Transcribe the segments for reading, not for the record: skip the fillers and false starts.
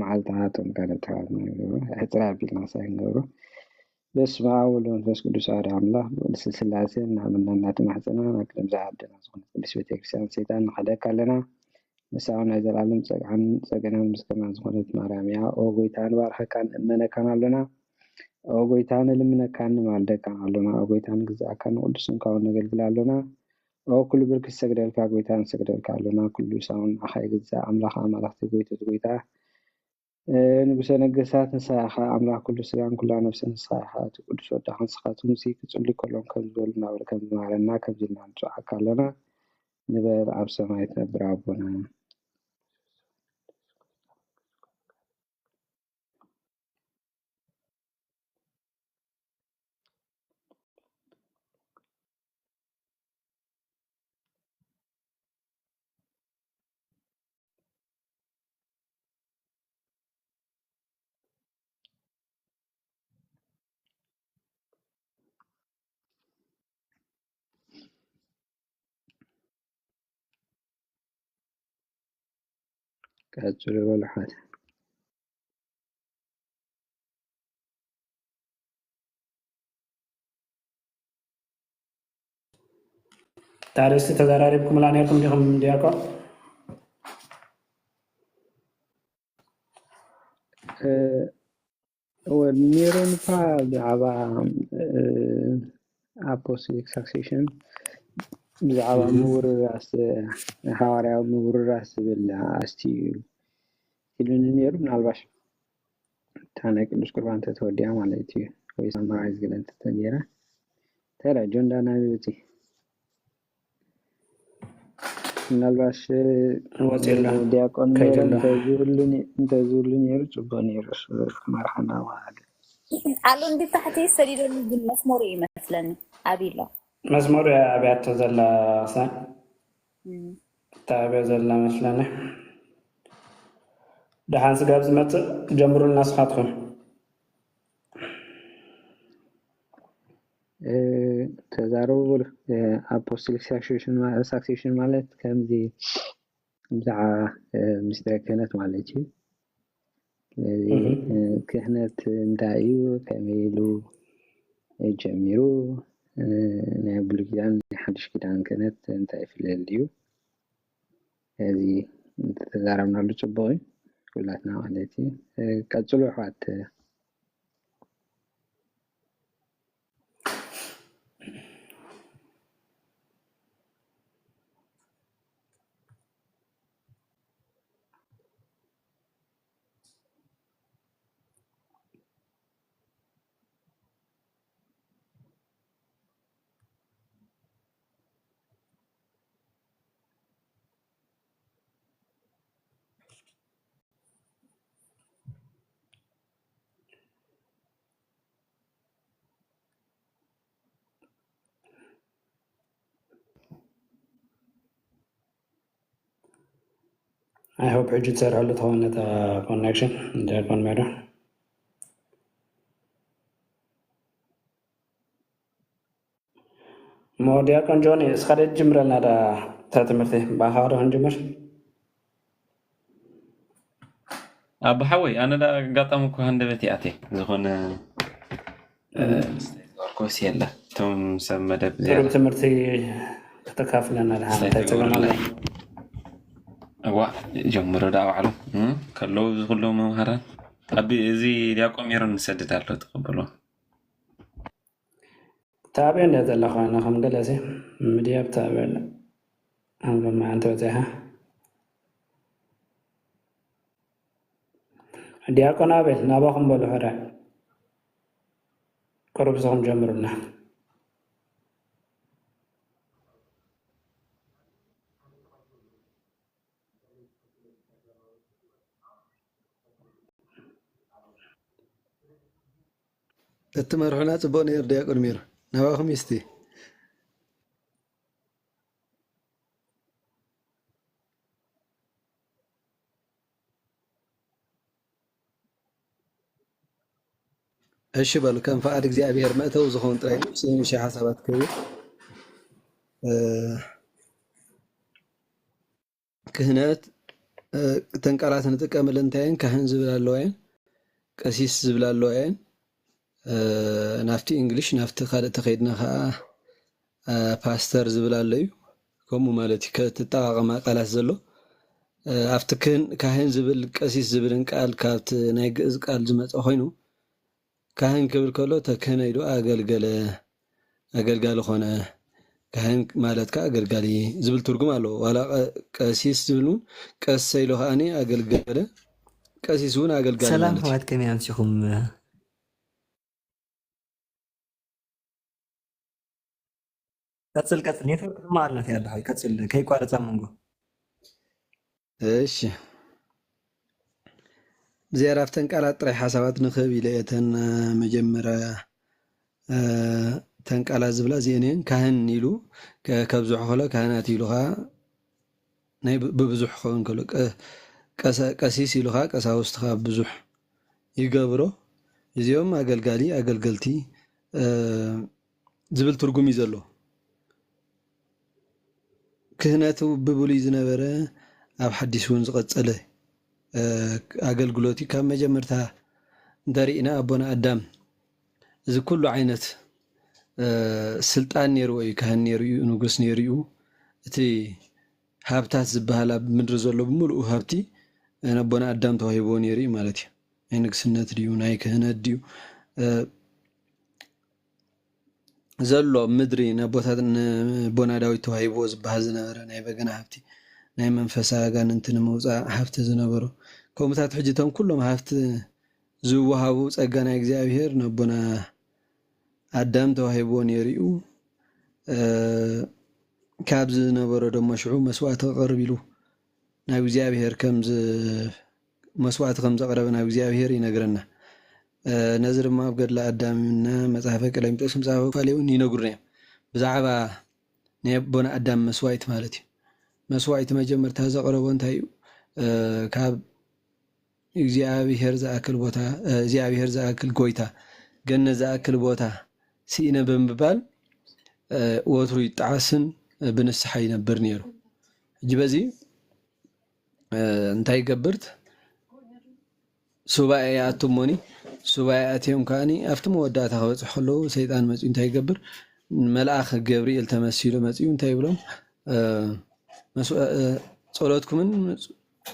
معلتاتهم كانت تعبنا نقوله احتراب بيلنا سنقوله بس ما أول فاس كل سعر عمله السلسلة سين عملنا نات محسنا نكلم زعدنا زغنا بس بتكسان سيدان حداك لنا نساونا إذا العالم عن سجنا مسكنا زغنا مراميا أو قيتان بارها كان إننا كان لنا أو قيتان لمنا كان معلدك كان لنا أو قيتان جزء كان ودسون كون نقل لنا أو كل برك السجدة الكاغويتان سجدة الكالونا كل ساون أخي جزء أملاخ أملاخ تقويتا نقول نجسات نصايحة أملاخ كل سجان كل نفس نصايحة كل شو ده خنسخات موسيقى تقولي كلهم كم زولنا ولا كم معلنا كم جينا نشوف كالونا نبى عبس ما يتبرعبنا كأجر ولا حاجة تعرفت تدراربكم لانيكم لهم دياكو هو نيرون فا على أبوسيك سكسيشن بزعبا مور راس حواري مور راس بالأستي كلون نيرو من الباش تانك نشكر أنت تودي عملتي كويس ما عايز قلنا أنت تديره ترى جون دانا بيوتي من الباش دياكون نيرو تزولني يرو تباني رسول مرحنا وعلى علون دي تحتي سرير بالمسمور مثلا عبيلا مزمور يا أبيات زلا سا تابع زلا مثلا دحان سقاب زمت جمهور الناس خاطهم تزارو أبوستيك ساكسيشن مالت كم دي بزع مستركنت مالتي كهنت دايو كميلو جميرو نابلغيان حدش كدان كانت انتاي في الليو هذه تزاربنا له صبوي كلاتنا مالتي كاتلو حات I hope حجة سير حلو تهون تا connection ده كون ميرو موديا كون جوني سخرت جمرنا دا تاتمرتي باهارو هنجمر أبو حوي أنا لا قطعمك هندبتي أتي زخون كوس يلا توم سمى دب زيادة تمرتي تكافلنا لها تتجمعنا أوا جمرة دعوة على كلو كله مهرة أبي زي لياكم يرون نسدد على تقبله تابعين هذا اللي خلنا خم جلسة مديا بتابعنا هم ما أنت وتها دياكون أبل نابخم بالحرة قرب سهم جمرنا التمرحنا تبون يردي أقول مير نواهم يستي الشباب كان فعل እግዚአብሔር መተው ዝሆን ጥራይ ስለምሽ ሐሳባት ከብር ክህነት تنقالات نتقامل انتين كهن زبل اللوين قسيس زبل اللوين نافتي انجليش نافت خالد تخيدنا خا باستر زبل الليو كم مالتي كتطاقم قالات زلو افتكن كهن زبل قسيس زبلن قال كابت ناي گز قال زمص خوينو كهن كبل كلو تكنيدو اغلغال خونه كهن مالت كاغلغالي زبل ترجم አለው ولا قسيس زبلون قسيلو هاني اغلغله قسيسون اغلغال سلام حوات كم يمسكم كتل نيتورك مالنا يا دحي كتل كي قارص منغو እሺ زيارفتن قالات طري حسابات نخب يليتن مجمره تنقالا زبلا زينين كهن يلو كبزح خلا كهنات يلوها ناي ببزح خون كلو قسيس يلوها قساوستخا بزح يغبرو يزيوم اغلغلتي زبل ترغم يزلو كهناتو ببولي زنبره اب حديث ون زقصله اغلغلوتي كم مجمرتا درينا ابونا ادم اذا كل عينت سلطان نيرو اي كهن نيرو نغس نيرو تي هابتات زبهالا بمدر زلو بملؤ هابتي انا ابونا ادم توهيبو نيري مالتي اي نغسنت ديو ناي كهنت ديو زلو مدري نبوتات بونا داوي توهيبو زبها زنبره ناي بغنا هابتي ناي منفسا غان انتن موصا هافت زنبرو كومتات حجتهم كلهم هافت زوهابو صغانا እግዚአብሔር ነቦና አዳም ተዋሂቦን የሪኡ ካብዝ ነበረ ደሞ ሽዑ መስዋዕት ተቀርቢሉ ናብ እግዚአብሔር ከምዝ መስዋዕት ከምዝ ቀረበ ናብ እግዚአብሔር ይነግረና ነዝር ማ ገድላ አዳምና መጽሐፈ ቀለምጦስ መጽሐፈ ፋሌውን ይነግሩና በዛዕባ ነቦና አዳም መስዋዕት ማለት መስዋዕት መጀመርታ ዘቀረበ እንታይ ካብ እግዚአብሔር ዘአክል ቦታ እግዚአብሔር ዘአክል ጎይታ ገነ ዘአክል ቦታ ሲነ በመባል ወትሩ ይጣስን በንስሐ ይነበር ነሩ እጂ በዚ እንታይ ገብርት ሱባኤያቱ ሞኒ ሱባኤያቱም ካኒ አፍትሞ ወዳታ ከበጽሕሎ ሰይጣን መጽኡ እንታይ ገብር መልአክ ገብርኤል ተመሲሉ መጽኡ እንታይ ብሎም ጸሎትኩምን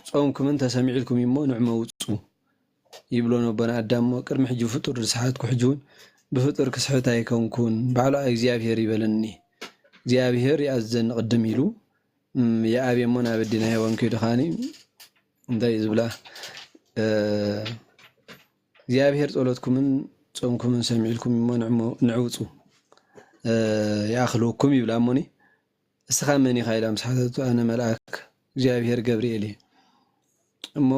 ጾምኩምን ተሰሚዕልኩም ይሞ ንዕመ ውጹ ይብሎ ነበር አዳም ቅድሚ ሕጂ ፍጡር ርስሓትኩ ሕጂውን بفطر كسحتا يكونكون بعلا እግዚአብሔር ይበለኒ እግዚአብሔር ያዘን ቅድም ይሉ ያ አብ የሞና በዲና ይወንኩ ይድኻኒ እንታይ ዝብላ እግዚአብሔር ጸሎትኩምን ጾምኩምን ሰሚዕልኩም ይሞን ንዕውጹ ያخلوكم ይብላ ሞኒ እስኻ መን ይኻይላ መስሓተቱ አነ መልአክ እግዚአብሔር ገብርኤል እሞ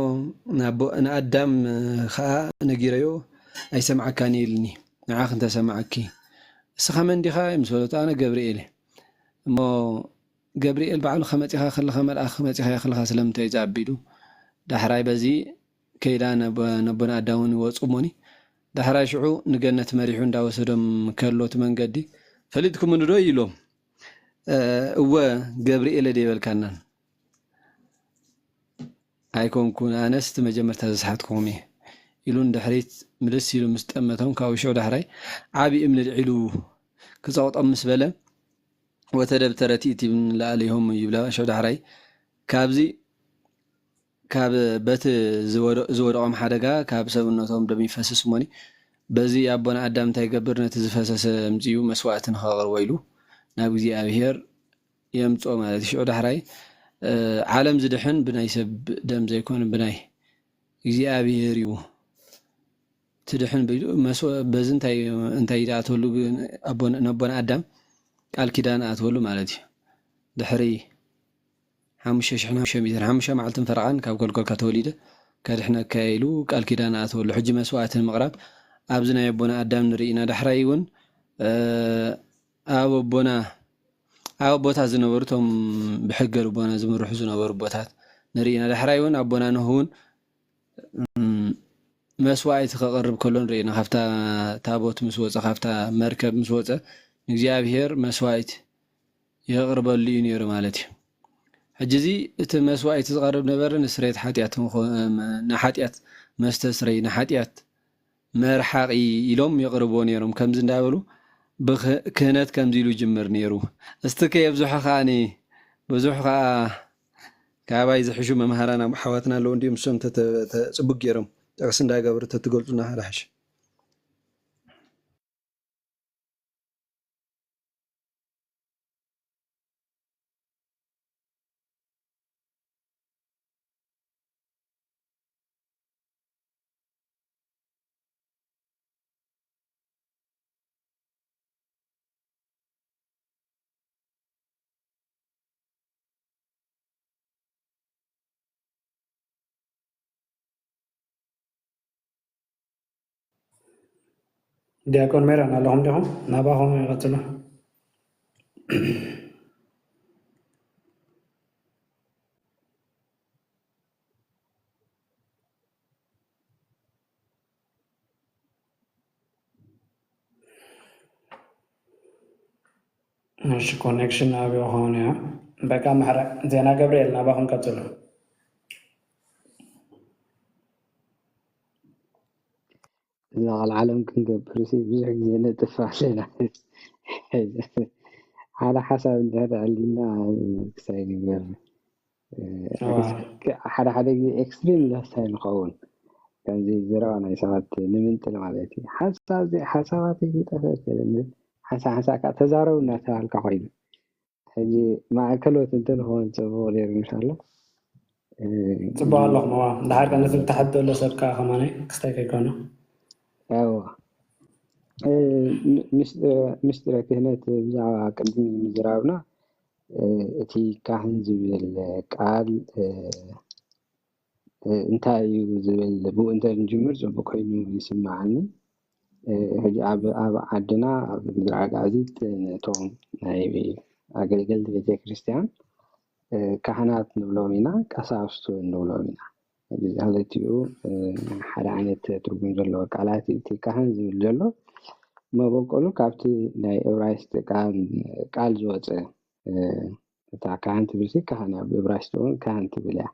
ናቦ አዳም ኻ ነጊረዮ አይሰማዓካኒ ይልኒ نعاخ انت سمعكي سخمن ديخا مسولت انا جبريل مو جبريل بعل خمتيها خلها ملأخ خمتيها خلها سلمتي زابيدو دحراي بزي كيدانا نبنا داون وصوموني دحراي شعو نجنت مريحو እንዳወሰደም ከሎት መንገዲ فليدكم من ريلوم هو جبريل ديبلكنان هايكونكون انست مجمرت زحاتكمي يلون دحريت ملس يلو مستأمتهم كاوشو دحراي عابي امن العلو كزاوط امس بلا وتدبترتيتي من لاليهم يبلا شو دحراي كابزي كاب بت زورقم حدغا كاب سبنتهم دم يفسس موني بزي ابونا ادم تايغبر نتزفسس مزيو مسواعتن خاغر ويلو ناب እግዚአብሔር يمصو ማለት شو دحراي عالم زدحن بناي سب دم زيكون بناي እግዚአብሔር يو تدحن بيدو مسو بزنتاي انتاي داتولو ابون نبون ادم قال كيدان اتولو مالتي دحري حمشه شحنا شميدر حمشه معلتن فرعان كاب كلكل كتوليده كدحنا كايلو قال كيدان اتولو حج مسواعت المغرب ابزنا يبونا ادم نرينا دحرايون ابو بوتا زنبرتم بحجر بونا زمرح زنبر بوتات نرينا دحرايون ابونا نهون مسواعت خقرب كلون رينا خفتا تابوت مسوصه خفتا مركب مسوصه እግዚአብሔር መስዋዕት يقرب لي نير مالتي حجزي مسوائي تزغرب نبر نسريت حاتيات نحاتيات مستسري نحاتيات مرحقي يلوم يقربون يروم كم زندابلو بكهنات كم زيلو جمر نيرو استكي بزوحة خاني بزوحة كعباي زحشو ممهرانا محواتنا لو نديم سوم تسبق يروم تقسن دا قبر تتقولنا هلحش ዲያቆን ሜራን ኣለኹም ዲኹም ናባኹም ይቐፅሉ እሺ ኮኔክሽን ኣብዮ ኾነ በቃ ማሕረቅ ዜና ገብርኤል ናባኹም ቀፅሉ لا العالم كنقبر سي بزح ጊዜ ነጥፋ ኣለና على حسب هذا علينا كساين يقول ሓደ ጊዜ ኤክስትሪም ለሳይ ንኸውን ከምዚ ዝረኣና ሰባት ንምንጥል ማለት እዩ ሓሳባት ይጠፈት ሓሳካ ተዛረቡ እናተባልካ ኮይኑ ሕጂ ማእከሎት እንትንኾን ፅቡቅ ነይሩ እንሻላ ፅቡቅ ኣለኹም ዋ እንዳሓር ቀነቲ ተሓደሎ ሰብካ ከማነይ ክስታይ ከይኮኑ ايوه مستر كهنت بزعوا قدم مزرابنا اتي كاهن زبل قال انتاي زبل بو انت نجمر زبو كاينو يسمعني هجي اب عدنا مزرعه عزيز توم ناي اغلغل ቤተ ክርስቲያን ካህናት ንብሎሚና ቀሳውስቱ ንብሎሚና هذا ሓደ ዓይነት ትርጉም ዘለዎ ቃላት እቲ ካህን ዝብል ዘሎ መበቆሉ ካብቲ ናይ ዕብራይስጥ ቃል ዝወፀ እታ ካህን ትብል ካህን ኣብ ዕብራይስጥ እውን ካህን ትብል እያ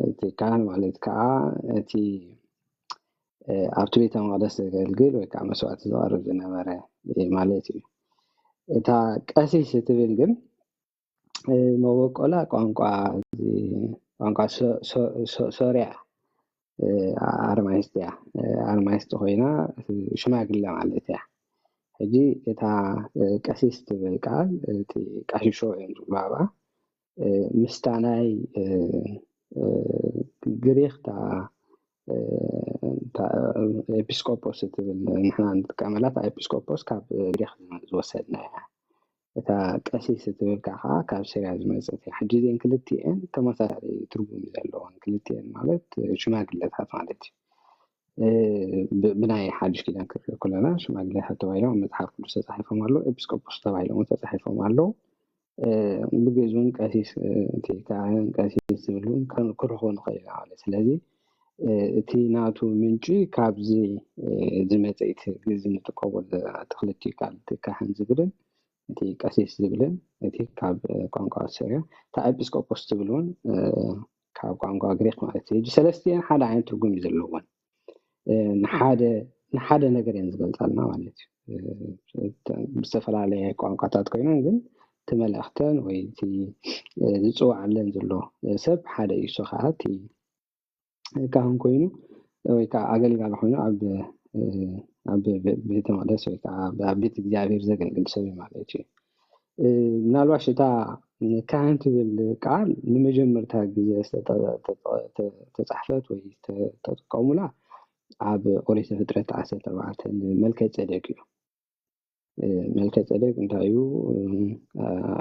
እቲ ካህን ማለት ከዓ እቲ ኣብቲ ቤተ መቅደስ ዘገልግል ወይ ከዓ መስዋዕቲ ዘቅርብ ዝነበረ ማለት እዩ እታ ቀሲስ ትብል ግን መበቆላ ቋንቋ ሶርያ ኣርማይስጥ ኮይና ሽማግለ ማለት እያ ሕጂ እታ ቀሲስ ትብል ቃል እቲ ቃሽሾ እዮም ዝብልዋ ምስታ ናይ ግሪክታ ኤጲስቆጶስ ትብል ንሕና ንጥቀመላ ኤጲስቆጶስ ካብ ግሪክ ዝወሰድና እያ እታ ቀሲስ ትብል ከዓ ካብ ሶርያ ዝመፀት እያ ሕጂ እዚአን ክልቲአን ተመሳሳሊ ትርጉም ዘለወን ክልቲአን ማለት ሽማግለታት ማለት እዩ ብናይ ሓድሽ ኪዳን ክሪኦ ከለና ሽማግለታት ተባሂሎም መፅሓፍ ቅዱስ ተፃሒፎም ኣለዉ ኤጲስቆጶስ ተባሂሎም ተፃሒፎም ኣለዉ ብግእዙን ቀሲስ እቲ ካህን ቀሲስ ዝብሉን ክረኽቡ ንኽእል ማለት ስለዚ እቲ ናቱ ምንጪ ካብዚ ዝመፀ እቲ ግእዝ ንጥቀመሉ ክልቲኡ ቃል እቲ ካህን ዝብልን እቲ ቀሲስ ዝብልን እቲ ካብ ቋንቋ ሶርያ እታ ኤጲስቆጶስ ትብል እውን ካብ ቋንቋ ግሪክ ማለት እዩ ሰለስቲአን ሓደ ዓይነት ትርጉም እዩ ዘለወን ንሓደ ነገር እየን ዝገልፃልና ማለት እዩ ብዝተፈላለየ ቋንቋታት ኮይነን ግን እቲ መልእኽተን ወይ እቲ ዝፅዋዓለን ዘሎ ሰብ ሓደ እዩ እሱ ከዓ እቲ ካህን ኮይኑ ወይ ከዓ ኣገልጋሊ ኮይኑ ኣብ ቤተ መቅደስ ወይ ከዓ ኣብ ቤተ እግዚኣብሔር ዘገልግል ሰብ ማለት እዩ ምናልባሽ እታ ካህን ትብል ቃል ንመጀመርታ ግዜ ተፃሕፈት ወይ ተጠቀሙላ ኣብ ኦሪት ዘፍጥረት 14 መልከ ጼዴቅ እዩ መልከ ጼዴቅ እንታይ እዩ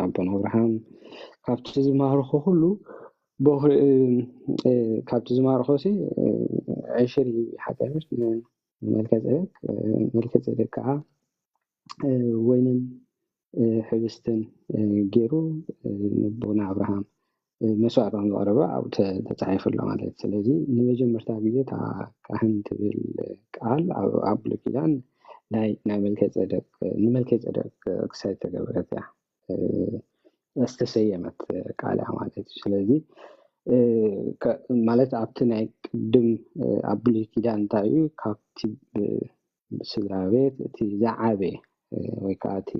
ኣቦና አብርሃም ካብቲ ዝማርኾ ሁሉ ካብቲ ዝማርኾ ሲ ዕሽር ሓቀምሽ መልከ ጼዴቅ ከዓ ወይንን ሕብስትን ገይሩ ንቦና አብርሃም መስዋዕት ዝቀረበ ኣብኡ ተፃሒፉሎ ማለት ስለዚ ንመጀመርታ ግዜ እታ ካህን ትብል ቃል ኣብ ብሉይ ኪዳን ናይ መልከ ጼዴቅ ንመልከ ጼዴቅ ክሳይ ተገበረት እያ استسيمت كالع مالتي سلازي ማለት ኣብቲ ናይ ቅድም ኣብ ብሉይ ኪዳን እንታይ እዩ ካብቲ ስድራ ቤት እቲ ዝዓበየ ወይ ከዓ እቲ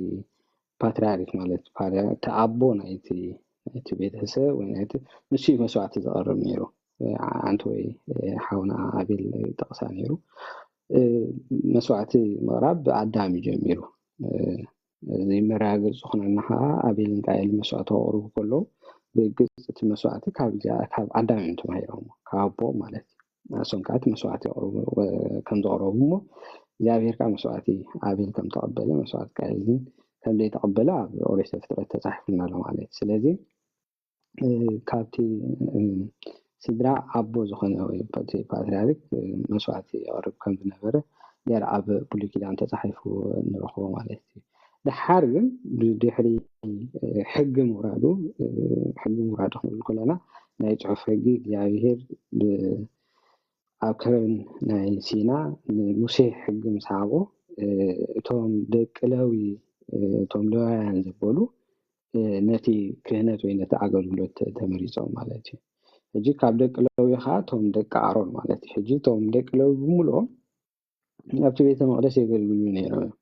ፓትርያርክ ማለት እቲ ኣቦ ናይቲ ቤተሰብ ወይ ናይቲ ንሱ መስዋዕቲ ዘቕርብ ነይሩ ኣንተ ወይ ሓውና ኣቤል ጠቕሳ ነይሩ መስዋዕቲ ምቕራብ ብኣዳም ጀሚሩ እዚ መራግፅ ዝኾነና ከዓ ኣቤልን ቃየልን መስዋዕቲ ከቕርቡ ከለዉ ብግልፂ እቲ መስዋዕቲ ካብ ኣዳም እዮም ተማሂሮም ካብ ኣቦ ማለት ንሶም ከዓ እቲ መስዋዕቲ የቕርቡ ከም ዘቕረቡ እሞ እግዚኣብሔር ከዓ መስዋዕቲ ኣቤል ከም ተቐበለ መስዋዕቲ ቃየልን ከም ዘይተቐበለ ኣብ ኦሪት ዘፍጥረት ተፃሒፉልና ኣሎ ማለት እዩ ስለዚ ካብቲ ስድራ ኣቦ ዝኾነ ወይ ፓትርያርክ መስዋዕቲ የቕርብ ከም ዝነበረ ገለ ኣብ ብሉይ ኪዳን ተፃሒፉ ንረኽቦ ማለት እዩ ድሓር ግን ብድሕሪ ሕጊ ምውራዱ ክንብል ከለና ናይ ፅሑፍ ሕጊ እግዚኣብሔር ኣብ ከረን ናይ ሲና ንሙሴ ሕጊ ምስ ሃቦ እቶም ደቂ ሌዊ እቶም ሌዋውያን ዝበሉ ነቲ ክህነት ወይ ነቲ ኣገልግሎት ተመሪፆም ማለት እዩ ሕጂ ካብ ደቂ ሌዊ ከዓ እቶም ደቂ ኣሮን ማለት እዩ ሕጂ እቶም ደቂ ሌዊ ብምልኦም ኣብቲ ቤተ መቅደስ የገልግሉ ነይሮም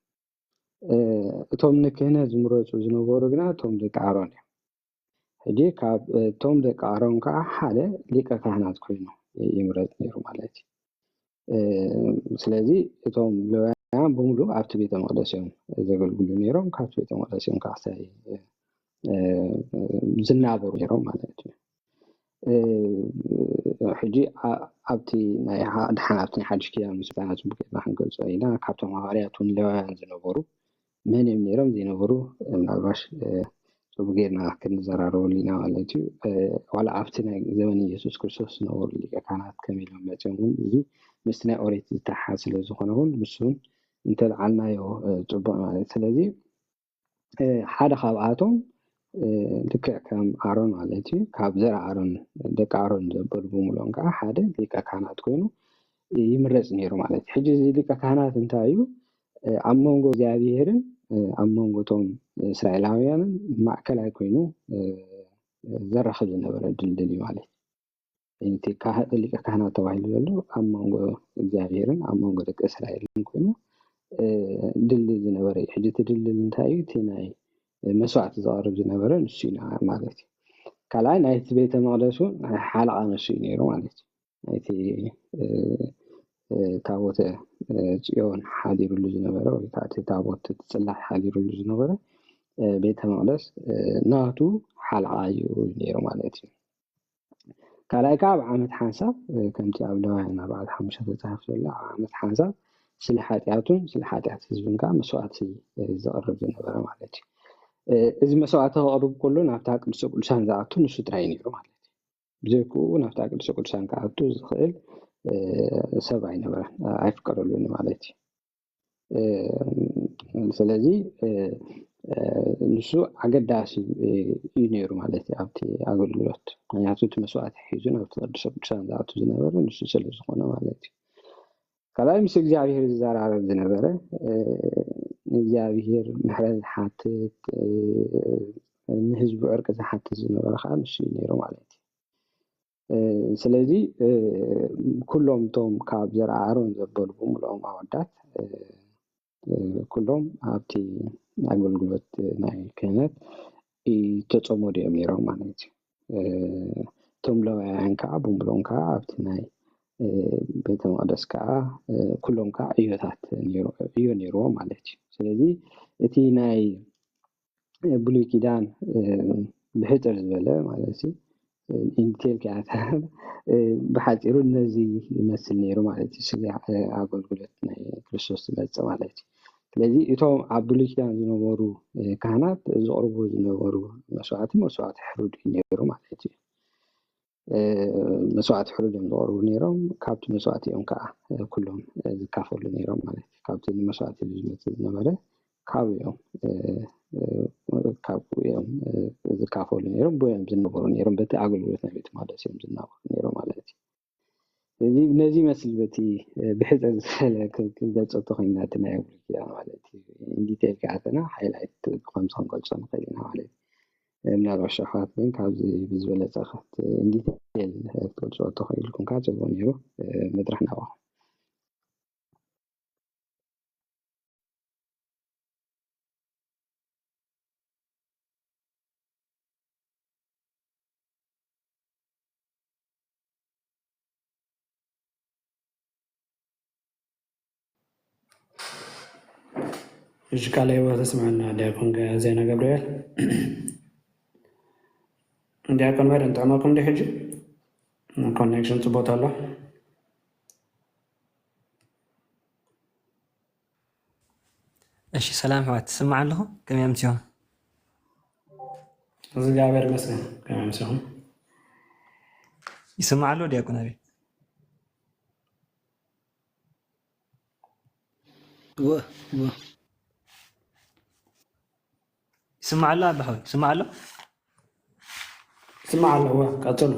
እቶም ንክህነት ዝምረፁ ዝነበሩ ግና እቶም ደቂ ኣሮን እዮም ሕጂ ካብ እቶም ደቂ ኣሮን ከዓ ሓደ ሊቀ ካህናት ኮይኑ ይምረፅ ነይሩ ማለት እዩ ስለዚ እቶም ሌዋውያን ብምሉእ ኣብቲ ቤተ መቅደስ እዮም ዘገልግሉ ነይሮም ካብቲ ቤተ መቅደስ እዮም ከዓ ዝናበሩ ነይሮም ማለት እዩ ሕጂ ኣብቲ ናይ ድሓናት ናይ ሓድሽ ኪዳን ምስልታት ብከይድና ክንገልፆ ኢና ካብቶም ሐዋርያት እውን ሌዋውያን ዝነበሩ መን እዮም ነይሮም ዘይነበሩ ምናልባሽ ፅቡቅ ጌርና ክንዘራረበሉ ኢና ማለት እዩ ዋላ ኣብቲ ናይ ዘመን ኢየሱስ ክርስቶስ ዝነበሩ ሊቀ ካህናት ከመይ ኢሎም መፅኦም እውን እዚ ምስቲ ናይ ኦሪት ዝተሓሓዝ ስለዝኾነ እውን ንሱ እውን እንተለዓልናዮ ፅቡቅ ማለት ስለዚ ሓደ ካብኣቶም ልክዕ ከም ኣሮን ማለት እዩ ካብ ዘራ ኣሮን ደቂ ኣሮን ዘበሉ ብምልኦም ከዓ ሓደ ሊቀ ካህናት ኮይኑ ይምረፅ ነይሩ ማለት እዩ ሕጂ እዚ ሊቀ ካህናት እንታይ እዩ ኣብ መንጎ እግዚኣብሔርን ኣብ መንጎቶም እስራኤላውያንን ማእከላይ ኮይኑ ዘራኽብ ዝነበረ ድልድል እዩ ማለት እዩ እቲ ሊቀ ካህናት ተባሂሉ ዘሎ ኣብ መንጎ እግዚኣብሔርን ኣብ መንጎ ደቂ እስራኤልን ኮይኑ ድልድል ዝነበረ እዩ ሕጂ እቲ ድልድል እንታይ እዩ እቲ ናይ መስዋዕቲ ዘቕርብ ዝነበረ ንሱ ኢና ማለት እዩ ካልኣይ ናይቲ ቤተ መቅደሱ ሓለቓ ንሱ እዩ ነይሩ ማለት እዩ ናይቲ ታቦተ ጽዮን ሓዲሩሉ ዝነበረ ወይ ከዓ እቲ ታቦት ፅላሕ ሓዲሩሉ ዝነበረ ቤተ መቅደስ ናቱ ሓለቓ እዩ ነይሩ ማለት እዩ ካልኣይ ከዓ ኣብ ዓመት ሓንሳብ ከምቲ ኣብ ሌዋውያን 45 ተፃሒፉ ዘሎ ኣብ ዓመት ሓንሳብ ስለ ሓጢኣቱን ስለ ሓጢኣት ህዝብን ከዓ መስዋዕቲ ዘቕርብ ዝነበረ ማለት እዩ እዚ መስዋዕቲ ከቕርብ ከሎ ናብታ ቅዱስ ቅዱሳን ዝኣቱ ንሱ ጥራይ ነይሩ ማለት እዩ ብዘይክኡ ናብታ ቅዱስ ቅዱሳን ክኣቱ ዝኽእል ሰብ ኣይነበረን ኣይፍቀደሉን ማለት እዩ ስለዚ ንሱ ኣገዳሲ እዩ ነይሩ ማለት እዩ ኣብቲ ኣገልግሎት ምክንያቱ እቲ መስዋዕቲ ሒዙ ናብቲ ቅዱስ ቅዱሳን ዝኣቱ ዝነበረ ንሱ ስለዝኾነ ማለት እዩ ካልኣይ ምስ እግዚኣብሔር ዝዘራረብ ዝነበረ እግዚኣብሔር ምሕረት ዝሓትት ንህዝቡ ዕርቂ ዝሓትት ዝነበረ ከዓ ንሱ እዩ ነይሩ ማለት እዩ ስለዚ ኩሎም እቶም ካብ ዘራ ኣሮን ዘበሉ ብምልኦም ኣወዳት ኩሎም ኣብቲ ኣገልግሎት ናይ ክህነት ተፀሞዱ እዮም ነይሮም ማለት እዩ እቶም ሌዋውያን ከዓ ብምልኦም ከዓ ኣብቲ ናይ ቤተ መቅደስ ከዓ ኩሎም ከዓ እዮታት እዩ ነይሮም ማለት እዩ ስለዚ እቲ ናይ ብሉይ ኪዳን ብሕፅር ዝበለ ማለት እዩ ኢንቴል ከኣታ ብሓፂሩ ነዚ ይመስል ነይሩ ማለት እዩ ስለ ኣገልግሎት ናይ ክርስቶስ ዝመፅእ ማለት እዩ ስለዚ እቶም ኣብ ብሉይ ኪዳን ዝነበሩ ካህናት ዘቕርቡ ዝነበሩ መስዋዕቲ ሕሩድ ነይሩ ማለት እዩ መስዋዕቲ ሕሩድ እዮም ዘቕርቡ ነይሮም ካብቲ መስዋዕቲ እዮም ከዓ ኩሎም ዝካፈሉ ነይሮም ማለት እዩ ካብቲ መስዋዕቲ ዝመፅእ ዝነበረ ካብኡ እዮም ዝካፈሉ ነይሮም ቦዮም ዝነበሩ ነይሮም በቲ ኣገልግሎት ናይ ቤተ መቅደስ እዮም ዝነበሩ ነይሮም ማለት እዩ ስለዚ ነዚ መስል በቲ ብሕፅር ዝበለ ክንገልፀቶ ኮይና እቲ ናይ ብሉይ ኪዳን ማለት እዩ ኢንዲቴል ከኣተና ሃይላይት ከምዚ ክንገልፆ ንኽእል ኢና ማለት እዩ ምናልባት ሸኻት ግን ካብዚ ብዝበለፀ ኸት ኢንዲቴል ክትገልፅዎ ተኽእልኩም ከዓ ፅቡቅ ነይሩ መድረክ ናባኹም እሺ ቃለ ሕይወት ተስማዕና ዲያቆን ዜና ገብርኤል ዲያቆን መር እንጠቅመኩም ዲ ሕጂ ኮኔክሽን ፅቦት ኣሎ እሺ ሰላም ሕዋት ትስማዕ ኣለኹም ከመይ ኣምሲኹም እግዚአብሔር ይመስገን ከመይ ኣምሲኹም ይስማዕ ኣሎ ዲያቆን ኣብይ ይስማዕ ኣሎ ኣባኸይ ይስማዕ ኣሎ ስማዕ ኣለዎ ቀፅሉ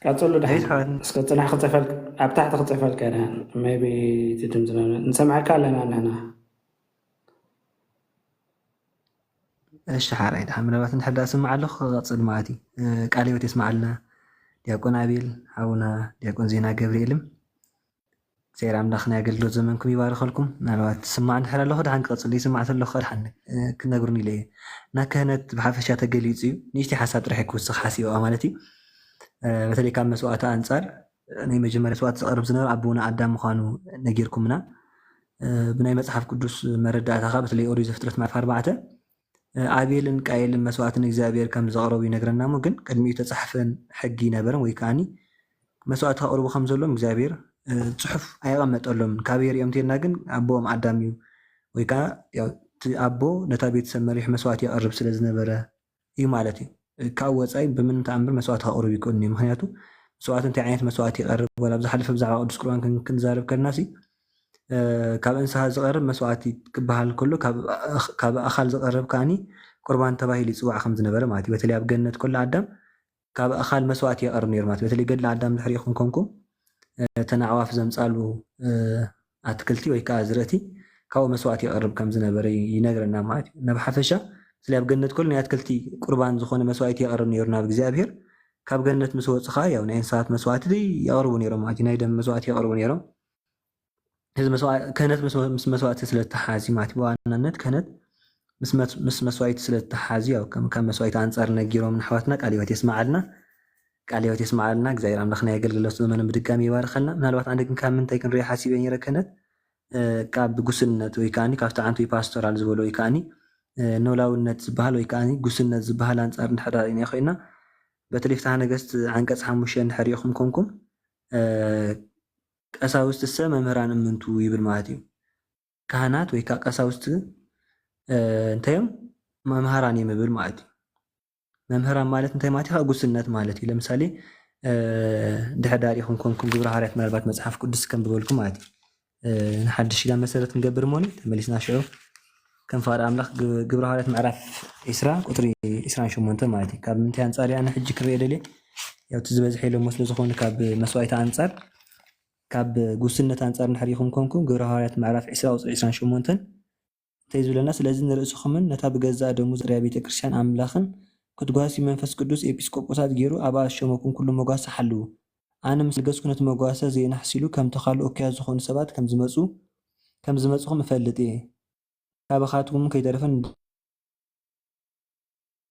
ቀፅሉ ድሓን እስከ ፅናሕ ክፅፈል ኣብ ታሕቲ ክፅፈልከ ሜቢ እቲ ድምፅና ንሰምዐካ ኣለና ንሕና እሺ ሓራይ ድሓን ምናልባት እንድሕር ዳ ስማዕ ኣለኹ ክቐፅል ማለት እዩ ቃለ ሕይወት የስማዕ ኣለና ዲያቆን ኣቤል ሓውና ዲያቆን ዜና ገብርኤልም እግዚአብሔር ኣምላኽ ናይ ኣገልግሎት ዘመንኩም ይባርኸልኩም ምናልባት ስማዕ እንድሕር ኣለኹ ድሓን ክቐፅል ይስማዕ ተለኹ ድሓን ክነግሩኒ ኢለ ናይ ክህነት ብሓፈሻ ተገሊፁ እዩ ንእሽተይ ሓሳብ ጥራሕ ክውስኽ ሓሲቦ ማለት እዩ በተለይ ካብ መስዋዕቲ ኣንጻር ናይ መጀመርያ መስዋዕቲ ዝቐርብ ዝነበረ ኣቦና ኣዳም ምዃኑ ነጊርኩምና ብናይ መፅሓፍ ቅዱስ መረዳእታ ኻ በተለይ ኦሪት ዘፍጥረት ምዕራፍ 4 ኣቤልን ቃየልን መስዋዕቲ ንእግዚኣብሔር ከም ዘቕረቡ ይነግረና እሞ ግን ቅድሚኡ ተፃሕፈን ሕጊ ነበረን ወይ ከዓኒ መስዋዕቲ ከቕርቡ ከም ዘሎም እግዚኣብሔር ፅሑፍ ኣይቐመጠሎም ካበይ ሪኦም እንተልና ግን ኣቦኦም ኣዳም እዩ ወይ ከዓ ኣቦ ነታ ቤተሰብ መሪሕ መስዋዕቲ የቕርብ ስለ ዝነበረ እዩ ማለት እዩ ካብ ወፃኢ ብምንም ተኣምር መስዋዕቲ ከቕርቡ ይክእሉ እዩ ምክንያቱ መስዋዕቲ እንታይ ዓይነት መስዋዕቲ ይቐርብ ወላ ብዝሓለፈ ብዛዕባ ቅዱስ ቁርባን ክንዛረብ ከለናሲ ካብ እንስሳ ዝቐርብ መስዋዕቲ ክበሃል ከሎ ካብ ኣኻል ዝቐርብ ከዓኒ ቁርባን ተባሂሉ ይፅዋዕ ከም ዝነበረ ማለት እዩ በተለይ ኣብ ገነት ኩሉ ኣዳም ካብ ኣኻል መስዋዕቲ የቐርብ ነይሩ ማለት በተለይ ገድሊ ኣዳም ድሕሪ ኢኹም ኮንኩም እተን ኣዕዋፍ ዘምፃሉ ኣትክልቲ ወይ ከዓ ዝረእቲ ካብኡ መስዋዕቲ የቐርብ ከም ዝነበረ ይነግረና ማለት እዩ ነብሓፈሻ ስለ ኣብ ገነት ኩሉ ናይ ኣትክልቲ ቁርባን ዝኾነ መስዋዕቲ የቐርብ ነይሩ ናብ እግዚኣብሔር ካብ ገነት ምስ ወፅኻ ያው ናይ እንስሳት መስዋዕቲ የቕርቡ ነይሮም ማለት እዩ ናይ ደም መስዋዕቲ የቕርቡ ነይሮም እዚ ክህነት ምስ መስዋዕቲ ስለተሓዚ ማለት እዩ ብዋናነት ክህነት ምስ መስዋዕቲ ስለተሓዚ ያው ከም መስዋዕቲ ኣንጻር ነጊሮም ንኣሕዋትና ቃለ ሕይወት የስማዓልና ቃለ ሕይወት የስማዓልና እግዚአብሔር ኣምላኽ ናይ ኣገልግሎት ዘመን ብድጋሚ ይባርኸልና ምናልባት ኣነ ግን ካብ ምንታይ ክንሪኦ ሓሲበ ነይረ ክህነት ካብ ጉስነት ወይ ከዓኒ ካብቲ ዓንቱ ፓስቶራል ዝበሎ ወይ ከዓኒ ኖላውነት ዝበሃል ወይ ከዓኒ ጉስነት ዝበሃል ኣንጻር እንድሕር ኢና ኮይና በተለይ ፍትሐ ነገስት ዓንቀጽ 5 እንድሕር ኢኹም ኮንኩም ቀሳውስት ሰብ መምህራን እምንቱ ይብል ማለት እዩ ካህናት ወይ ከዓ ቀሳውስት እንታዮም መምህራን ይብል ማለት እዩ መምህራን ማለት እንታይ ማለት እዩ ጉስነት ማለት እዩ ለምሳሌ ድሕዳር ኢኹም ኮንኩም ግብረ ሐዋርያት ምናልባት መጽሓፍ ቅዱስ ከም ብበልኩም ማለት እዩ ንሓድሽ ኪዳን መሰረት ክንገብር ሞኒ ተመሊስና ሽዑ ከም ፍቃድ ኣምላኽ ግብረ ሐዋርያት ምዕራፍ 20 ቁጥሪ 28 ማለት እዩ ካብ ምንታይ ኣንጻር እያ ሕጂ ክሪኦ ደልየ ያው እቲ ዝበዝሐ ኢሎም መስሎ ዝኾነ ካብ መስዋዕቲ ኣንጻር ካብ ጉስነት ኣንጻር እንድሕር ኢኹም ኮንኩም ግብረ ሐዋርያት ምዕራፍ 20 ቁጥሪ 28 እንታይ ዝብለና ስለዚ ንርእስኹምን ነታ ብገዛእ ደሙ ዝርያ ቤተክርስትያን ኣምላኽን ክትጓሲ መንፈስ ቅዱስ ኤጲስቆጶሳት ገይሩ ኣብኣ ሸሞኩም ኩሉ መጓሳ ሓልው ኣነ ምስ ገዝኩ ነቲ መጓሰ ዘይናሕሲሉ ከም ተኻልኦ እኩያት ዝኾኑ ሰባት ከም ዝመፅኹም እፈልጥ እየ ካባኻትኩም ከይተረፈን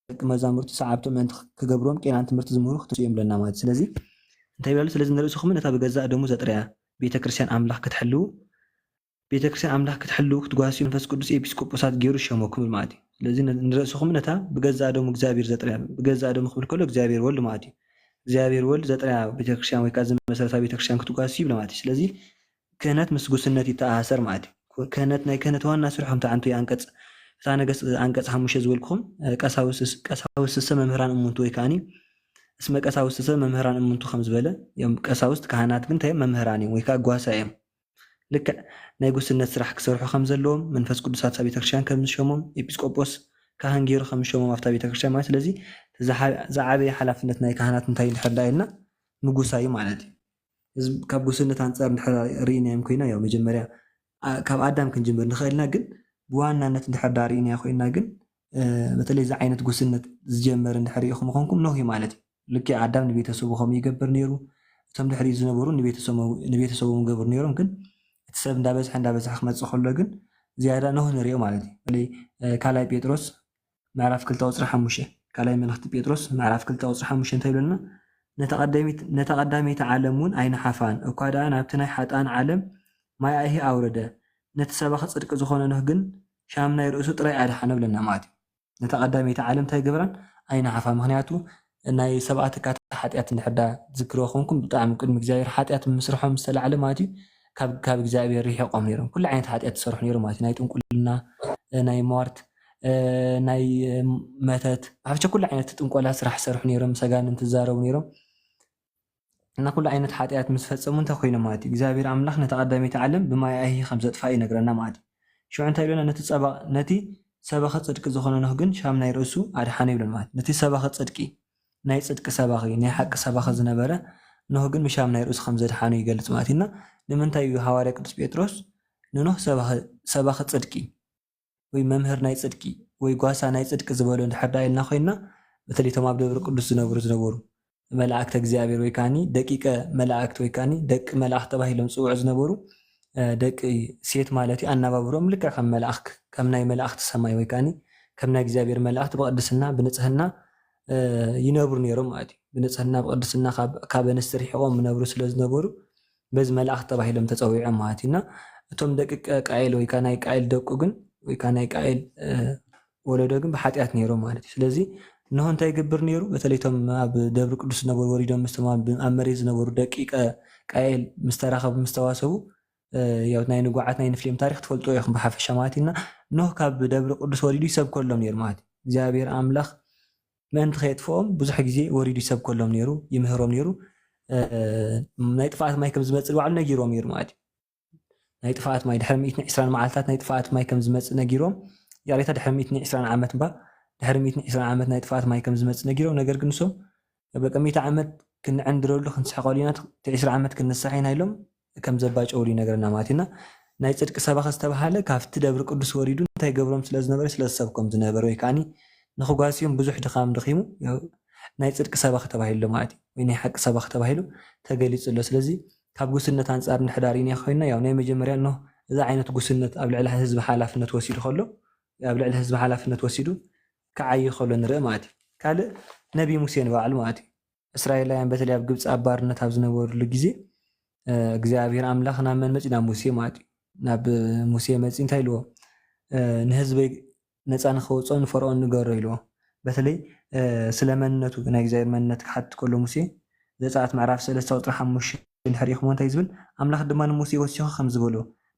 ደቂ መዛሙርቲ ሰዓብቶም ምእንቲ ክገብሮም ቄናን ትምህርቲ ዝምህሩ ክትፅኦም ብለና ማለት ስለዚ እንታይ ይብሉ ስለዚ ንርእስኹም ነታ ብገዛእ ደሙ ዘጥርያ ቤተክርስትያን ኣምላኽ ክትሕልው ቤተክርስትያን ኣምላኽ ክትሕልው ክትጓሲ መንፈስ ቅዱስ ኤጲስቆጶሳት ገይሩ ሸሞኩም ማለት እዩ ስለዚ ንርእስኹም ነታ ብገዛእ ደሙ እግዚአብሔር ዘጥርያ ብገዛእ ደሙ ክብል ከሎ እግዚአብሔር ወልድ ማለት እዩ እግዚአብሔር ወልድ ዘጥርያ ቤተክርስትያን ወይ ከዓ መሰረታዊ ቤተክርስትያን ክትጓሲ ይብል ማለት እዩ ስለዚ ክህነት ምስ ጉስነት ይተኣሳሰር ማለት እዩ ክህነት ናይ ክህነት ዋና ስርሖም ተዓንቱ አንቀጽ ፍትሐ ነገሥት አንቀጽ 5 ዝብልኩም ቀሳውስት ሰብ መምህራን እሙንቱ ወይ ከዓኒ እስመ ቀሳውስት ሰብ መምህራን እሙንቱ ከም ዝበለ እዮም ቀሳውስት ካህናት ግን እንታይ መምህራን እዮም ወይ ከዓ ጓሳ እዮም ልክዕ ናይ ጉስነት ስራሕ ክሰርሑ ከም ዘለዎም መንፈስ ቅዱሳት ቤተክርስትያን ከም ዝሸሞም ኤጲስቆጶስ ካህን ገይሩ ከም ዝሸሞም ኣብታ ቤተክርስትያን ማለት ስለዚ ዝዓበየ ሓላፍነት ናይ ካህናት እንታይ እንድሕር ኢልና ምጉሳይ ማለት እዩ ካብ ጉስነት አንጻር እንድሕር ርኢናዮም ኮይና ያው መጀመርያ ካብ ኣዳም ክንጅምር ንኽእልና ግን ብዋናነት እንድሕር ዳርኢና ኮይና ግን በተለይ እዚ ዓይነት ጉስነት ዝጀመር እንድሕር ኢኹም ምኾንኩም ነውሂ ማለት እዩ ልክዕ ኣዳም ንቤተሰቡ ከምኡ ይገብር ነይሩ እቶም ድሕሪ ዝነበሩ ንቤተሰቦም ገብሩ ነይሮም ግን እቲ ሰብ እንዳበዝሐ ክመፅእ ከሎ ግን ዝያዳ ነውህ ንሪኦ ማለት እዩ በተለይ ካልኣይ ጴጥሮስ ምዕራፍ 2:5 ካልኣይ መልእኽቲ ጴጥሮስ ምዕራፍ 2:5 እንታይ ይብለና ነታ ቀዳመይቲ ዓለም እውን ኣይነሓፋን እኳ ደኣ ናብቲ ናይ ሓጥኣን ዓለም ማያኢሂ ኣውረደ ነቲ ሰባኺ ፅድቂ ዝኾነ ነህ ግን ሻም ናይ ርእሱ ጥራይ ኣድሓነ ብለና ማለት እዩ ነታ ቀዳመይቲ ዓለም እንታይ ገብራን ኣይነሓፋ ምክንያቱ ናይ ሰብኣት ካታ ሓጢኣት እንድሕር ዝክሮ ኮንኩም ብጣዕሚ ቅድሚ እግዚኣብሔር ሓጢኣት ምስርሖም ዝተላዕለ ማለት እዩ ካብ እግዚኣብሔር ሪሒቆም ነይሮም ኩሉ ዓይነት ሓጢኣት ዝሰርሑ ነይሮም ማለት እዩ ናይ ጥንቁልና ናይ ሟርት ናይ መተት ኣብቻ ኩሉ ዓይነት ጥንቆላ ስራሕ ዝሰርሑ ነይሮም ሰጋንን ትዛረቡ ነይሮም እና ኩሉ ዓይነት ሓጢኣት ምስ ፈፀሙ እንታይ ኮይኖም ማለት እዩ እግዚኣብሔር ኣምላኽ ነቲ ቀዳመይቲ ዓለም ብማያኢሂ ከም ዘጥፋ ይነግረና ማለት እዩ ሽዑ እንታይ ይብለና ነቲ ሰባኺ ፅድቂ ዝኾነ ነህ ግን ሻም ናይ ርእሱ ኣድሓነ ይብለን ማለት ነቲ ሰባኺ ፅድቂ ናይ ፅድቂ ሰባኺ ናይ ሓቂ ሰባኺ ዝነበረ ነህ ግን ብሻም ናይ ርእሱ ከም ዘድሓነ ይገልፅ ማለት ኢና ንምንታይ እዩ ሃዋርያ ቅዱስ ጴጥሮስ ንኖህ ሰባኺ ፅድቂ ወይ መምህር ናይ ፅድቂ ወይ ጓሳ ናይ ፅድቂ ዝበሎ እንድሕር ኢልና ኮይና በተለይ እቶም ኣብ ደብሪ ቅዱስ ዝነበሩ መላእክተ እግዚኣብሔር ወይ ካኒ ደቂቀ መላእክት ወይ ካኒ ደቂ መላእክት ተባሂሎም ዝፅውዑ ዝነበሩ ደቂ ሴት ማለት እዩ ኣነባብሮም ልክዕ ከም መላእክት ከም ናይ መላእክቲ ሰማይ ወይ ካኒ ከም ናይ እግዚኣብሔር መላእክቲ ብቅድስና ብንፅህና ይነብሩ ነይሮም ማለት እዩ ብንፅህና ብቅድስና ካብ ኣንስቲ ሪሒቆም ዝነብሩ ስለ ዝነበሩ በዚ መላእክት ተባሂሎም ተፀዊዖም ማለት እዩ እና እቶም ደቂቀ ቃየል ወይ ናይ ቃየል ደቁ ግን ወይ ናይ ቃየል ወለዶ ግን ብሓጢኣት ነይሮም ማለት እዩ ስለዚ እንሆ እንታይ ይገብር ነይሩ በተለይ እቶም ኣብ ደብሪ ቅዱስ ዝነበሩ ወሪዶም ምስቶም ኣብ መሬት ዝነበሩ ደቂቀ ቃየል ምስ ተራኸቡ ምስ ተዋሰቡ ያው ናይ ንጓዓት ናይ ንፍልዮም ታሪክ ትፈልጦ ኢኹም ብሓፈሻ ማለት ኢና ኖህ ካብ ደብሪ ቅዱስ ወሪዱ ይሰብከሎም ነይሩ ማለት እዩ እግዚኣብሔር ኣምላኽ ምእንቲ ከየጥፍኦም ብዙሕ ግዜ ወሪዱ ይሰብከሎም ነይሩ ይምህሮም ነይሩ ናይ ጥፋኣት ማይ ከም ዝመፅእ ባዕሉ ነጊሮም ነይሩ ማለት እዩ ናይ ጥፋኣት ማይ ድሕሪ 120 መዓልታት ናይ ጥፋኣት ማይ ከም ዝመፅእ ነጊሮም ያሬታ ድሕሪ 120 ዓመት እምባ ድሕሪ 120 ዓመት ናይ ጥፋኣት ማይ ከም ዝመፅእ ነጊሮም ነገር ግን ንሶም በቃ 100 ዓመት ክንዕንድረሉ ክንስሕቀሉ ኢና 90 ዓመት ክንስሕ ኢና ኢሎም ከም ዘባጨውሉ ነገርና ማለት ኢና ናይ ፅድቂ ሰባኺ ዝተባሃለ ካብቲ ደብሪ ቅዱስ ወሪዱ እንታይ ገብሮም ስለዝነበረ ስለዝሰብኮም ዝነበረ ወይ ከዓኒ ንኽጓሲዮም ብዙሕ ድኻም ድኺሙ ናይ ፅድቂ ሰባኺ ተባሂሉ ማለት እዩ ወይ ናይ ሓቂ ሰባኺ ተባሂሉ ተገሊፁሎ ስለዚ ካብ ጉስነት አንጻር ንሕዳር ኢና ኮይና ያው ናይ መጀመርያ ነው እዛ ዓይነት ጉስነት ኣብ ልዕሊ ህዝቢ ሓላፍነት ወሲዱ ከሎ ኣብ ልዕሊ ህዝቢ ሓላፍነት ወሲዱ ከዓይ ከሎ ንርኢ ማለት እዩ ካልእ ነቢ ሙሴ ንባዕሉ ማለት እዩ እስራኤላውያን በተለይ ኣብ ግብፂ ኣብ ባርነት ኣብ ዝነበሩሉ ግዜ እግዚኣብሔር ኣምላኽ ናብ መን መፂ ናብ ሙሴ ማለት እዩ ናብ ሙሴ መፂ እንታይ ኢልዎ ንህዝበይ ነፃ ንኸውፅኦ ንፈርዖን ንገሮ ኢልዎ በተለይ ስለ መንነቱ ናይ እግዚኣብሔር መንነት ክሓትት ከሎ ሙሴ ዘፀአት ምዕራፍ 3:5 ንሕሪኹሞ እንታይ ዝብል ኣምላኽ ድማ ንሙሴ ወሲኹ ከም ዝበሎ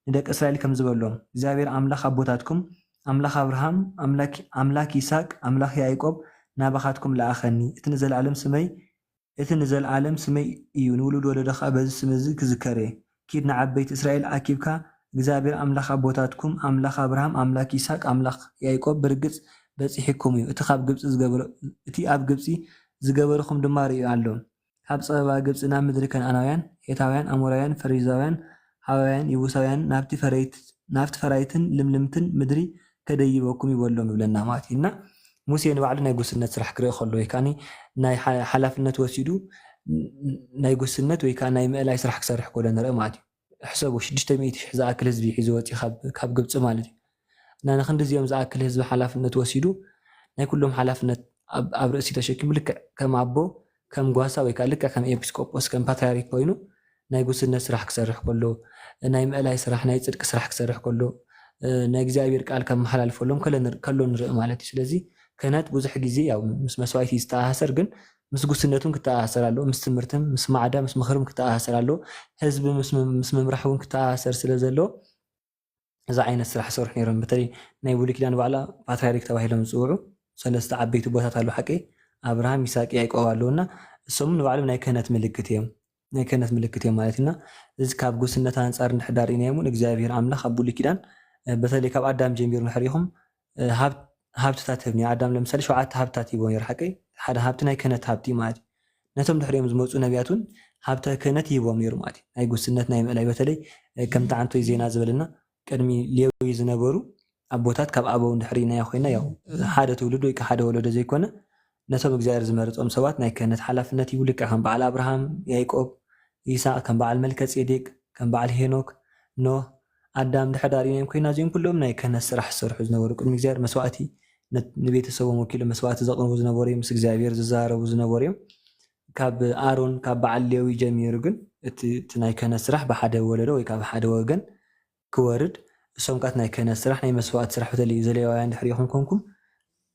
ንደቂ እስራኤል ከም ዝበሎም እግዚኣብሔር ኣምላኽ ኣቦታትኩም ኣምላኽ ኣብርሃም ኣምላኽ ይስሐቅ ኣምላኽ ያዕቆብ ናባኻትኩም ለኣኸኒ እቲ ንዘለዓለም ስመይ እዩ ንውሉድ ወለደኻ በዚ ስም እዚ ክዝከር ኪድ ንዓበይቲ እስራኤል ኣኪብካ እግዚኣብሔር ኣምላኽ ኣቦታትኩም ኣምላኽ ኣብርሃም ኣምላኽ ይስሐቅ ኣምላኽ ያዕቆብ ብርግፅ በፂሕኩም እዩ እቲ ኣብ ግብፂ ዝገበርኩም ድማ ርእዩ ኣሎ ካብ ፀበባ ግብፂ ናብ ምድሪ ከነዓናውያን ሄታውያን ኣሞራውያን ፈሪዛውያን ሃዋውያን ይቡሳውያን ናብቲ ፈራይትን ልምልምትን ምድሪ ከደይበኩም ይበሎም ይብለና ማለት እዩ እና ሙሴ ንባዕሉ ናይ ጉስነት ስራሕ ክርኢ ከሎ ወይ ከዓ ናይ ሓላፍነት ወሲዱ ናይ ጉስነት ወይ ከዓ ናይ ምእላይ ስራሕ ክሰርሕ ከሎ ንርኢ ማለት እዩ ሕሰቡ 600,000 ዝኣክል ህዝቢ ሒዙ ወፂ ካብ ግብፂ ማለት እዩ እና ንክንዲ እዚኦም ዝኣክል ህዝቢ ሓላፍነት ወሲዱ ናይ ኩሎም ሓላፍነት ኣብ ርእሲ ተሸኪሙ ልክዕ ከም ኣቦ ከም ጓሳ ወይ ከዓ ልክዕ ከም ኤጲስቆጶስ ከም ፓትርያርክ ኮይኑ ናይ ጉስነት ስራሕ ክሰርሕ ከሎ ናይ ምእላይ ስራሕ ናይ ፅድቂ ስራሕ ክሰርሕ ከሎ ናይ እግዚኣብሔር ቃል ከም መሓላልፈሎም ከሎ ንርኢ ማለት እዩ ስለዚ ክህነት ብዙሕ ግዜ ያው ምስ መስዋዕቲ ዝተኣሳሰር ግን ምስ ጉስነቱን ክተኣሳሰር ኣሎ ምስ ትምህርትን ምስ ማዕዳ ምስ ምክርን ክተኣሳሰር ኣሎ ህዝቢ ምስ ምምራሕ እውን ክተኣሳሰር ስለ ዘሎ እዛ ዓይነት ስራሕ ሰርሑ ነይሮም በተለይ ናይ ብሉይ ኪዳን ባዕላ ፓትርያርክ ተባሂሎም ዝፅውዑ ሰለስተ ዓበይቲ ቦታት ኣሎ ሓቂ ኣብርሃም ይስሐቅ ያዕቆብ ኣለውና እሶም ንባዕሎም ናይ ክህነት ምልክት እዮም ማለት ኢና እዚ ካብ ጉስነት አንጻር ንሕዳር ኢና እውን እግዚኣብሔር ኣምላኽ ኣብ ብሉይ ኪዳን በተለይ ካብ ኣዳም ጀሚሩ ንሕሪኹም ሃብትታት ህብኒ ኣዳም ለምሳሌ 7 ሃብታት ሂቦም ነይሩ ሓቂ ሓደ ሃብቲ ናይ ክህነት ሃብቲ ማለት እዩ ነቶም ድሕሪኦም ዝመፁ ነቢያት እውን ሃብተ ክህነት ሂቦም ነይሩ ማለት እዩ ናይ ጉስነት ናይ ምእላይ በተለይ ከም ጣዕንቶይ ዜና ዝበለና قدمي ليوي زنبرو أبوتات كاب أبو ندحرينا يا خوينا يو حدا تولدو يك حدا ولد زي كونه نسب እግዚአብሔር ዝመረፆም ሰባት ናይ ክህነት ሓላፍነት ይውልቅ ከም በዓል አብርሃም ያዕቆብ ይስሐቅ ከም በዓል መልከ ጼዴቅ ከም በዓል ሄኖክ ኖህ አዳም ድሕዳር እዮም ኮይና እዚኦም ኩሎም ናይ ክህነት ስራሕ ዝሰርሑ ዝነበሩ ቅድሚ እግዚአብሔር መስዋዕቲ ንቤተሰቦም ወኪሉ መስዋዕቲ ዘቕርቡ ዝነበሩ እዮም ምስ እግዚአብሔር ዝዛረቡ ዝነበሩ እዮም ካብ አሮን ካብ በዓል ሌዊ ጀሚሩ ግን እቲ ናይ ክህነት ስራሕ ብሓደ ወለዶ ወይ ካብ ሓደ ወገን ክወርድ እሶም ካት ናይ ክህነት ስራሕ ናይ መስዋዕቲ ስራሕ በተለይ ዘሌዋውያን ድሕሪ ኢኹም ኮንኩም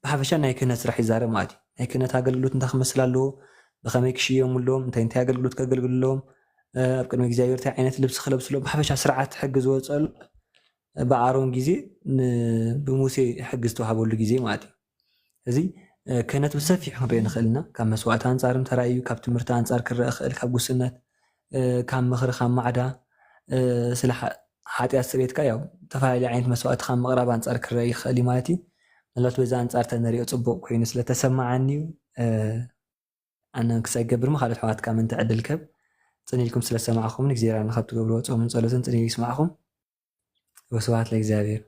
ብሓፈሻ ናይ ክህነት ስራሕ ይዛረብ ማለት እዩ ናይ ክህነት አገልግሎት እንታይ ክመስል ኣለዎ ብኸመይ ክሽየሙሎም እንታይ አገልግሎት ከገልግሉሎም ኣብ ቅድሚ እግዚአብሔር እንታይ ዓይነት ልብሲ ክለብስሎም ብሓፈሻ ስርዓት ሕጊ ዝወፀሉ ብአሮን ግዜ ብሙሴ ሕጊ ዝተዋሃበሉ ግዜ ማለት እዩ እዚ ክህነት ብሰፊሕ ክንሪኦ ንኽእል ኢና ካብ መስዋዕቲ አንጻር ተራእዩ ካብ ትምህርቲ አንጻር ክረአ ክእል ካብ ጉስነት ካብ ምኽሪ ካብ ማዕዳ ስለ ሓጢአት ስርየትካ ያው ተፈላለየ ዓይነት መስዋዕቲ ካብ ምቕራብ አንጻር ክረአ ይኽእል እዩ ማለት እዩ ምናልባት በዛ አንጻር ተነሪኦ ፅቡቅ ኮይኑ ስለተሰማዓኒ ኣነ ክሳይ ገብር ካልኦት ኣሕዋትካ ምንታይ ዕድል ካብ ፅኒኢልኩም ስለሰማዕኹምን እግዚኣብሔር ንኻብ ትገብርዎ ፆምን ጸሎትን ፅኒኢሉ ይስማዕኹም ወስብሐት ለእግዚአብሔር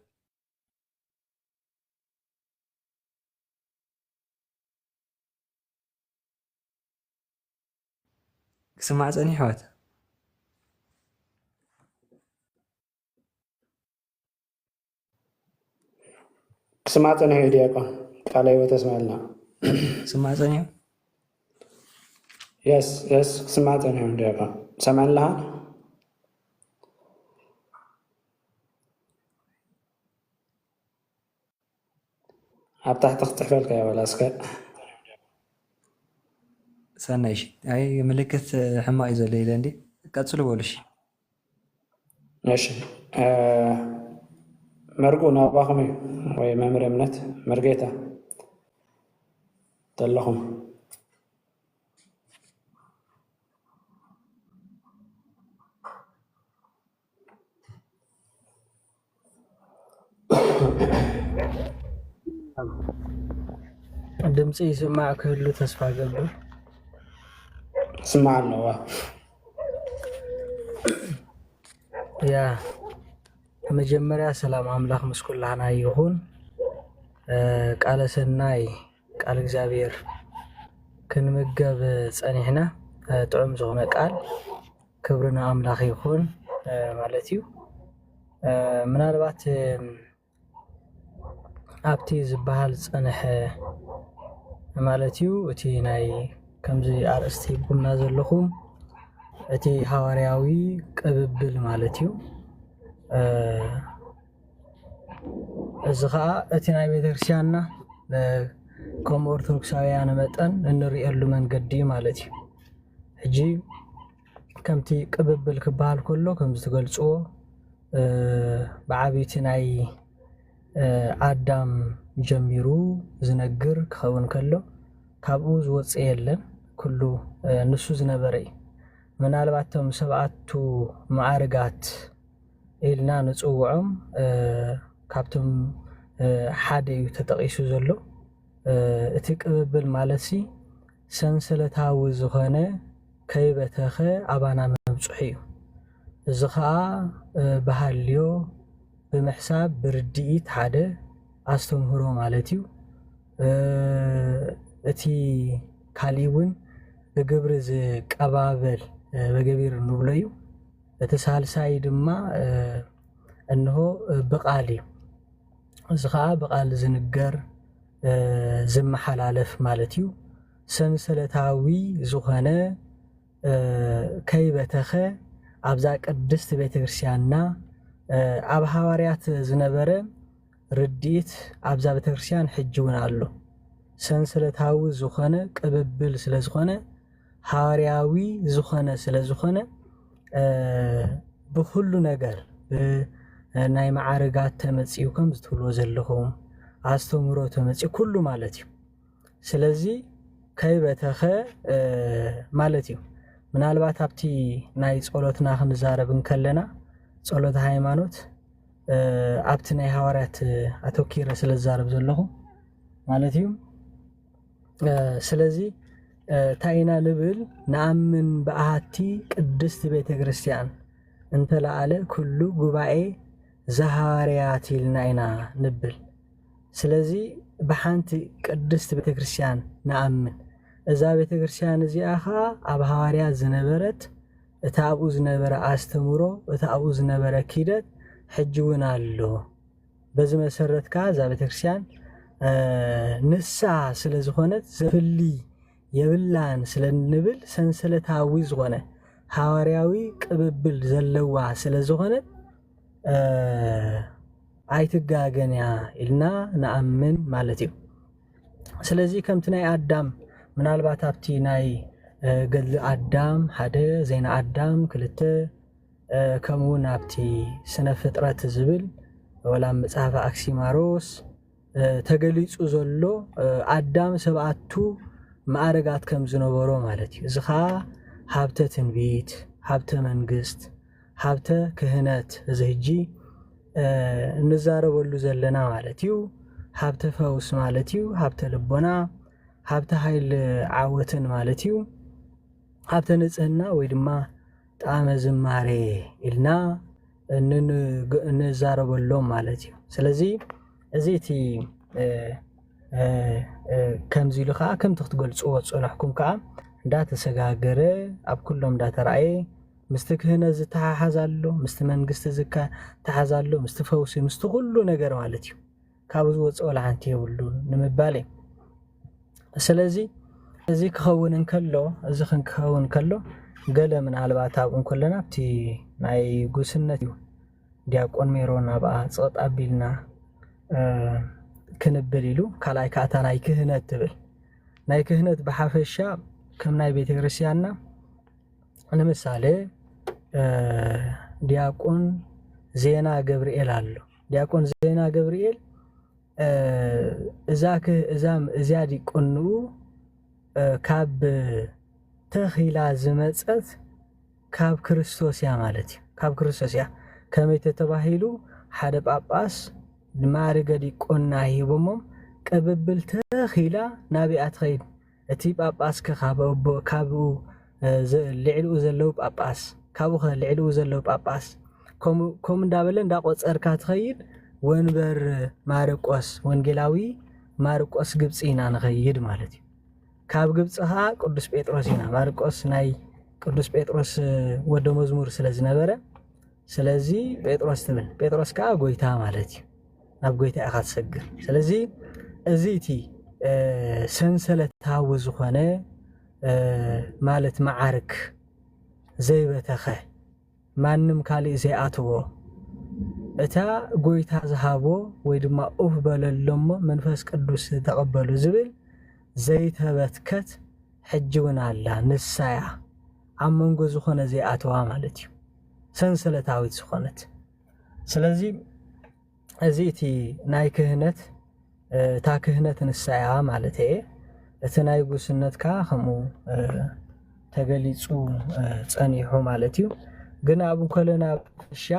ክስማዕ ፀኒሕ ኣሕዋት ክስማዕ ፀኒሑ እዩ ዲያቆን ቃለ ሕይወት ተስማዕልና ክስማዕ ፀኒሑ የስ ክስማዕ ፀኒሑ ዲያቆን ሰማዕንላሃ ኣብ ታሕቲ ክትሕፈልካ የበላስከ ሰናይ እሺ አይ ምልክት ሕማቅ እዩ ዘሎ ኢለ እንዴ ቀፅሉ በሉ እሺ መርጉ ናባኹም እዩ ወይ መምህር እምነት መርጌታ ዘለኹም ድምፂ ይስማዕ ክህሉ ተስፋ ገብር ስማዕ ኣለዋ ያ መጀመሪያ ሰላም አምላክ ምስ ኩላና ይሁን ቃለ ሰናይ ቃል እግዚአብሔር ክንምገብ ፀኒሕና ጥዑም ዝኾነ ቃል ክብርና አምላክ ይሁን ማለት እዩ ምናልባት ኣብቲ ዝበሃል ፀንሐ ማለት እዩ እቲ ናይ ከምዚ ኣርእስቲ ቡና ዘለኹም እቲ ሃዋርያዊ ቅብብል ማለት እዩ እዚ ከዓ እቲ ናይ ቤተክርስትያንና ከም ኦርቶዶክሳውያን መጠን እንሪኤሉ መንገዲ ማለት እዩ ሕጂ ከምቲ ቅብብል ክበሃል ከሎ ከም ዝትገልፅዎ ብዓበይቲ ናይ አዳም ጀሚሩ ዝነግር ክኸውን ከሎ ካብኡ ዝወፅእ የለን ኩሉ ንሱ ዝነበረ እዩ ምናልባት ቶም ሰብኣቱ ማዕርጋት ኢልና ንፅውዖም ካብቶም ሓደ እዩ ተጠቂሱ ዘሎ እቲ ቅብብል ማለት ሲ ሰንሰለታዊ ዝኾነ ከይበተኸ ኣባና መብፅሑ እዩ እዚ ከዓ ባህልዮ ብምሕሳብ ብርድኢት ሓደ ኣስተምህሮ ማለት እዩ እቲ ካሊእ እውን ብግብሪ ዝቀባበል በገቢር ንብሎ እዩ እቲ ሳልሳይ ድማ እንሆ ብቃል እዩ እዚ ከዓ ብቃል ዝንገር ዝመሓላለፍ ማለት እዩ ሰንሰለታዊ ዝኾነ ከይበተኸ ኣብዛ ቅድስቲ ቤተክርስትያንና ኣብ ሃዋርያት ዝነበረ ርድኢት ኣብዛ ቤተክርስትያን ሕጂ እውን ኣሎ ሰንሰለታዊ ዝኾነ ቅብብል ስለ ዝኾነ ሃዋርያዊ ዝኾነ ስለ ዝኾነ ብኩሉ ነገር ናይ ማዕርጋት ተመፂኡ ከም ዝትብልዎ ዘለኹም ኣስተምህሮ ተመፂኡ ኩሉ ማለት እዩ ስለዚ ከይበተኸ ማለት እዩ ምናልባት ኣብቲ ናይ ጸሎትና ክንዛረብ ከለና ጸሎት ሃይማኖት ኣብቲ ናይ ሃዋርያት ኣተኪረ ስለ ዝዛረብ ዘለኹ ማለት እዩ ስለዚ ታይና ንብል ንኣምን ብኣሃቲ ቅድስቲ ቤተ ክርስቲያን እንተለኣለ ኩሉ ጉባኤ زهاريات لنا نبل سلازي بحانتي قدست بتكريستيان نأمن إذا بتكريستيان زي أخا أب هواريات زنبرت تابو زنبرة أستمرو تابو زنبرة كيدت حجونا له بزي مسرت كذا بتكريستيان نسا سلازخونت زفلي يبلان سلنبل سنسلتاوي زغونه حوارياوي قببل زلوا سلازخونت አይትጋገንያ ኢልና ንኣምን ማለት እዩ ስለዚህ ከምቲ ናይ ኣዳም ምናልባት ኣብቲ ናይ ገድሊ ኣዳም ሓደ ዜና ኣዳም ክልተ ከምውን ኣብቲ ስነ ፍጥረት ዝብል ወላ መጽሓፍ ኣክሲማሮስ ተገሊጹ ዘሎ ኣዳም ሰብኣቱ ማዕረጋት ከም ዝነበሮ ማለት እዩ ዝኻ ሃብተ ትንቢት ሃብተ መንግስት ሃብተ ክህነት ዝህጂ نزاربولو زلنا مالتيو حابت فوس مالتيو حابت لبنا حابت هايل عاوتن مالتيو حابت نصهنا ويدما طعم زماري إلنا نزاربولو مالتيو سلازي ازيتي كم زيلوخا كم تختقلصو صلحكم كا دا تسغاغره اب كلهم دا تراي مستكهنا زتحازالو مستمنغست زكا تحازالو مستفوسي مستغلو ነገር ማለት እዩ ካብዝ ወጽኦ ለአንተ ይውሉ ንምባለይ ስለዚህ እዚ ክኸውን ከሎ እዚ ክኸውን ከሎ ገለ ምን አልባት አብን ኩለና ኣብቲ ናይ ጉስነት እዩ ዲያቆን ሜሮና በአ ጾጥ አቢልና ክንብል ኢሉ ካላይ ካታ ናይ ክህነት ትብል ናይ ክህነት በሐፈሻ ከም ናይ ቤተ ክርስቲያንና ለምሳሌ ዲያቆን ዜና ገብርኤል አለ ዲያቆን ዜና ገብርኤል እዛ ዲቆኑ ካብ ተኺላ ዝመጸት ካብ ክርስቶስ ያ ማለት ካብ ክርስቶስ ያ ከመይተ ተባሂሉ ሓደ ጳጳስ ማዕረገ ዲቆና ሂቦሞ ቀብብል ተኺላ ናቢያት ኸይድ እቲ ጳጳስ ካብ ልዕልኡ ዘለው ጳጳስ ካብኡ ልዕልኡ ዘለው ጳጳስ ከም እንዳበለ እንዳቆጸርካ ትኸይድ ወንበር ማርቆስ ወንጌላዊ ማርቆስ ግብጽና ንኸይድ ማለት እዩ ካብ ግብጽኻ ቅዱስ ጴጥሮስ ኢና ማርቆስ ናይ ቅዱስ ጴጥሮስ ወደ መዝሙር ስለዝነበረ ስለዚህ ጴጥሮስ ትብል ጴጥሮስ ካ ጎይታ ማለት እዩ ናብ ጎይታ ኢኻ ትሰግር ስለዚህ እዚቲ ሰንሰለታዊ ዝኾነ ማለት ማዓርክ ዘይበተኸ ማንም ካልእ ዘይኣትዎ እታ ጎይታ ዝሃቦ ወይ ድማ ኡፍ በለሎሞ መንፈስ ቅዱስ ተቀበሉ ዝብል ዘይተበትከት ሕጅውን አላ ንሳያ ኣብ መንጎ ዝኾነ ዘይኣትዋ ማለት እዩ ሰንሰለታዊት ዝኾነት ስለዚህ እዚቲ ናይ ክህነት እታ ክህነት ንሳያ ማለት እየ እቲ ናይ ጉስነትካ ከምኡ ተገሊጹ ጸኒሑ ማለት እዩ ግን ኣብ ኮለና ሻ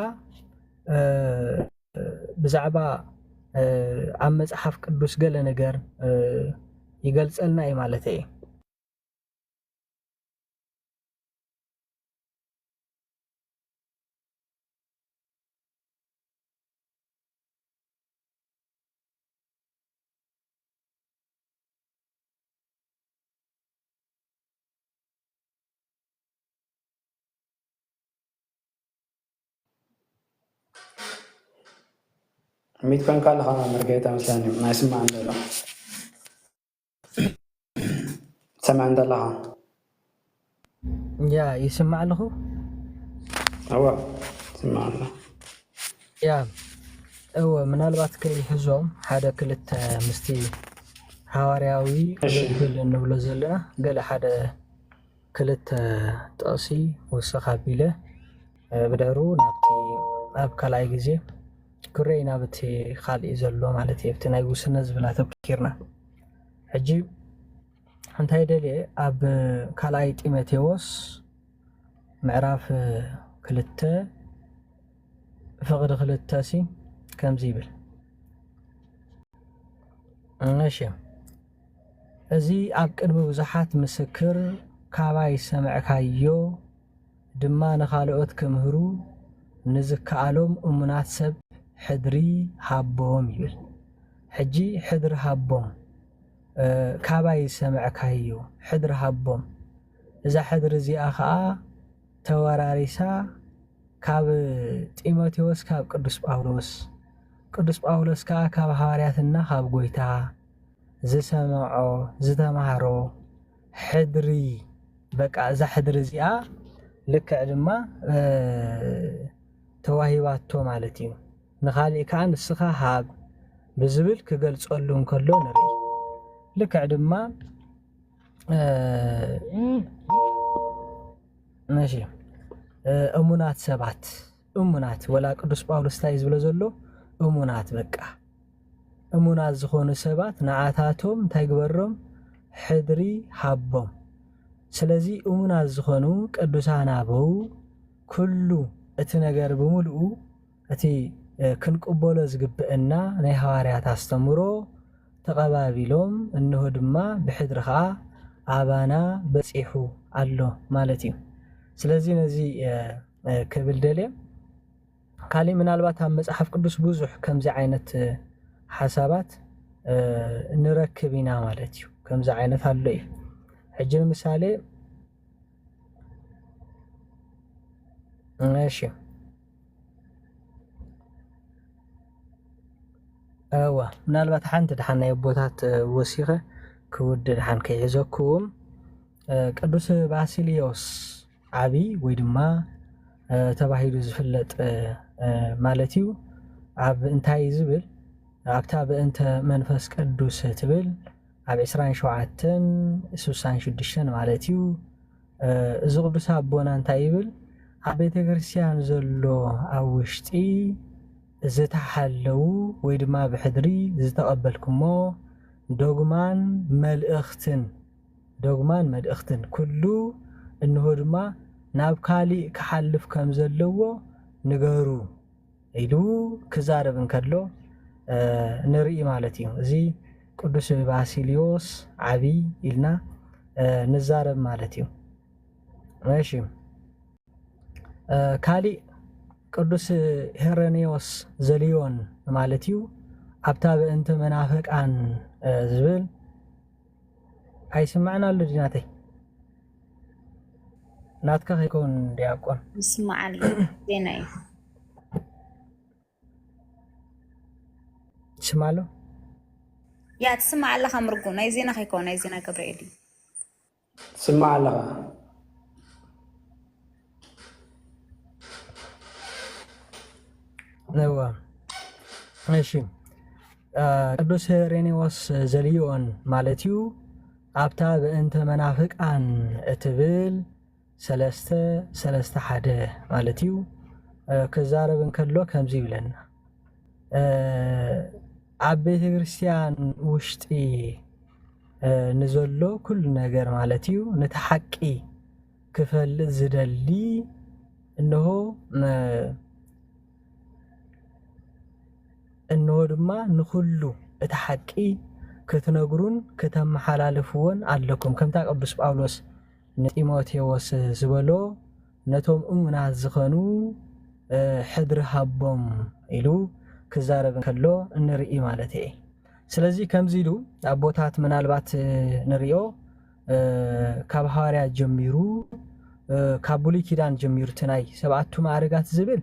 ብዛዕባ ኣብ መጽሐፍ ቅዱስ ገለ ነገር ይገልጸልና እዩ ማለት እዩ ميت كان كله خا مرجعت مثلاً ما يسمع عندنا سمع عندنا يا يسمع له هو سمع له يا هو من الوقت كي يحزم هذا كلت مستي حوارياوي كل إنه بلزلنا قال هذا كلت تأسي وسخابيله بدرو نبتي أبكلاي جزء كرينا بتي خالي زلوا مالتي بتنا يوسنا زبلا تبكيرنا عجيب أنت هيدلي أب كلاي تيمتيوس معرف كلته فقد خلتاسي كم زيبل ماشي أزي أب قدم بزحات مسكر كاباي سمع كايو دما نخالقوت كمهرو نزك عالم أمنات سب حدري هابوم يبل حجي حدر هابوم كاباي سمع كايو حدر هابوم إذا حدر زي أخا توراريسا كاب تيموتيوس كاب قدس باولوس كاب حوارياتنا كاب غويتا زي سمعو زي تمهرو حدري بقى إذا حدر زي لك عدما تواهيباتو مالتيو نخالي كان السخا هاب بزبل كገልጸሉን ከሎ ነሪ لك عدما ماشي أمونات سبات أمونات ولا قدس باولوس تايز بلا زلو أمونات بقى أمونات زخون سبات نعاتاتهم تايغبرهم حدري حبهم سلازي أمونات زخونو قدسان ابو كله اتي ነገር بملؤ اتي ክንቅበሎ ዝግብአና ናይ ሐዋርያት አስተምሮ ተቀባቢሎም እንሆ ድማ ብሕድርኻ አባና በጽሑ አሎ ማለት እዩ ስለዚህ ነዚ ክብል ደልየ ካሊ ምናልባት ኣብ መጽሐፍ ቅዱስ ብዙሕ ከምዚ ዓይነት ሓሳባት ንረክብ ኢና ማለት እዩ ከምዚ ዓይነት አሎ እዩ ሕጂ ምሳሌ እሺ أوه منالبات حانت دحنا يبوتات وسيخة كود دحن كيعزوكم قدوس باسيليوس عبي ويدما تباهيدو زفلت مالتيو عب انتاي زبل عبتاب انت منفس قدوس تبل عب 27 66 مالتيو እዚ ቅዱስ አቦና እንታይ ይብል ኣብ ቤተ ክርስቲያን ዘሎ ኣብ ውሽጢ ዝተሓለው ወይ ድማ ብሕድሪ ዝተቀበልኩሞ ዶግማን መልእኽትን ኩሉ እንሆ ድማ ናብ ካሊእ ክሓልፍ ከም ዘለዎ ንገሩ ኢሉ ክዛረብን ከሎ ንርኢ ማለት እዩ እዚ ቅዱስ ባሲሊዮስ ዓቢ ኢልና ንዛረብ ማለት እዩ ماشي كالي قدوس هيرانيوس زليون مالتيو ابتاب انت منافق عن زبل اي سمعنا لديناتي ناتك يكون دياقون اسمع زيناي تسمع له يا تسمع الله خمركون اي زينا يكون اي زينا كبريلي سمع الله نوا ماشي قدوس هيرانيوس زليون مالتيو ابتا بانت منافق عن اتبل سلسته حدا مالتيو كزاربن كلو كمزي بلنا عبيت كريستيان وشتي نزلو كل ነገር مالتيو نتحقي كفل زدلي انه انه ድማ ንኩሉ እቲ ሓቂ ክትነግሩን ከተመሓላልፍዎን ኣለኩም ከምታ ቅዱስ ጳውሎስ ንጢሞቴዎስ ዝበሎ ነቶም እሙናት ዝኾኑ ሕድሪ ሃቦም ኢሉ ክዛረብ ከሎ እንርኢ ማለት እዩ ስለዚ ከምዚ ኢሉ ኣቦታት ምናልባት ንሪኦ ካብ ሐዋርያት ጀሚሩ ካብ ብሉይ ኪዳን ጀሚሩ ትናይ ሰባቱ ማዕረጋት ዝብል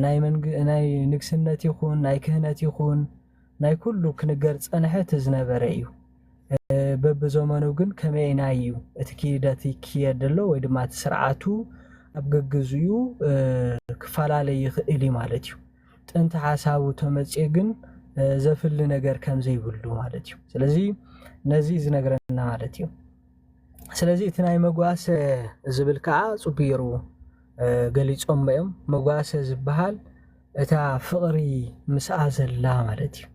ናይ ንግስነት ይኹን ናይ ክህነት ይኹን ናይ ኩሉ ክንገር ፀንሐት ዝነበረ እዩ በብዘመኑ ግን ከመይና እዩ እቲ ኪዳት ይክየደሎ ወይ ድማ ስርዓቱ ኣብ ገግዝዩ ክፈላለይ ይኽእል ማለት እዩ ጥንቲ ሓሳቡ ተመጽእ ግን ዘፍል ነገር ከም ዘይብሉ ማለት እዩ ስለዚ ነዚ ዝነግረና ማለት እዩ ስለዚ እቲ ናይ መጓሰ ዝብል ከዓ ጽቢሩ ገሊጾም እዮም መጓሰ ዝበሃል እታ ፍቅሪ ምስኣ ዘላ ማለት እዩ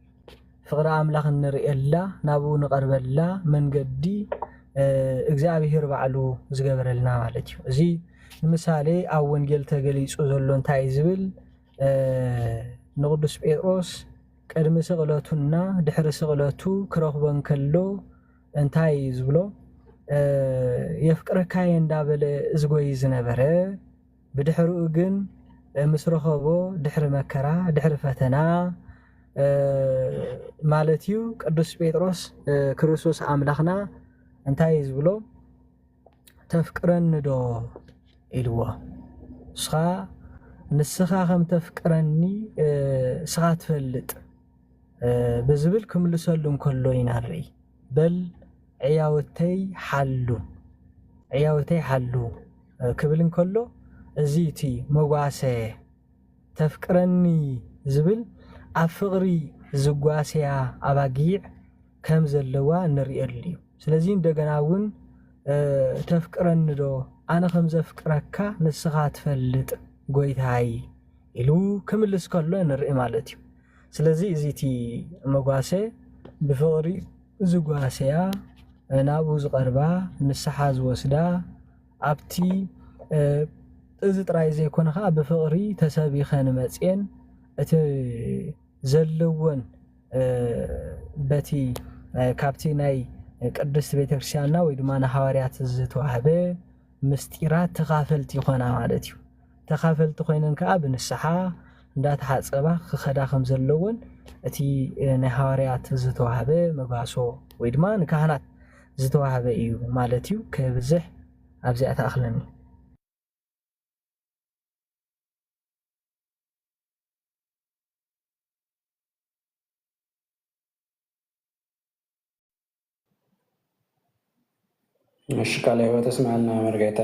ፍቅሪ ኣምላኽ ንርእየላ ናብኡ ንቐርበላ መንገዲ እግዚአብሔር ባዕሉ ዝገበረልና ማለት እዩ እዚ ምሳሌ ኣብ ወንጌል ተገሊጹ ዘሎ እንታይ ዝብል ንቅዱስ ጴጥሮስ ቅድሚ ስቕለቱና ድሕሪ ስቕለቱ ክረኽቦን ከሎ እንታይ ዝብሎ የፍቅረካየ እንዳበለ ዝጎይ ዝነበረ بدحرو جن ምስ ረኸቦ ድሕሪ መከራ ድሕሪ ፈተና ማለት እዩ ቅዱስ ጴጥሮስ ክርስቶስ ኣምላኽና እንታይ ዝብሎ ተፍቅረኒ ዶ ኢልዎ ንስኻ ከም ተፍቅረኒ ስኻ ትፈልጥ ብዝብል ክምልሰሉ እንከሎ ኢና ንርኢ በል ዕያወተይ ሓሉ ክብል እንከሎ እዚ እቲ መጓሰ ተፍቅረኒ ዝብል ኣብ ፍቕሪ ዝጓሰያ ኣባጊዕ ከም ዘለዋ ንሪእየሉ እዩ ስለዚ እንደገና እውን ተፍቅረኒ ዶ ኣነ ከም ዘፍቅረካ ንስኻ ትፈልጥ ጎይታይ ኢሉ ክምልስ ከሎ ንርኢ ማለት እዩ ስለዚ እዚ እቲ መጓሰ ብፍቕሪ ዝጓሰያ ናብኡ ዝቐርባ ንስሓ ዝወስዳ ኣብቲ እዚ ጥራይ ዘይኮነ ከዓ ብፍቕሪ ተሰቢኸን መፅአን እቲ ዘለወን በቲ ካብቲ ናይ ቅድስቲ ቤተክርስትያንና ወይ ድማ ንሃዋርያት ዝተዋህበ ምስጢራት ተኻፈልቲ ይኾና ማለት እዩ ተኻፈልቲ ኮይነን ከዓ ብንስሓ እንዳተሓፀባ ክኸዳ ከም ዘለወን እቲ ናይ ሃዋርያት ዝተዋህበ መጓሶ ወይ ድማ ንካህናት ዝተዋህበ እዩ ማለት እዩ ከብዝሕ ኣብዚኣ ተኣኽለኒ እሺ ቃል ሕይወት እስማዕልና መርጌታ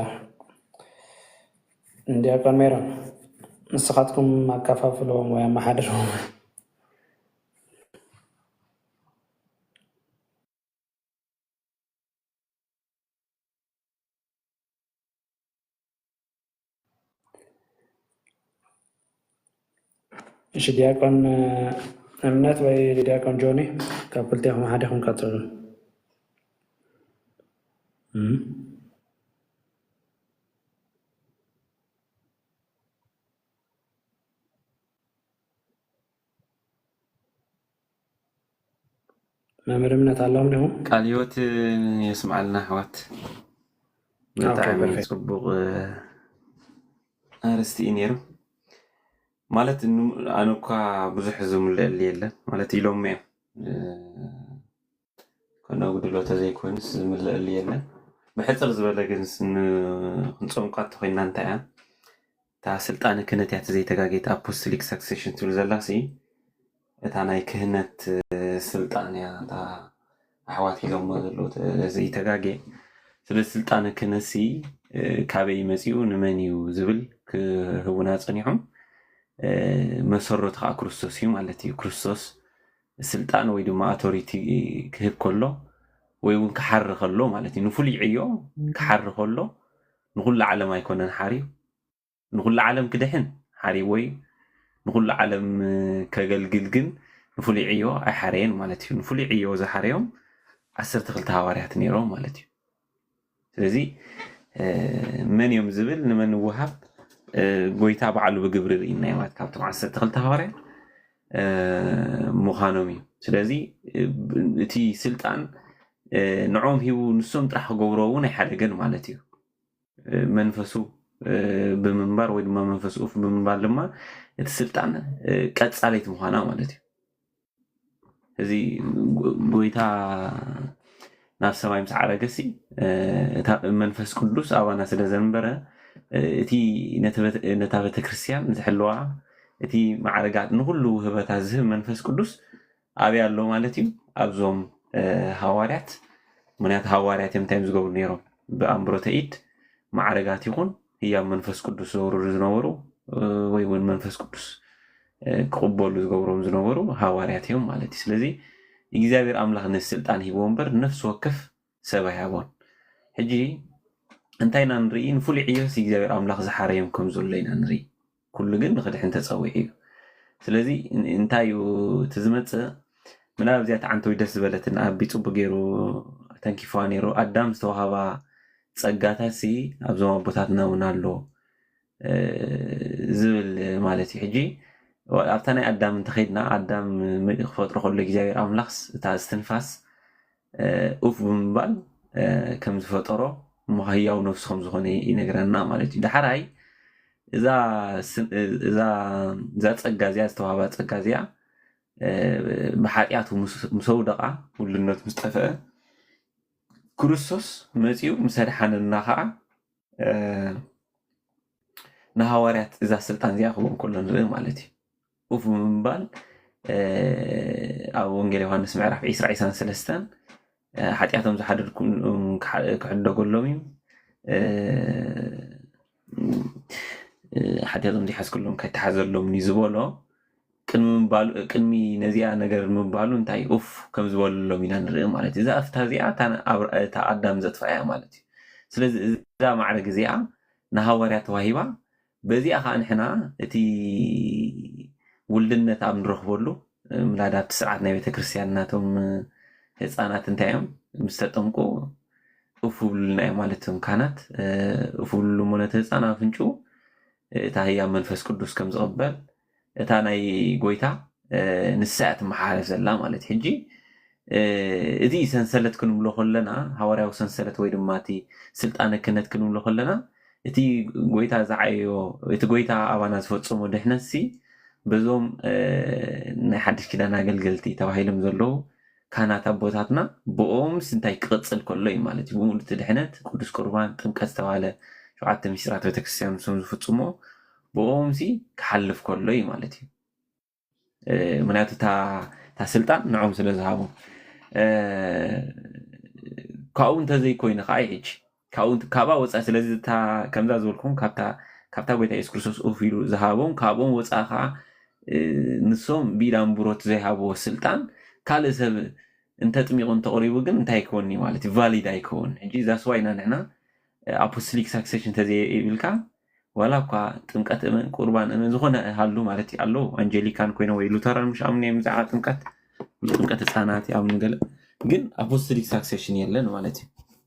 እንዲያቆን ሜሮን ንስኻትኩም ኣከፋፍሎም ወይ ኣመሓድሮም እሺ ዲያቆን እምነት ወይ ዲያቆን ጆኒ ካብ ክልቲኹም ሓደኹም ቀፅሉ መምህር እምነት ኣለዎም ዲኹም ቃል ሕይወት የስምዓልና ኣሕዋት ብጣዕሚ ፅቡቕ ኣርስቲ እዩ ነይሩ ማለት ኣነ እኳ ብዙሕ ዝምልአሊ የለን ማለት ኢሎም እዮም ኮነ ጉድሎ ተዘይኮንስ ዝምልአሊ የለን ብሕፅር ዝበለ ግን ክንፆምቋ ተኮይና እንታይ እያ እታ ስልጣነ ክህነት እያ ዘይተጋጌት ኣፖስቶሊክ ሰክሴሽን ትብል ዘላሲ እታ ናይ ክህነት ስልጣን እያ እታ ኣሕዋት ኢሎም ዘለዎ ዘይተጋጌ ስለ ስልጣነ ክህነት ካበይ መፂኡ ንመን እዩ ዝብል ክህቡና ፀኒሖም መሰረቱ ከዓ ክርስቶስ እዩ ማለት እዩ ክርስቶስ ስልጣን ወይ ድማ ኣቶሪቲ ክህብ ከሎ ወይ እውን ክሓሪ ከሎ ማለት እዩ ንፍሉይ ዕዮ ክሓሪ ከሎ ንኩሉ ዓለም ኣይኮነን ሓርዩ ንኩሉ ዓለም ክድሕን ሓሪ ወይ ንኩሉ ዓለም ከገልግል ግን ንፍሉይ ዕዮ ኣይሓረየን ማለት እዩ ንፍሉይ ዕዮ ዝሓረዮም 12 ሃዋርያት ነይሮም ማለት እዩ ስለዚ መን እዮም ዝብል ንመን ውሃብ ጎይታ በዓሉ ብግብሪ ርኢና ማለት ካብቶም 12 ሃዋርያት ምዃኖም እዩ ስለዚ እቲ ስልጣን ንዖም ሂቡ ንሶም ጥራሕ ክገብሮ እውን ኣይሓደገን ማለት እዩ መንፈሱ ብምንባር ወይ ድማ መንፈሱ ብምንባር ድማ እቲ ስልጣን ቀጻለይት ምዃና ማለት እዩ እዚ ጎይታ ናብ ሰማይ ምስ ዓረገሲ መንፈስ ቅዱስ ኣባና ስለ ዘንበረ እቲ ነታ ቤተክርስትያን ዝሕልዋ እቲ ማዕረጋት ንኩሉ ህበታት ዝህብ መንፈስ ቅዱስ ኣብያ ኣሎ ማለት እዩ ኣብዞም ሃዋርያት ምክንያቱ ሃዋርያት እዮም እንታይ ዝገብሩ ነይሮም ብኣምብሮተ ኢድ ማዕረጋት ይኹን ህያብ መንፈስ ቅዱስ ዘውርዱ ዝነበሩ ወይ እውን መንፈስ ቅዱስ ክቕበሉ ዝገብሮም ዝነበሩ ሃዋርያት እዮም ማለት እዩ ስለዚ እግዚኣብሔር ኣምላኽ ነዚ ስልጣን ሂቦ እምበር ነፍሲ ወከፍ ሰብ ኣይሃቦን ሕጂ እንታይ ኢና ንርኢ ንፍሉይ ዕዮስ እግዚኣብሔር ኣምላኽ ዝሓረዮም ከም ዘሎ ኢና ንርኢ ኩሉ ግን ንክድሕን ተፀዊዑ እዩ ስለዚ እንታይ እዩ እቲ ዝመፅእ ምናብ እዚኣታ ዓንተወይ ደስ ዝበለትን ኣቢ ፅቡቅ ገይሩ ተንኪፋ ነይሩ ኣዳም ዝተዋሃባ ፀጋታት ኣብዞም ኣቦታትና እውን ኣሎ ዝብል ማለት እዩ ሕጂ ኣብታ ናይ ኣዳም እንተኸይድና ኣዳም ክፈጥሮ ከሎ እግዚኣብሔር ኣምላኽስ እታ እስትንፋስ ኡፍ ብምባል ከም ዝፈጠሮ ህያው ነፍሲ ከም ዝኾነ ይነግረና ማለት እዩ ዳሕራይ إذا تسجازيا استوابا تسجازيا بحاجياته مسودقة ولنت مستفى كريستوس مسيو مسرحان النخاع نهاورات إذا سلطان زيا خبون كلنا نرى مالتي وفي منبال أو إنجيل يوحنا معرف عيسى سلستان حاجياتهم زحدر كحد كلهم حاجياتهم دي حس كلهم كيتحذر لهم نزبولو كلمي نزيا نجار منبالو انتاي اوف كم زبول لهم ينرى مالتي إذا أفتازيا تقدم زتفايا مالتي سلز إذا معرق زيا نهاورات وهيبا بزي أخا نحنا تي ولدنا تام نرخبولو ملادات سرعة نبيت كريستياناتهم هتصانات انتايم مستطمقو وفولنا مالتهم كانت وفولو مونت هتصانا فنشو تاهي منفس قدوس كم زغبل تاناي قويتا نساعت محارف زلا مالت حجي إذي سنسلت كنم لخلنا هواريو سنسلت ويدماتي سلطانة كنت كنم لخلنا إتي قويتا زعيو إتي قويتا أبانا زفوتصمو دحنسي بزوم نحدش كده ناقل توهيلم زلو كانت أبوتاتنا بقوم سنتاي قصل كله مالتي بقوم تدحنت قدس قربان تمكس توالى شعات مشرات وتكسيان زفوتصمو بقوم سي كحلف كله مالتي مناتو تا سلطان نعم سلزهابو كاون تزي كوين خايج كاون كابا وصا سلازي تا كمزا زولكم كابتا بيتا اسكرسوس اوفيلو زهابون كابون وصاخا نسوم بيدان بروت زهابو سلطان كال سب انت تميقون تقريبو ግን እንታይ ይኮኒ ማለት ቫሊድ አይኮን እንጂ ዛስ ዋይና ነና አፖስቶሊክ ሳክሴሽን ተዘይ ይብልካ ወላ ኳ ጥምቀት እመን ቁርባን እመን ዝኾነ ሃሉ ማለት አሎ አንጀሊካን ኮይነ ወይ ሉተራን ምሽ አምነ የምዛዓ ጥምቀት ህፃናት ያው ንገለ ግን አፖስቶሊክ ሳክሴሽን የለን ማለት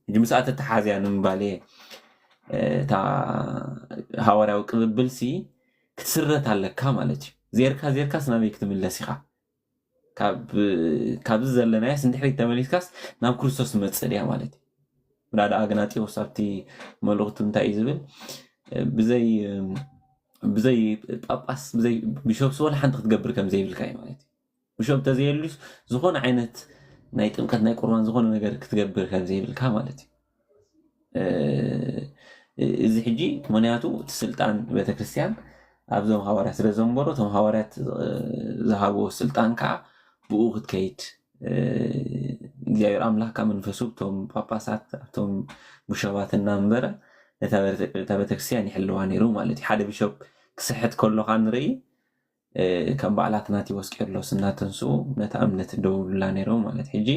እንጂ ምሳአተ ተሓዚያንም ባለ ታ ሐዋርያው ቅብብልሲ ክትስረት አለካ ማለት ዜርካ ስናበይ ክትምለስ ኢኻ ካብ ዘለና ያስ እንድሕሪ ተመሊስካስ ናብ ክርስቶስ መጽልያ ማለት ምናዳ አግናጢዮስ ኣብቲ መልእኽቱ እንታይ ዝብል بزي ጳጳስ بزي ቢሾፕ ወላ ሓንቲ ክትገብር ከም ዘይብልካ ማለት ቢሾፕ ተዘይልስ ዝኾነ ዓይነት ናይ ጥምቀት ናይ ቁርባን ዝኾነ ነገር ክትገብር ከም ዘይብልካ ማለት እዚ ሕጂ ምክንያቱ ስልጣን ቤተክርስቲያን ኣብዞም ሐዋርያት ስለ ዘንበሮ ቶም ሐዋርያት ዝሃቦ ስልጣን ከዓ ብኡ ክትከይድ እግዚአብሔር አምላክ መንፈሱ ቶም ጳጳሳት ቶም ቢሾፓትና መንበረ ተበተክርስቲያን ይሕልዋ ነይሩ ማለት ሓደ ቢሾፕ ክስሕት ከሎ ካንርኢ ከም በዓላት ናቲ ወስቄሎስ እናተንሱ ነታ እምነት ደውሉላ ነይሮም ማለት ሕጂ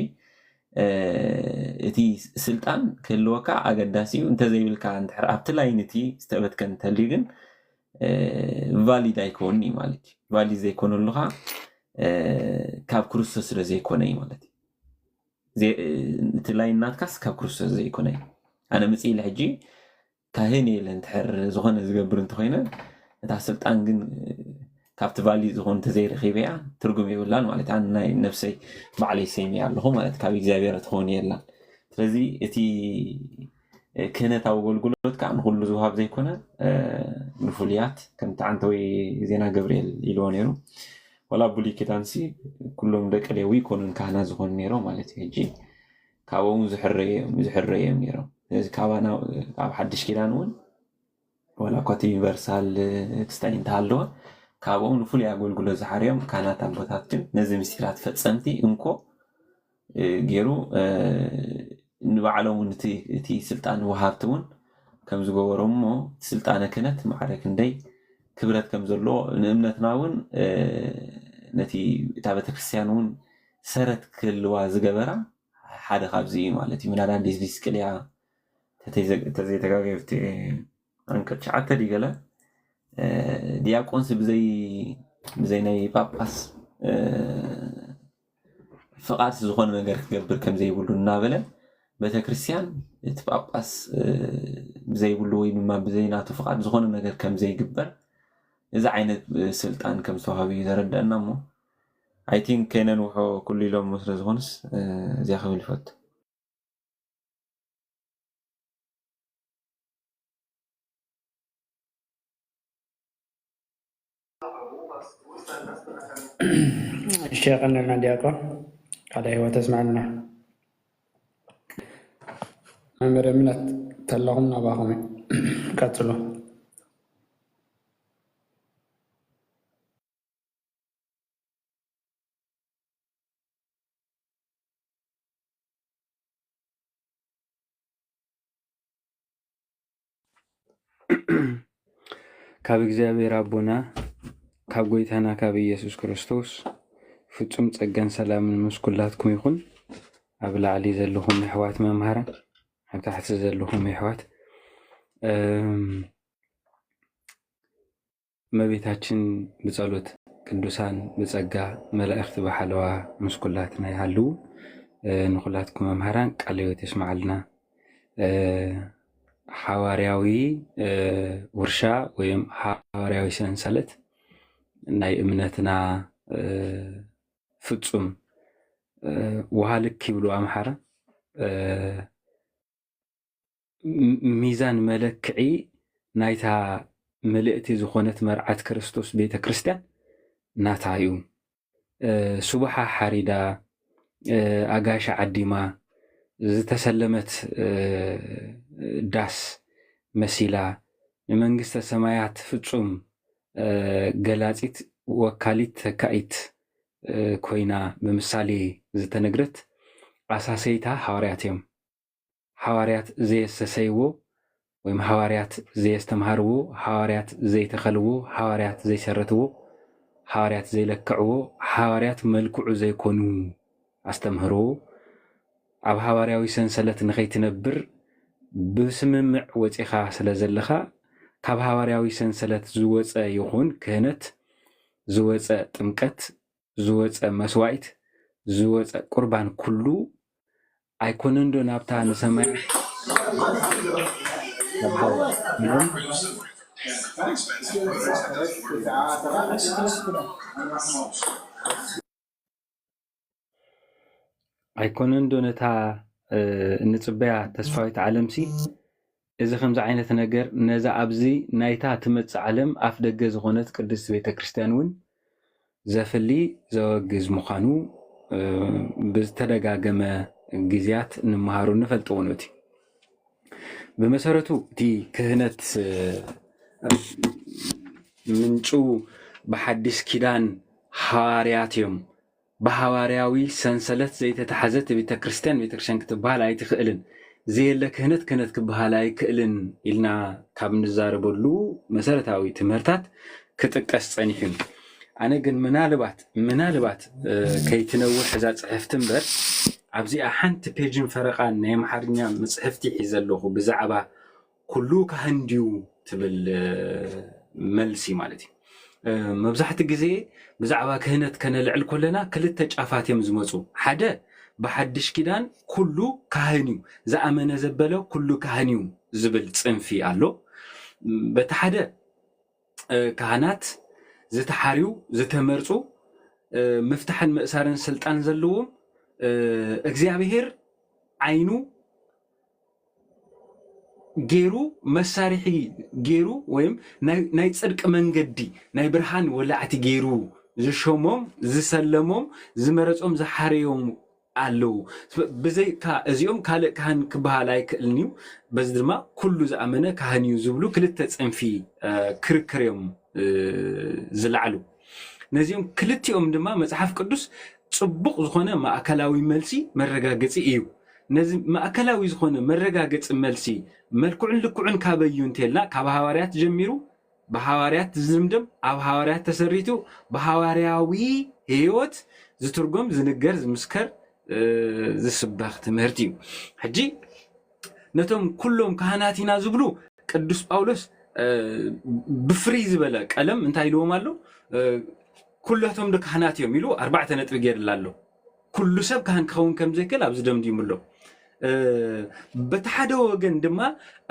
እቲ ስልጣን ክህልወካ ኣገዳሲ እዩ እንተዘይብልካ እንድሕር ኣብቲ ላይን እቲ ዝተበትከ እንተልዩ ግን ቫሊድ ኣይኮኒ ማለት እዩ ቫሊድ ዘይኮነሉካ ካብ ክርስቶስ ስለ ዘይኮነ እዩ ማለት እዩ እቲ ላይን ናትካስ ካብ ክርስቶስ ዘይኮነ እዩ ኣነ መፅኢለ ሕጂ ካህን የለን እንድሕር ዝኾነ ዝገብር እንተኮይነ እታ ስልጣን ግን ካብቲ ቫሊድ ዝኾነ ተዘይረኺበያ ትርጉም የብላን ማለት ኣነ ናይ ነፍሰይ ባዕለይ ሰይሚያ ኣለኹ ማለት ካብ እግዚኣብሔር ትኾን የላን ስለዚ እቲ ክህነታዊ ኣገልግሎት ከዓ ንኩሉ ዝውሃብ ዘይኮነ ንፍሉያት ከምቲ ዓንተ ወይ ዜና ገብርኤል ኢልዎ ነይሩ ወላ ብሉይ ኪዳንሲ ኩሎም ደቂ ሌዊ ይኮኑን ካህናት ዝኾኑ ነይሮም ማለት እዩ ሕጂ ካብኦም ዝሕረዮም ነይሮም ስለዚ ካባና ኣብ ሓድሽ ኪዳን እውን ወላ ኳቲ ዩኒቨርሳል ክስታይ እንተሃለወ ካብኦም ንፍሉይ ኣገልግሎት ዝሓርዮም ካህናት ኣቦታት ግን ነዚ ምስጢራት ፈፀምቲ እንኮ ገይሩ ንባዕሎም እቲ ስልጣን ወሃብቲ እውን ከም ዝገበሮም እሞ ስልጣነ ክህነት ማዕረ ክንደይ ክብረት ከም ዘለዎ ንእምነትና እውን ነቲ እታ ቤተክርስቲያን እውን ሰረት ክህልዋ ዝገበራ ሓደ ካብዚ እዩ ማለት እዩ ምናልባት ዲስቅልያ ተዘይተጋገፍቲ አንቀጽ 9 ዲገለ ዲያቆንስ ብዘይ ናይ ጳጳስ ፍቃድ ዝኾነ ነገር ክገብር ከም ዘይብሉ እናበለ ቤተክርስቲያን እቲ ጳጳስ ብዘይብሉ ወይ ድማ ብዘይናቱ ፍቃድ ዝኾነ ነገር ከም ዘይግበር እዚ ዓይነት ስልጣን ከም ዝተዋሃበ ዘረዳእና እሞ አይ ቲንክ ከነን ውሖ ኩሉ ኢሎም መስለ ዝኾንስ እዚያ ክብል ይፈቱ الشيخ أننا دياكون على هو تسمع لنا أمر منت تلهم نباهم قتلوا ካብ እግዚአብሔር አቡና ካብ ጎይታና ካብ ኢየሱስ ክርስቶስ ፍጹም ጸጋን ሰላምን ምስ ኩላትኩም ይኹን። ኣብ ላዕሊ ዘለኹም ኣሕዋት መምሃራን ኣብ ታሕቲ ዘለኹም ኣሕዋት እመቤታችን ብጸሎት ቅዱሳን ብጸጋ መላእኽቲ ባሓለዋ ምስ ኩላትና ይሃልው። ንኹላትኩም መምሃራን ቃለ ሕይወት ይስማዓልና። ሐዋርያዊ ውርሻ ወይም ሐዋርያዊ ሰንሰለት ናይ እምነትና ፍጹም ወሃልክ ይብሉ ኣምሓራ ሚዛን መለክዒ ናይታ መልእክቲ ዝኾነት መርዓት ክርስቶስ ቤተ ክርስቲያን ናታ እዩ። ሱብሓ ሓሪዳ ኣጋሻ ዓዲማ ዝተሰለመት ዳስ መሲላ ንመንግስተ ሰማያት ፍጹም ገላጺት ወካሊት ተካኢት ኮይና ብምሳሌ ዝተነግረት ኣሳሰይታ ሐዋርያት እዮም። ሐዋርያት ዘየሰሰይዎ ወይም ሐዋርያት ዘየስተምሃርዎ፣ ሐዋርያት ዘይተኸልዎ፣ ሐዋርያት ዘይሰረትዎ፣ ሐዋርያት ዘይለክዕዎ፣ ሐዋርያት መልክዑ ዘይኮኑ ኣስተምህርዎ ኣብ ሐዋርያዊ ሰንሰለት ንኸይትነብር ብስምምዕ ወፂኻ ስለ ዘለኻ ካብ ሐዋርያዊ ሰንሰለት ዝወፀ ይኹን ክህነት፣ ዝወፀ ጥምቀት፣ ዝወፀ መስዋዕት፣ ዝወፀ ቁርባን ኩሉ ኣይኮነን ዶ ናብታ ንሰማይ ኣይኮነን ዶ ነታ እንጽበያ ተስፋዊት ዓለምሲ እዚ ከምዚ ዓይነት ነገር ነዛ ኣብዚ ናይታ ትመጽእ ዓለም ኣፍ ደገ ዝኾነት ቅድስት ቤተ ክርስቲያን እውን ዘፍሊ ዘወግዝ ምዃኑ ብዝተደጋገመ ጊዜያት ንምሃሩ ንፈልጥ እውን እቲ ብመሰረቱ እቲ ክህነት ምንጩ ብሓዲስ ኪዳን ሐዋርያት እዮም። بحوارياوي سنسلت زي تتحزت بتكريستيان كتبها لاي تخيلن زي اللي كانت كبها لاي كيلن إلنا كابن الزاربولو مسارتاوي تمرتات كتكس عنيهم. أنا جن منالبات كي تنوع حزات صحفتنبر عبزي أحنت بيجن فرقان نيم حرنيا مصحفتي حزلوه بزعبة كلو كهنديو تبل ملسي مالتي. مبزحت الجزء بزعبا كهنت كان العل كلنا كلتا جافات يمزمصو حدا بحدش كيدان كله كهنيو زامن زبلو كله كهنيو زبل صنفي الله بتحدا كهنات زتحاريو زتمرصو مفتحن مأسارن سلطان زلوم እግዚአብሔር عينو جيرو مسارحي جيرو ويم ناي صدق منجدي ناي برهان ولعتي جيرو زشوموم زسلموم زمرصوم زحاريوم አለው በዘይ ከዚኦም ካለ ካህን ክባሃላይ ክልኒው በዝድማ ኩሉ ዘአመነ ካህኒው ዝብሉ ክልተ ጽንፊ ክርክርዮም ዝልዓሉ ነዚኦም ክልቲኦም ድማ መጽሐፍ ቅዱስ ጽቡቕ ዝኾነ ማእከላዊ መልሲ መረጋገጺ እዩ ነዚ ማእከላዊ ዝኾነ መረጋገጺ መልሲ መልኩዕን ልኩዕን ካበዩ እንተልና ካብ ሐዋርያት ጀሚሩ በሐዋርያት ዝምድም ኣብ ሐዋርያት ተሰሪቱ በሐዋርያዊ ህይወት ዝትርጎም ዝንገር ዝምስከር ዝስባኽ ትምህርቲ ሕጂ ነቶም ኩሎም ካህናቲና ዝብሉ ቅዱስ ጳውሎስ ብፍሪ ዝበለ ቀለም እንታይ ኢሉዎም ኣሎ ኩላቶም ካህናት እዮም ኢሉ 4 ነጥብ ገይርላሎ ኩሉ ሰብ ካህን ክኸውን ከም ዘይከል ኣብዚ ደምዲሙሎ በተሓደ ወገን ድማ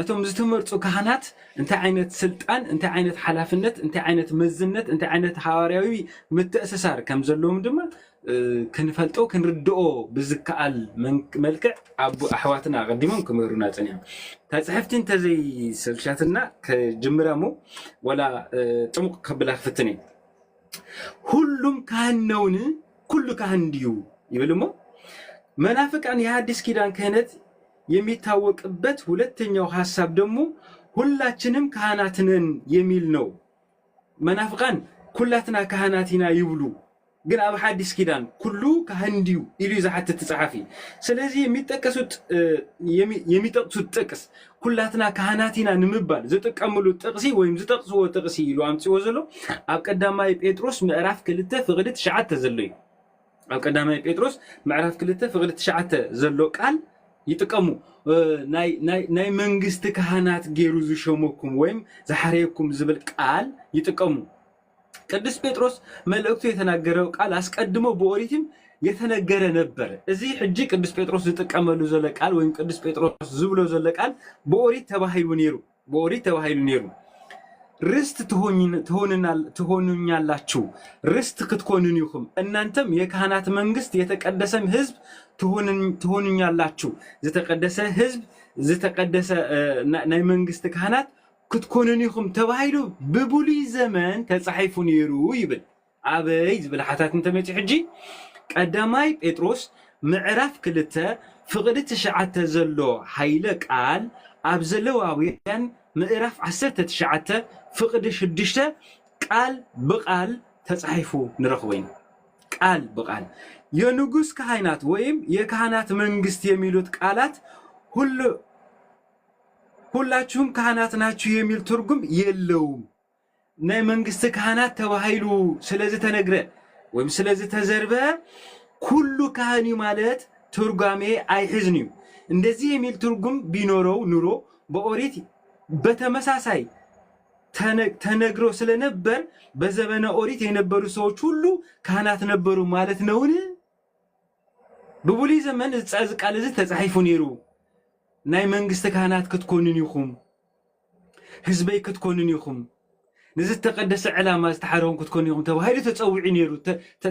እቶም ዝተመርጹ ካህናት እንታይ ዓይነት ስልጣን እንታይ ዓይነት ሓላፍነት እንታይ ዓይነት መዝነት እንታይ ዓይነት ሐዋርያዊ ምትእስሳር ከም ዘለዎም ድማ ክንፈልጦ ክንርድኦ ብዝከኣል መልክዕ አቡ ኣሕዋትና ቀዲሞም ክመሩና ጸኒሖም ታጽሕፍትን ተዘይ ሰልሻትና ከጅምራሞ ወላ ጥሙቅ ከብላ ክፍትኔ ሁሉም ካህን ነውን? ኩሉ ካህን እንዲሁ ይብልሞ መናፍቃን የሐዲስ ኪዳን ክህነት የሚታወቅበት ሁለተኛው ሐሳብ ደግሞ ሁላችንም ካህናት ነን የሚል ነው። መናፍቃን ኩላትና ካህናቲና ይብሉ ግን አብ ሐዲስ ኪዳን ኩሉ ካህን እንዲሁ ኢሉ ይዛሐት ተጻሐፊ። ስለዚህ የሚጠቅሱት ጥቅስ ኩላትና ካህናቲና ንምባል ዝጥቀምሉ ጥቅሲ ወይም ዝጠቅስዎ ጥቅሲ ኢሉ አምጽኦ ዘሎ አብ ቀዳማይ ጴጥሮስ ምዕራፍ 2 ፍቅዲ 9 ዘሎ እዩ። አብ ቀዳማይ ጴጥሮስ ምዕራፍ 2 ፍቅዲ 9 ዘሎ ቃል ይጥቀሙ ናይ መንግስት ካህናት ገይሩ ዝሾመኩም ወይም ዘሐረየኩም ዝብል ቃል ይጥቀሙ። ቅዱስ ጴጥሮስ መልእክቱ የተናገረው ቃል አስቀድሞ በኦሪትም የተነገረ ነበር። እዚህ ሕጂ ቅዱስ ጴጥሮስ ዝጥቀመሉ ዘሎ ቃል ወይም ቅዱስ ጴጥሮስ ዝብሎ ዘሎ ቃል በኦሪት ተባሂሉ ነይሩ። ርስት ትሆኑኛላችሁ፣ ርስት ክትኮኑን ይኹም፣ እናንተም የካህናት መንግስት የተቀደሰም ህዝብ ትሆኑኛላችሁ። ዝተቀደሰ ህዝብ ዝተቀደሰ ናይ መንግስት ካህናት ክትኮኑን ይኹም ተባሂሉ ብብሉይ ዘመን ተጻሒፉ ነይሩ ይብል። አበይ ዝብል ሓታት እንተመጪ ሕጂ ቀዳማይ ጴጥሮስ ምዕራፍ 2 ፍቅዲ 9 ዘሎ ኃይለ ቃል ኣብ ዘለዋውያን ምዕራፍ 19 ፍቅዲ 6 ቃል ብቃል ተጻሒፉ ንረኽበይን። ቃል ብቃል የንጉስ ካህናት ወይም የካህናት መንግስት የሚሉት ቃላት ሁላችሁም ካህናት ናችሁ የሚል ትርጉም የለውም። ናይ መንግስት ካህናት ተባሂሉ ስለዚህ ተነግረ ወይም ስለዚህ ተዘርበ ኩሉ ካህኒ ማለት ትርጓሜ አይሕዝኒው። እንደዚህ የሚል ትርጉም ቢኖረው ኑሮ በኦሪት በተመሳሳይ ተነግሮ ስለነበር በዘመነ ኦሪት የነበሩ ሰዎች ሁሉ ካህናት ነበሩ ማለት ነውን? በብሉይ ዘመን እዚ ቃል እዚ ተጻሒፉ ነይሩ። ናይ መንግስት ካህናት ክትኮኑን ይኹም፣ ህዝበይ ክትኮኑን ይኹም፣ ንዝተቀደሰ ዕላማ ዝተሓረውን ክትኮኑ ይኹም ተባሂሉ ተፀዊዒ ነይሩ፣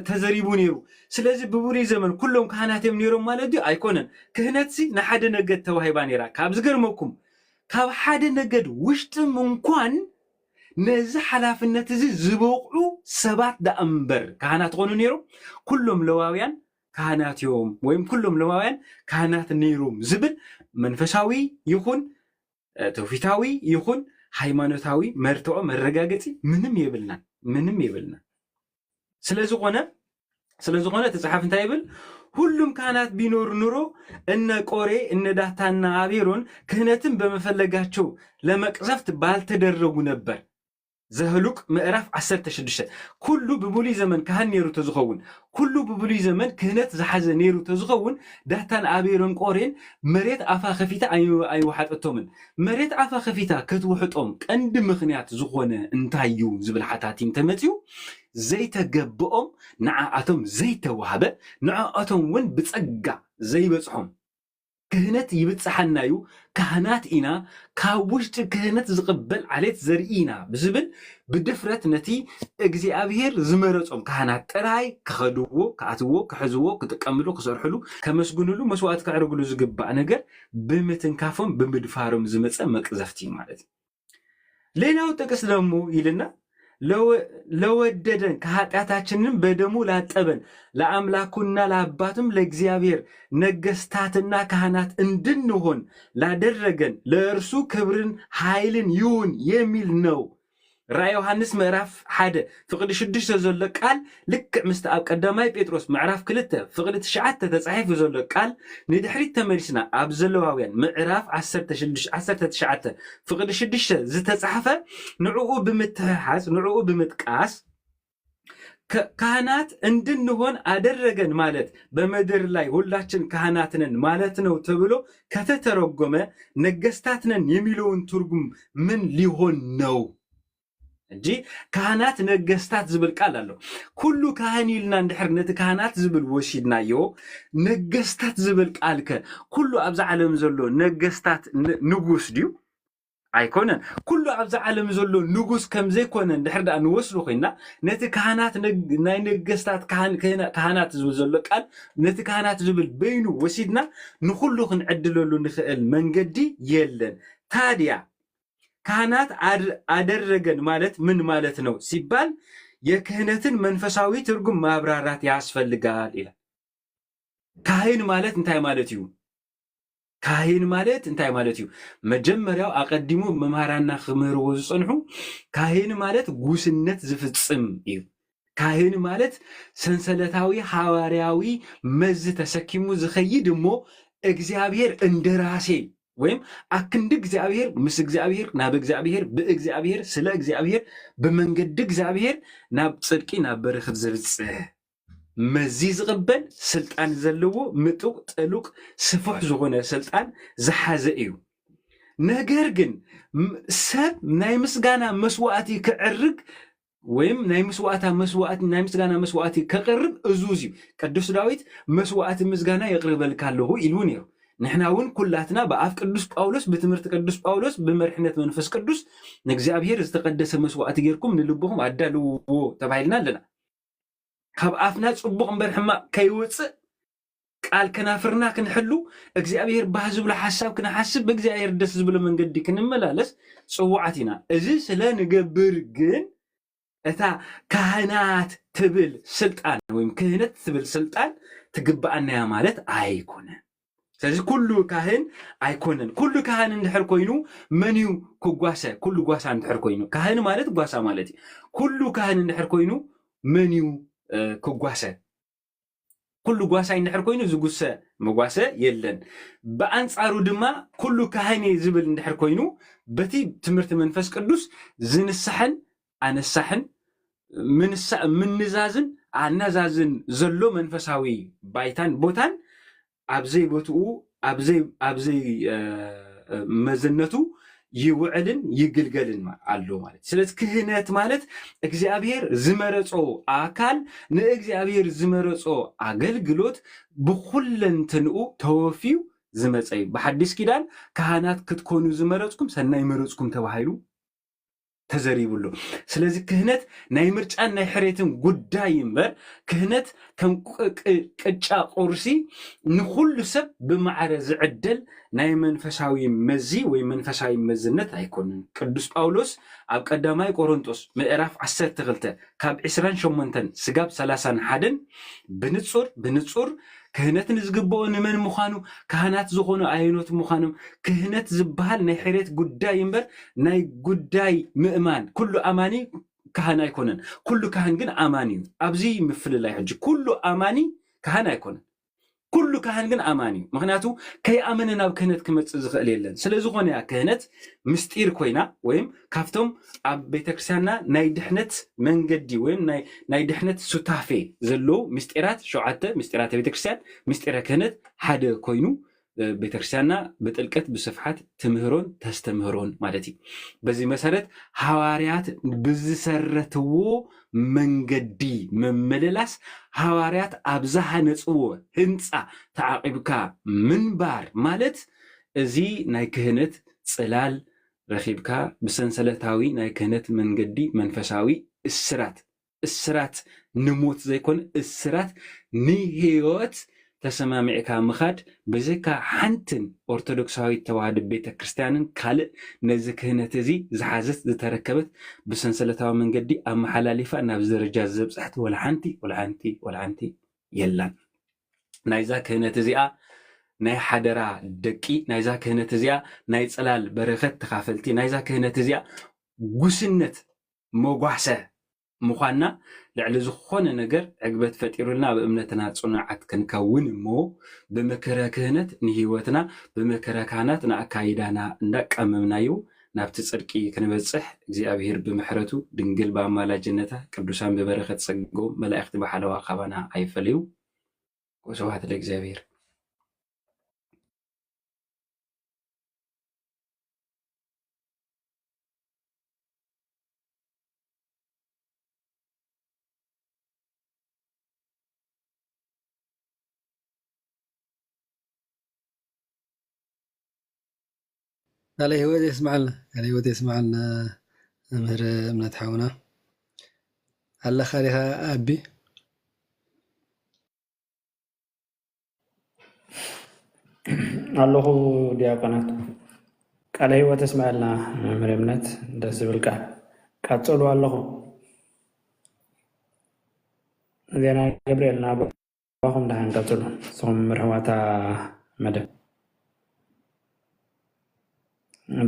ተዘሪቡ ነይሩ። ስለዚህ በብሉይ ዘመን ኩሎም ካህናት እዮም ነይሮም ማለት እዩ ኣይኮነን። ክህነት ንሓደ ነገድ ተዋሂባ ነይራ። ካብ ዝገርመኩም ካብ ሓደ ነገድ ውሽጥም እንኳን ነዚ ሓላፍነት እዚ ዝበቕዑ ሰባት ዳ እምበር ካህናት ኮኑ ነይሮም። ኩሎም ለዋውያን ካህናት እዮም ወይም ኩሎም ለዋውያን ካህናት ነይሮም ዝብል መንፈሳዊ ይኹን ተውፊታዊ ይኹን ሃይማኖታዊ መርትዖ መረጋገፂ ምንም የብልና። ስለዝኾነ ተጻሓፍ እንታይ ይብል? ሁሉም ካህናት ቢኖሩ ኑሮ እነ ቆሬ እነ ዳታና አቤሮን ክህነትን በመፈለጋቸው ለመቅዘፍት ባልተደረጉ ነበር። ዘህሉቅ ምዕራፍ 16 ኩሉ ብብሉይ ዘመን ካህን ነይሩ ተዝኸውን፣ ኩሉ ብብሉይ ዘመን ክህነት ዝሓዘ ነይሩ ተዝኸውን። ዳታን አቤሮን ቆሬን መሬት አፋ ከፊታ አይወሓጠቶምን። መሬት አፋ ከፊታ ክትውሕጦም ቀንዲ ምክንያት ዝኾነ እንታይ እዩ ዝብል ሓታት ተመፅዩ ዘይተገብኦም ንዓኣቶም ዘይተዋሃበ ንዓኣቶም እውን ብፀጋ ዘይበፅሖም ክህነት ይብፅሓናዩ ካህናት ኢና ካብ ውሽጢ ክህነት ዝቕበል ዓሌት ዘርኢና ብዝብል ብድፍረት ነቲ እግዚኣብሔር ዝመረፆም ካህናት ጥራይ ክኸድዎ ክኣትዎ ክሕዝዎ ክጥቀምሉ ክሰርሕሉ ከመስግንሉ መስዋዕት ከዕርግሉ ዝግባእ ነገር ብምትንካፎም ብምድፋሮም ዝመፀ መቅዘፍቲ ማለት እዩ። ሌላው ጥቅስ ደግሞ ይልና ለወደደን ከኃጢአታችንን በደሙ ላጠበን ለአምላኩና ለአባቱም ለእግዚአብሔር ነገስታትና ካህናት እንድንሆን ላደረገን ለእርሱ ክብርን ኃይልን ይሁን የሚል ነው። ራእይ ዮሐንስ ምዕራፍ 1 ፍቅዲ 6 ዘሎ ቃል ልክዕ ምስቲ ኣብ ቀዳማይ ጴጥሮስ ምዕራፍ 2 ፍቅዲ 9 ተጻሒፉ ዘሎ ቃል ንድሕሪት ተመሊስና ኣብ ዘለዋውያን ምዕራፍ 19 ፍቅዲ 6 ዝተጻሕፈ ንዕኡ ብምትሕሓዝ ንዕኡ ብምጥቃስ ካህናት እንድንሆን አደረገን ማለት በምድር ላይ ሁላችን ካህናት ነን ማለት ነው ተብሎ ከተተረጎመ ነገስታት ነን የሚለውን ትርጉም ምን ሊሆን ነው እንጂ ካህናት ነገስታት ዝብል ቃል አለው። ኩሉ ካህን ይልና እንድሕር ነቲ ካህናት ዝብል ወሲድናዮ ነገስታት ዝብል ቃልከ ኩሉ ኣብዛ ዓለም ዘሎ ነገስታት ንጉስ ድዩ ኣይኮነን። ኩሉ ኣብዛ ዓለም ዘሎ ንጉስ ከም ዘይኮነ እንድሕር ዳ ንወስዱ ኮይና ነቲ ካህናት ናይ ነገስታት ካህናት ዝብል ዘሎ ቃል ነቲ ካህናት ዝብል በይኑ ወሲድና ንኩሉ ክንዕድለሉ ንኽእል መንገዲ የለን። ታዲያ ካህናት አደረገን ማለት ምን ማለት ነው ሲባል የክህነትን መንፈሳዊ ትርጉም ማብራራት ያስፈልጋል ይላል። ካህን ማለት እንታይ ማለት እዩ? ካህን ማለት እንታይ ማለት እዩ? መጀመሪያው አቀዲሙ መምሃራና ክምህርዎ ዝጸንሑ ካህን ማለት ጉስነት ዝፍጽም እዩ። ካህን ማለት ሰንሰለታዊ ሐዋርያዊ መዝ ተሰኪሙ ዝኸይድ እሞ እግዚአብሔር እንደራሴ ወይም አክንድ እግዚአብሔር ምስ እግዚአብሔር ናብ እግዚአብሔር በእግዚአብሔር ስለ እግዚአብሔር በመንገድ እግዚአብሔር ናብ ጽድቂ ናብ በረኸት ዘብጽሕ መዚ ዝቕበል ስልጣን ዘለዎ ምጡቅ ጥሉቅ ስፉሕ ዝኾነ ስልጣን ዝሓዘ እዩ። ነገር ግን ሰብ ናይ ምስጋና መስዋዕቲ ክዕርግ ወይም ናይ ምስጋና መስዋዕቲ ከቅርብ እዙዝ እዩ። ቅዱስ ዳዊት መስዋዕቲ ምስጋና የቅርበልካ ኣለሁ ኢሉ ነይሩ። ንሕና እውን ኩላትና በአፍ ቅዱስ ጳውሎስ በትምህርት ቅዱስ ጳውሎስ በመርሕነት መንፈስ ቅዱስ ንእግዚአብሔር ዝተቀደሰ መስዋዕቲ ጌርኩም ንልብኩም አዳልዎ ተባሂልና ኣለና። ካብ አፍና ጽቡቕ እምበር ሕማቅ ከይወፅእ ቃል ከናፍርና ክንሕሉ እግዚአብሔር ባህ ዝብሎ ሓሳብ ክንሓስብ በእግዚአብሔር ደስ ዝብሎ መንገዲ ክንመላለስ ጽዋዓት ኢና። እዚ ስለ ንገብር ግን እታ ካህናት ትብል ስልጣን ወይም ክህነት ትብል ስልጣን ትግባአናያ ማለት አይኮነን። ስለዚህ ኩሉ ካህን አይኮነን። ኩሉ ካህን እንድሕር ኮይኑ መን እዩ ክጓሰ? ኩሉ ጓሳ እንድሕር ኮይኑ ካህን ማለት ጓሳ ማለት እዩ። ኩሉ ካህን እንድሕር ኮይኑ መን እዩ ክጓሰ? ኩሉ ጓሳ እንድሕር ኮይኑ ዝጉሰ መጓሰ የለን። በአንጻሩ ድማ ኩሉ ካህን ዝብል እንድሕር ኮይኑ በቲ ትምህርቲ መንፈስ ቅዱስ ዝንሳሕን አነሳሕን ምንዛዝን አናዛዝን ዘሎ መንፈሳዊ ባይታን ቦታን አብዘይ ቦትኡ አብዘይ መዝነቱ ይውዕልን ይግልገልን አሎ ማለት። ስለዚህ ክህነት ማለት እግዚአብሔር ዝመረጾ አካል ንእግዚአብሔር ዝመረጾ አገልግሎት ብኩለንትንኡ ተወፊው ዝመጸይ በሐዲስ ኪዳን ካህናት ክትኮኑ ዝመረጽኩም ሰናይ መረጽኩም ተባሂሉ ተዘሪብሉ። ስለዚህ ክህነት ናይ ምርጫን ናይ ሕሬትን ጉዳይ እምበር ክህነት ከም ቅጫ ቁርሲ ንኩሉ ሰብ ብማዕረ ዝዕደል ናይ መንፈሳዊ መዚ ወይ መንፈሳዊ መዝነት አይኮንን። ቅዱስ ጳውሎስ ኣብ ቀዳማይ ቆሮንጦስ ምዕራፍ 12 ካብ 28 ስጋብ 31 ብንጹር ክህነትን ዝግብኦ ንመን ምዃኑ ካህናት ዝኾኑ ኣየኖት ምዃኖም ክህነት ዝበሃል ናይ ሕሬት ጉዳይ እምበር ናይ ጉዳይ ምእማን ኩሉ ኣማኒ ካህን ኣይኮነን። ኩሉ ካህን ግን ኣማኒ እዩ። ኣብዚ ምፍልላይ ሕጂ ኩሉ ኣማኒ ካህን ኣይኮነን። ኩሉ ካህን ግን ኣማኒ እዩ። ምክንያቱ ከይኣመነ ናብ ክህነት ክመጽእ ዝኽእል የለን። ስለዝኾነ ያ ክህነት ምስጢር ኮይና ወይም ካብቶም ኣብ ቤተክርስትያንና ናይ ድሕነት መንገዲ ወይም ናይ ድሕነት ሱታፌ ዘለዉ ምስጢራት 7 ምስጢራት ቤተክርስትያን ምስጢረ ክህነት ሓደ ኮይኑ ቤተክርስትያንና ብጥልቀት ብስፍሓት ትምህሮን ተስተምህሮን ማለት እዩ። በዚ መሰረት ሐዋርያት ብዝሰረትዎ መንገዲ መመለላስ ሐዋርያት ኣብዛሃ ነጽዎ ህንፃ ተዓቂብካ ምንባር ማለት እዚ ናይ ክህነት ጽላል ረኺብካ ብሰንሰለታዊ ናይ ክህነት መንገዲ መንፈሳዊ እስራት ንሞት ዘይኮነ እስራት ንህይወት ተሰማሚዕካ ምኻድ ብዘይካ ሓንትን ኦርቶዶክሳዊት ተዋህዶ ቤተ ክርስቲያንን ካልእ ነዚ ክህነት እዚ ዝሓዘት ዝተረከበት ብሰንሰለታዊ መንገዲ ኣመሓላሊፋ ናብ ደረጃ ዘብፅሕቲ ወላሓንቲ የላን። ናይዛ ክህነት እዚኣ ናይ ሓደራ ደቂ፣ ናይዛ ክህነት እዚኣ ናይ ጽላል በረኸት ተኻፈልቲ፣ ናይዛ ክህነት እዚኣ ጉስነት መጓሰ ምዃና ልዕሊ ዝኾነ ነገር ዕግበት ፈጢሩልና ብእምነትና ጽኑዓት ክንከውን እሞ ብመከረ ክህነት ንህይወትና ብመከረ ካህናት ንኣካይዳና እንዳቀመምናዮ ናብቲ ጽድቂ ክንበጽሕ እግዚአብሔር ብምሕረቱ ድንግል በአማላጅነታ ቅዱሳን በበረኸት ጸግኦም መላእክቲ በሓለዋ ኻባና ኣይፈልዩ። ወስብሐት ለእግዚአብሔር። على هو يسمعنا مهر من تحاونا هلا خاليها أبي الله دياقنات قال هو تسمعنا مهر منت دس بالك قاتلوا الله ዜና ገብርኤል ናባኹም ዳሃን ቀፅሉ ንስኹም ርሕዋታ መደብ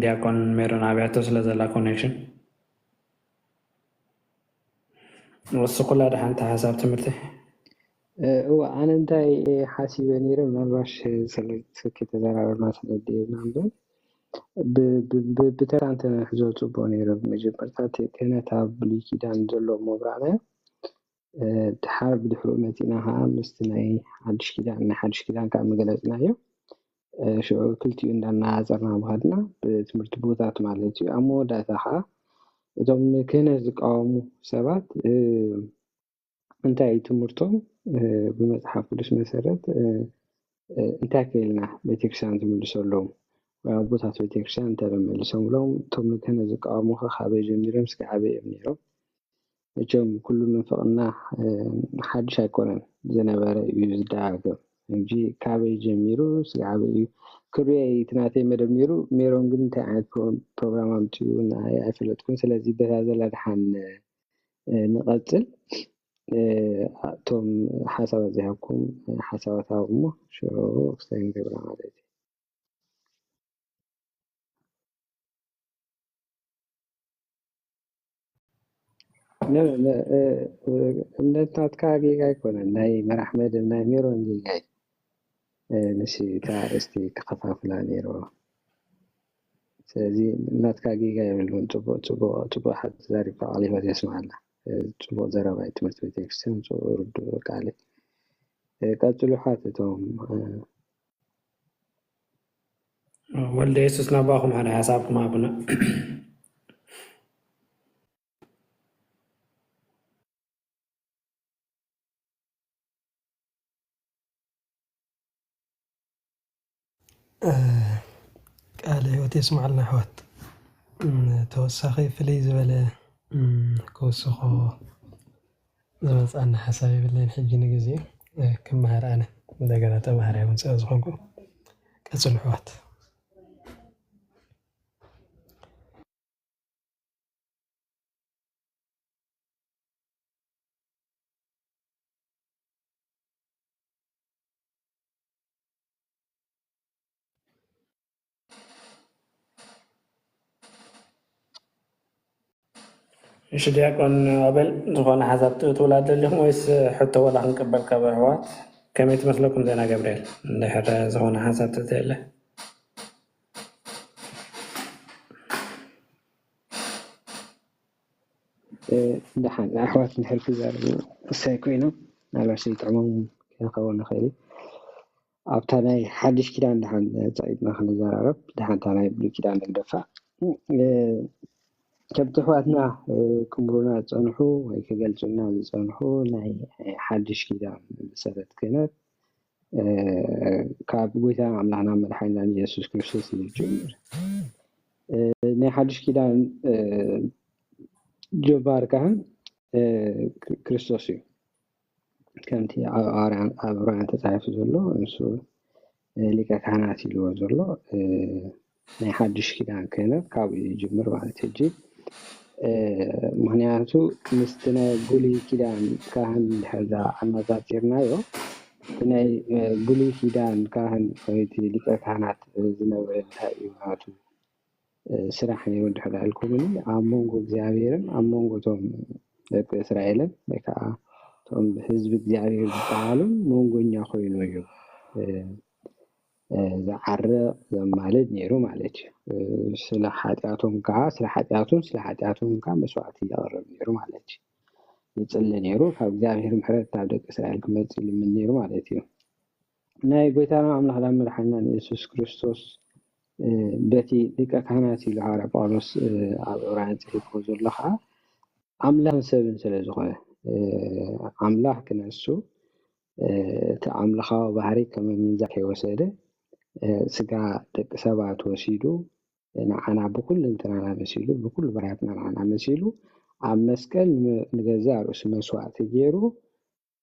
ዲያቆን ሜሮን ኣብያቶ ስለ ዘላ ኮኔክሽን ወስኩላ ዳሓንቲ ሓሳብ ትምህርቲ ኣነ እንታይ ሓሲበ ነይረ ምናልባሽ ስልኪ ተዘራረብና ስለድየብና እምበር ብተራ እንተንሕዞ ፅቡቅ ነይሩ መጀመርታ ክህነት ኣብ ብሉይ ኪዳን ዘሎ ምብራእና ድሓር ብድሕሪኡ መፂና ከዓ ምስቲ ናይ ሓድሽ ኪዳን ካብ መገለፅናዮ ሽዑ ክልቲኡ እንዳናፀርና ምኻድና ብትምህርቲ ቦታት ማለት እዩ ኣብ መወዳእታ ከዓ እቶም ክህነት ዝቃወሙ ሰባት እንታይ ትምህርቶም ብመፅሓፍ ቅዱስ መሰረት እንታይ ከይልና ቤተክርስትያን ትምልሰሎም ቦታት ቤተክርስትያን እንተመልሶምሎም እቶም ክህነት ዝቃወሙ ካበይ ጀሚሮም እስከ ዓበይ እዮም ነይሮም እቸም ኩሉ መንፈቅና ሓድሽ ኣይኮነን ዝነበረ እዩ ዝደጋገም እንጂ ካበይ ጀሚሩ እስከ ዓበይ እዩ ክሪአ ትናተይ መደብ ነይሩ ሜሮን ግን እንታይ ዓይነት ፕሮግራም ኣምፅኡ ኣይፈለጥኩን ስለዚ በታ ዘላ ድሓን ንቐፅል እቶም ሓሳባት ዝሃብኩም ሓሳባት ኣብ እሞ ሽዑ ክስታይ ንገብራ ማለት እዩ እምነትናትካ ጌጋ ኣይኮነን ናይ መራሕ መደብ ናይ ሜሮን ጌጋ ንስ እስቲ ክኸፋፍላ ነይሮ ስለዚ እናትካ ጌጋ የብሉን ፅቡቅ ሓ ተዛሪብካ ቃሊበት የስማዓላ ፅቡቅ ዘረባይ ትምህርቲ ቤተክርስትያን ፅቡቅ ርዱእ ቃል ቀፅሉ ሓትቶም ወልደ የሱስ ናባኹም ሓደ ሓሳብኩም ኣቡና ቃል ህይወት የስማዓልና ኣሕዋት ተወሳኺ ፍልይ ዝበለ ክውስኾ ዝመፃና ሓሳብ የብለይን ሕጂ ንግዜ ክመሃር ኣነ እንደገና ተማሃራይ እውን ስለ ዝኾንኩ ቀፅሉ ኣሕዋት እሺ ዲያቆን ኣበል ዝኾነ ሓሳብ ትብላ ዘለኹም ወይስ ሕቶ ወላ ክንቅበል ካብ ኣሕዋት ከመይ ትመስለኩም ዜና ገብርኤል እንድሕር ዝኾነ ሓሳብ ትተየለ ድሓን ኣሕዋት እንድሕር ክዛረቡ እሳይ ኮይኖም ናልባሽ ይጥዕሞም ክኸውን ንኽእል ኣብታ ናይ ሓድሽ ኪዳን ድሓን ፀቂጥና ክንዘራረብ ድሓንታ ናይ ብሉይ ኪዳን ንግደፋእ ከብቲ ኣሕዋትና ክምሩና ዝፀንሑ ወይ ክገልፁና ዝፀንሑ ናይ ሓድሽ ኪዳን መሰረት ክህነት ካብ ጎይታና ኣምላኽና መድሓኒትና ኢየሱስ ክርስቶስ እዩ ዝጅምር ናይ ሓድሽ ኪዳን ጀባር ካህን ክርስቶስ እዩ ከምቲ ኣብ ዕብራውያን ተፃሒፉ ዘሎ ንሱ ሊቀ ካህናት ኢልዎ ዘሎ ናይ ሓድሽ ኪዳን ክህነት ካብኡ ይጅምር ማለት ሕጂ ምክንያቱ ምስቲ ናይ ብሉይ ኪዳን ካህን ድሕር ኣነፃፂርናዮ ናይ ብሉይ ኪዳን ካህን ወይቲ ሊቀ ካህናት ዝነበረ እንታይ እዩ ናቱ ስራሕ ነይሩ ድሕር ኢልኩምኒ ኣብ መንጎ እግዚኣብሔርን ኣብ መንጎ እቶም ደቂ እስራኤልን ወይ ከዓ እቶም ህዝቢ እግዚኣብሔር ዝበሃሉን መንጎኛ ኮይኑ እዩ ዝዓርቕ ዘማልድ ነይሩ ማለት እዩ ስለ ሓጢኣቶም ከዓ መስዋዕቲ የቕርብ ነይሩ ማለት እዩ ይፅሊ ነይሩ ካብ እግዚኣብሔር ምሕረት ኣብ ደቂ እስራኤል ክመፅእ ይልምን ነይሩ ማለት እዩ ናይ ጎይታና ኣምላኽና መድሓኒትና ኢየሱስ ክርስቶስ በቲ ሊቀ ካህናት ኢሉ ሃዋርያ ጳውሎስ ኣብ ዕብራውያን ፅሒፍዎ ዘሎ ከዓ ኣምላኽን ሰብን ስለ ዝኾነ ኣምላኽ ክነሱ እቲ ኣምልኻዊ ባህሪ ከም ምንዛር ከይወሰደ ስጋ ደቂ ሰባት ወሲዱ ንዓና ብኩሉ እንትናና መሲሉ ብኩሉ ባህርያትና ንዓና መሲሉ ኣብ መስቀል ንገዛእ ርእሱ መስዋዕቲ ገይሩ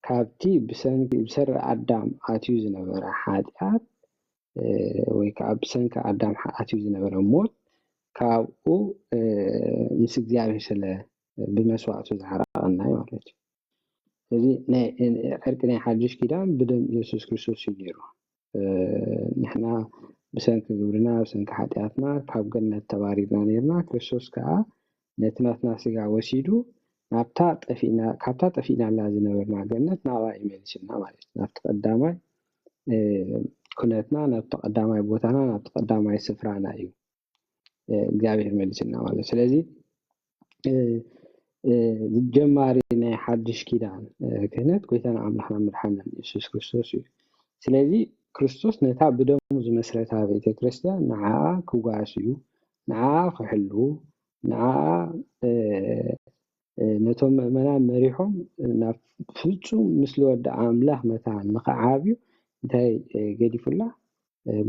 ካብቲ ብሰሪ ኣዳም ኣትዩ ዝነበረ ሓጢኣት ወይ ከዓ ብሰንኪ ኣዳም ኣትዩ ዝነበረ ሞት ካብኡ ምስ እግዚኣብሔር ስለ ብመስዋዕቱ ዝሓረቐና ማለት እዩ هذه عرقنا حاجش كده بدم يسوع كريستوس يجيره نحنا بسنك جبرنا بسنك حياتنا كاب جنة تبارينا نيرنا كريستوس كا نتناتنا سجع وسيدو نبتات أفينا كابتات أفينا لازم نورنا جنة نوا إيميلشنا مالك نبتقدامي كنتنا نبتقدامي بوتانا نبتقدامي سفرانا أيو እግዚአብሔር መልስና ማለት ስለዚህ ጀማሪ ናይ ሓድሽ ኪዳን ክህነት ጎይታና ኣምላኽና መድሓኒና ኢየሱስ ክርስቶስ እዩ ስለዚ ክርስቶስ ነታ ብደሙ ዝመስረታ ቤተ ክርስቲያን ንዓ ክጓስ እዩ ንዓ ክሕሉ ንዓ ነቶም ምእመናን መሪሖም ናብ ፍጹም ምስሊ ወዲ ኣምላኽ መታ ንኽዓብዩ እንታይ ገዲፉላ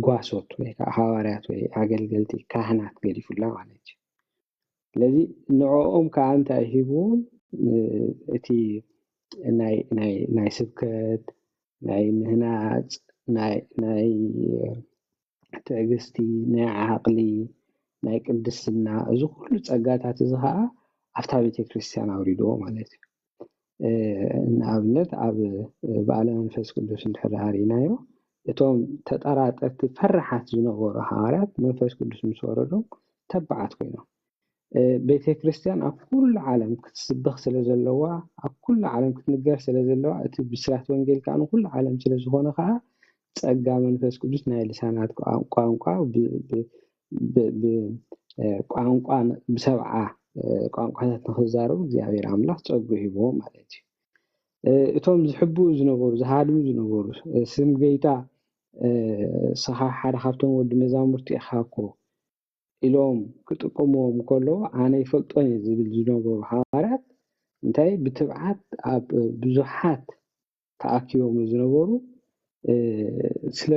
ጓሶት ወይ ከዓ ሐዋርያት ወይ አገልገልቲ ካህናት ገዲፉላ ማለት እዩ ስለዚ ንዕኦም ከዓ እንታይ ሂቡን እቲ ናይ ስብከት ናይ ምህናፅ ናይ ትዕግስቲ ናይ ዓቕሊ ናይ ቅድስና እዚ ኩሉ ፀጋታት እዚ ከዓ ኣብታ ቤተ ክርስቲያን ኣውሪድዎ ማለት እዩ ንኣብነት ኣብ በዓለ መንፈስ ቅዱስ እንተዳሃሪናዮ እቶም ተጠራጠርቲ ፈራሓት ዝነበሩ ሐዋርያት መንፈስ ቅዱስ ምስ ወረዶም ተባዓት ኮይኖም ቤተ ክርስቲያን ኣብ ኩሉ ዓለም ክትስበኽ ስለ ዘለዋ ኣብ ኩሉ ዓለም ክትንገር ስለ ዘለዋ እቲ ብስራት ወንጌል ከዓ ንኩሉ ዓለም ስለ ዝኾነ ከዓ ፀጋ መንፈስ ቅዱስ ናይ ልሳናት ቋንቋ ቋንቋ ብሰብዓ ቋንቋታት ንኽዛረቡ እግዚአብሔር ኣምላኽ ፀጉ ሂቦም ማለት እዩ እቶም ዝሕብኡ ዝነበሩ ዝሃድሙ ዝነበሩ ስም ጌታ ስኻ ሓደ ካብቶም ወዲ መዛሙርቲ ኢኻ እኮ ኢሎም ክጥቅምዎም ከለዉ ኣነ ይፈልጦን ዝብል ዝነበሩ ሐዋርያት እንታይ ብትብዓት ኣብ ብዙሓት ተኣኪቦም ዝነበሩ ስለ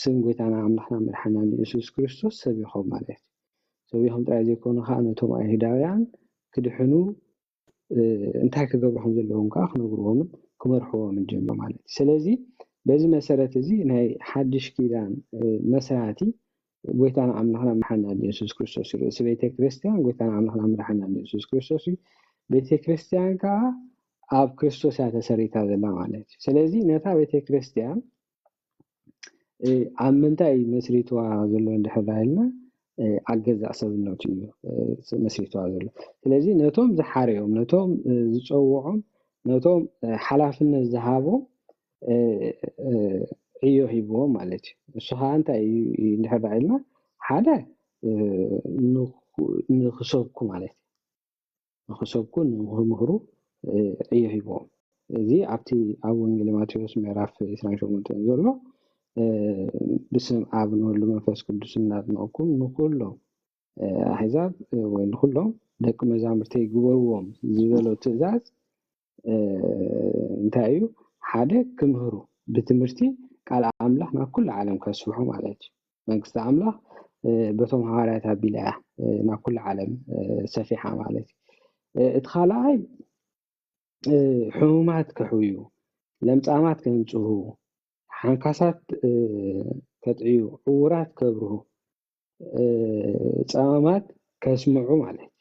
ስም ጎይታና ኣምላኽና መድሓኒና ኢየሱስ ክርስቶስ ሰቢኾም ማለት እዩ ሰቢኾም ጥራይ ዘይኮኑ ከዓ ነቶም ኣይሁዳውያን ክድሕኑ እንታይ ክገብሮም ዘለዎም ከዓ ክነግርዎምን ክመርሕዎምን ጀመሩ ማለት እዩ ስለዚ በዚ መሰረት እዚ ናይ ሓድሽ ኪዳን መስራቲ ጎይታና ኣምላኽና መድሓኒና ኢየሱስ ክርስቶስ እዩ ርእሲ ቤተ ክርስቲያን ጎይታና ኣምላኽና መድሓኒና ኢየሱስ ክርስቶስ እዩ ቤተ ክርስቲያን ከዓ ኣብ ክርስቶስ እያ ተሰሪታ ዘላ ማለት እዩ ስለዚ ነታ ቤተ ክርስቲያን ኣብ ምንታይ መስሪትዋ ዘሎ እንድሕር ኢልና ኣብ ገዛእ ሰብነቱ እዩ መስሪትዋ ዘሎ ስለዚ ነቶም ዝሓረዮም ነቶም ዝፀውዖም ነቶም ሓላፍነት ዝሃቦም ዕዮ ሂብዎም ማለት እዩ እሱ ከዓ እንታይ እንድሕር ኢልና ሓደ ንክሰብኩ ማለት እዩ ንክሰብኩ ንክምህሩ ዕዮ ሂብዎም እዚ ኣብቲ ኣብ ወንጌል ማቴዎስ ምዕራፍ 28 ዘሎ ብስም ኣብ ንወሉ መንፈስ ቅዱስ እናጥመቕኩም ንኩሎም ኣሕዛብ ወይ ንኩሎም ደቂ መዛሙርተይ ግበርዎም ዝበሎ ትእዛዝ እንታይ እዩ ሓደ ክምህሩ ብትምህርቲ ቃል ኣምላኽ ናብ ኩሉ ዓለም ከስብሑ ማለት እዩ መንግስቲ ኣምላኽ በቶም ሐዋርያት ኣቢላ ናብ ኩሉ ዓለም ሰፊሓ ማለት እዩ እቲ ካልኣይ ሕሙማት ከሕውዩ ለምፃማት ከንፅሁ ሓንካሳት ከጥዕዩ ዕውራት ከብርሁ ፀማማት ከስምዑ ማለት እዩ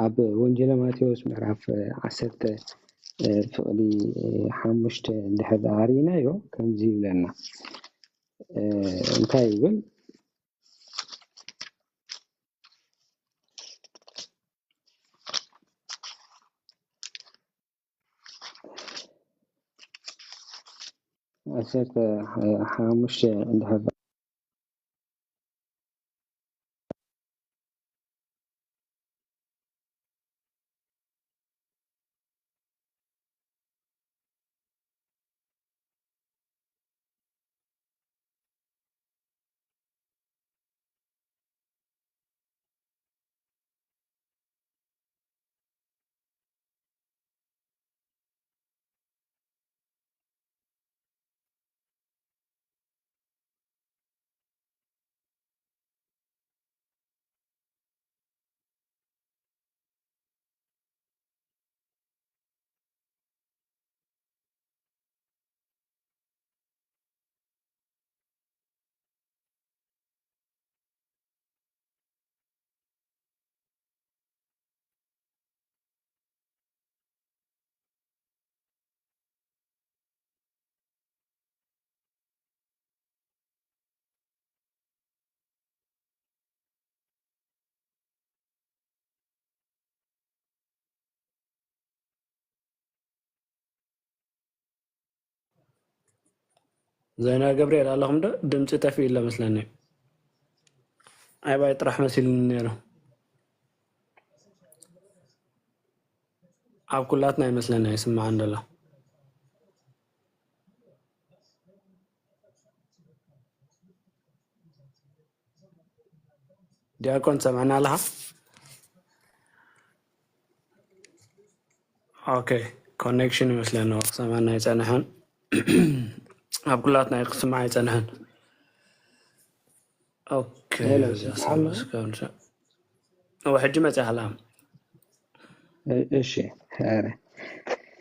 ኣብ ወንጌል ማቴዎስ ምዕራፍ 10 ፍቕዲ 5 እንድሕር ዳሃሪናዮ ከምዚ ይብለና እንታይ ይብል عشرة 5 እንድሕር زينا جبريل اللهم ده دمت تفي إلا مثلني أي باي طرح مثل نيرو عاب كلاتنا مثلنا يسمع عند الله دياكون سمعنا لها اوكي كونكشن مثلنا سمعنا يصنحن عاب كلاتنا يسمع يصنحن اوكي هلا يا سمعنا سلام هو حجي ما تعلم እሺ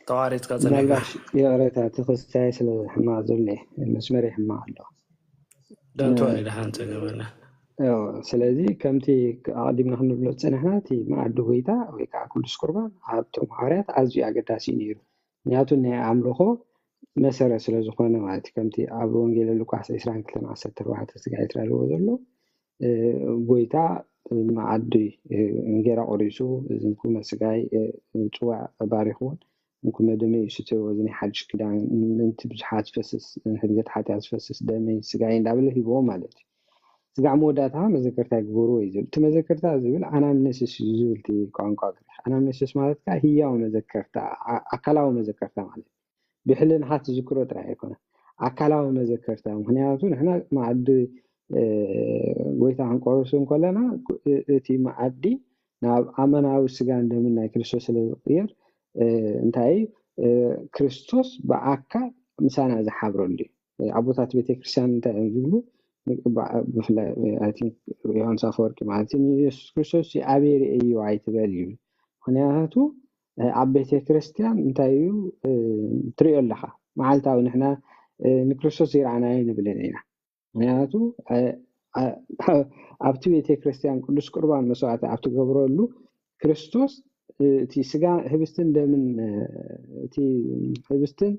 تواريت كذا ምናልባሽ የቕረታት ተኸስታይ ስለ ሕማቕ ዘሎ መስመር ሕማቕ ኣሎ دون توري دحان تقبلنا ስለዚ ከምቲ ኣቐዲምና ክንብሎ ፀናሕና እቲ መኣዲ ጎይታ ወይ ከዓ ቅዱስ ቁርባን ኣብቶም ሃዋርያት ኣዝዩ ኣገዳሲ ነይሩ ምክንያቱ ናይ ኣምልኾ መሰረት ስለ ዝኾነ ማለት እዩ ከምቲ ኣብ ወንጌል ሉቃስ 22:14 ተጋይትራ ኣለዎ ዘሎ ጎይታ መኣዲ እንጀራ ቆሪሱ ዝንኩመ ስጋይ ፅዋዕ ባሪኹን እንኩመ ደመይ ይስትዮ ወዝኒ ሓድሽ ክዳን ምንቲ ብዙሓት ዝፈስስ ህድገት ሓጢኣት ዝፈስስ ደመይ ስጋይ እንዳበለ ሂቦ ማለት እዩ ስጋዕ መወዳእታ መዘከርታ ይግበሩ ወይ ዝብል እቲ መዘከርታ ዝብል ኣናምነስስ እዩ ዝብል እቲ ቋንቋ ግሪክ ኣናምነስስ ማለት ከዓ ህያው መዘከርታ ኣካላዊ መዘከርታ ማለት ብሕልናኻ ትዝክሮ ጥራይ ኣይኮነ ኣካላዊ መዘከርታ ምክንያቱ ንሕና መኣዲ ጎይታ ክንቆርሱ ከለና እቲ መኣዲ ናብ ኣመናዊ ስጋን ደምን ናይ ክርስቶስ ስለ ዝቕየር እንታይ ክርስቶስ ብኣካል ምሳና ዝሓብረሉ እዩ ኣቦታት ቤተክርስትያን እንታይ እዮም ዝብሉ ብፍላይ አይ ቲንክ ዮሐንስ አፈወርቂ ማለት ኢየሱስ ክርስቶስ ኣበይ ርእዮ ኣይትበል እዩ ምክንያቱ ኣብ ቤተክርስትያን እንታይ እዩ ትሪኦ ኣለኻ መዓልታዊ ንሕና ንክርስቶስ ይረኣናዮ ንብለን ኢና ምክንያቱ ኣብቲ ቤተክርስትያን ቅዱስ ቁርባን መስዋዕቲ ኣብ ትገብረሉ ክርስቶስ እቲ ስጋ ህብስትን ደምን እቲ ህብስትን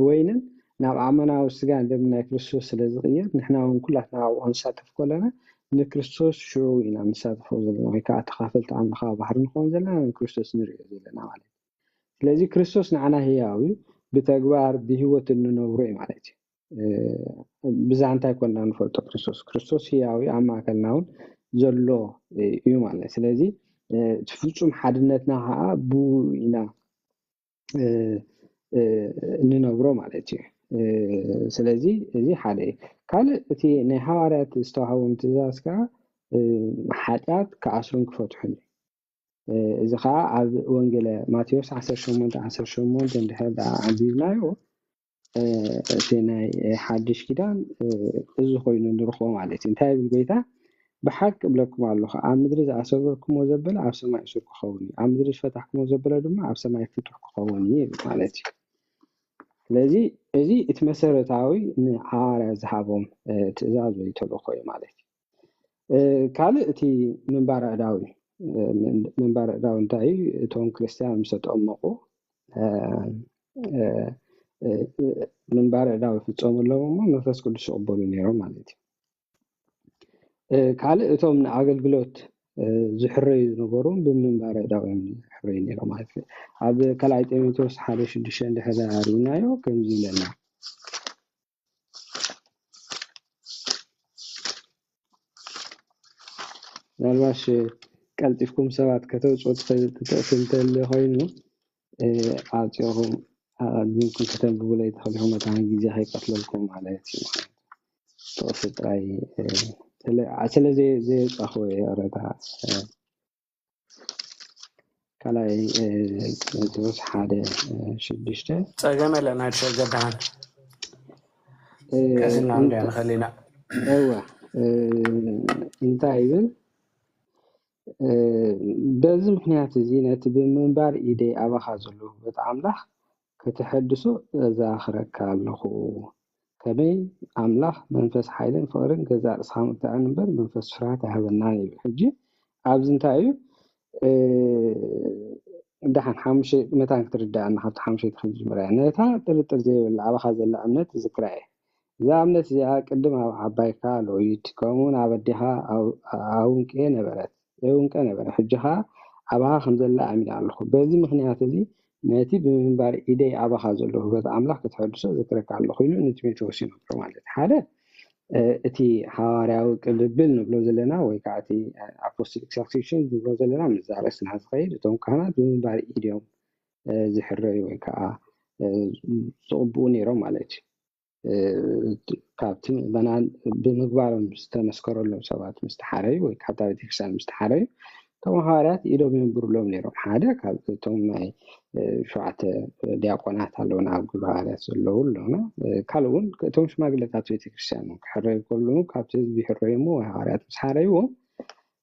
ወይንን ናብ ኣመናዊ ስጋን ደምን ናይ ክርስቶስ ስለ ዝቕየር ንሕና እውን ኩላትና ኣብኡ ክንሳተፍ ከለና ንክርስቶስ ሽዑ ኢና ንሳተፎ ዘለና ወይ ከዓ ተኻፈልቲ ኣምልኻዊ ባህሪ ንኾን ዘለና ንክርስቶስ ንሪኦ ዘለና ማለት እዩ ስለዚ ክርስቶስ ንዓና ህያው እዩ ብተግባር ብሂወት እንነብሮ እዩ ማለት እዩ ብዛንታ ይኮንና ንፈልጦ ክርስቶስ ህያው እዩ ኣብ ማእከልና እውን ዘሎ እዩ ማለት ስለዚ ፍጹም ሓድነትና ከዓ ብኡ ኢና እንነብሮ ማለት እዩ ስለዚ እዚ ሓደ ካልእ እቲ ናይ ሃዋርያት ዝተዋህቦም ትእዛዝ ከዓ ሓጢኣት ከኣስሩን ክፈትሑን እዚ ከዓ ኣብ ወንጌለ ማቴዎስ 18:18 እንድሕር ዓቢብናዮ እቲ ናይ ሓድሽ ኪዳን እዚ ኮይኑ ንረኽቦ ማለት እዩ እንታይ ብል ጎይታ ብሓቂ እብለኩም ኣለኹ ኣብ ምድሪ ዝኣሰረክሞ ዘበለ ኣብ ሰማይ እሱር ክኸውን እዩ ኣብ ምድሪ ዝፈታሕክሞ ዘበለ ድማ ኣብ ሰማይ ፍቱሕ ክኸውን እዩ ማለት እዩ ስለዚ እዚ እቲ መሰረታዊ ንሃዋርያት ዝሃቦም ትእዛዝ ወይ ተልእኮ እዩ ማለት እዩ ካልእ እቲ ምንባር ኣእዳው ምንባር ኣእዳው እንታይ እዩ እቶም ክርስቲያን ምስ ተጠመቁ ምንባር ኣእዳው ይፍፀመሎም እሞ መንፈስ ቅዱስ ይቕበሉ ነይሮም ማለት እዩ ካልእ እቶም ንኣገልግሎት ዝሕረዩ ዝነበሩ ብምንባር ኣእዳው እዮም ዝሕረዩ ነይሮም ማለት እዩ ኣብ ካልኣይ ጢሞቴዎስ 1:6 እንድሕር ሪእናዮ ከምዚ ይብለና ምናልባሽ ቀልጢፍኩም ሰባት ከተውፅኦ ትኽእልቲ እንተሎ ኮይኑ ኣፅኦም ኣድሚንኩም ከተንብቡ ላይ ተኽእልኩም እታ ግዜ ከይቀትለልኩም ማለት እዩ ጥቕሲ ጥራይ ስለዚ ዘየፃኽቦ የቕረታ ካልኣይ ጢሞቴዎስ 1:6 ፀገም የለና ድሸገዳን ቀስና እንዲ ንኸሊና እዋ እንታይ ይብል በዚ ምክንያት እዚ ነቲ ብምንባር ኢደይ ኣባኻ ዘሎ በት ኣምላኽ ክትሕድሶ ዘኣኽረካ ኣለኹ ከመይ ኣምላኽ መንፈስ ሓይልን ፍቅርን ገዛ ርእስኻ ምርትዕን እምበር መንፈስ ፍርሃት ኣይሃበናን ይብል ሕጂ ኣብዚ እንታይ እዩ ድሓን ሓሙሽተ መታን ክትርዳእና ካብቲ ሓሙሽተ ክጅምራ ነታ ጥርጥር ዘይብላ ኣባኻ ዘላ እምነት ዝክራ እየ እዛ እምነት እዚኣ ቅድም ኣብ ዓባይካ ሎይድ ከምኡውን ኣብ ኣዴኻ ኣውንቄ ነበረት ሕጂ ከዓ ኣባኻ ከም ዘላ ኣሚነ ኣለኹ በዚ ምክንያት እዚ نتي بمنبر إيدي أبا خازلو هو أملاك كتحدثه ذكرك على خيلو نتميتوسين برمالت حالة اتي حوارياو قلبل نبلو زلنا ወይ ከዓ እቲ apostolic succession ንብሎ ዘለና ምዛረ ስና ዝኸይድ እቶም ካህናት ብምንባር ኢድዮም ዝሕረዩ ወይ ከዓ ዝቕብኡ ነይሮም ማለት እዩ ካብቲ ምእመናን ብምግባሮም ዝተመስከረሎም ሰባት ምስተሓረዩ ወይ ካብታ ቤተክርስትያን ምስተሓረዩ እቶም ሐዋርያት ኢዶም የንብሩሎም ነይሮም ሓደ ካብ እቶም ናይ ሸውዓተ ዲያቆናት ኣለውና ኣብ ግብረ ሐዋርያት ዘለዉ ኣለውና ካልእ እውን እቶም ሽማግለታት ቤተክርስትያን ክሕረዩ ከለዉ ካብቲ ህዝቢ ይሕረዩሞ ሐዋርያት ምስ ሓረይዎም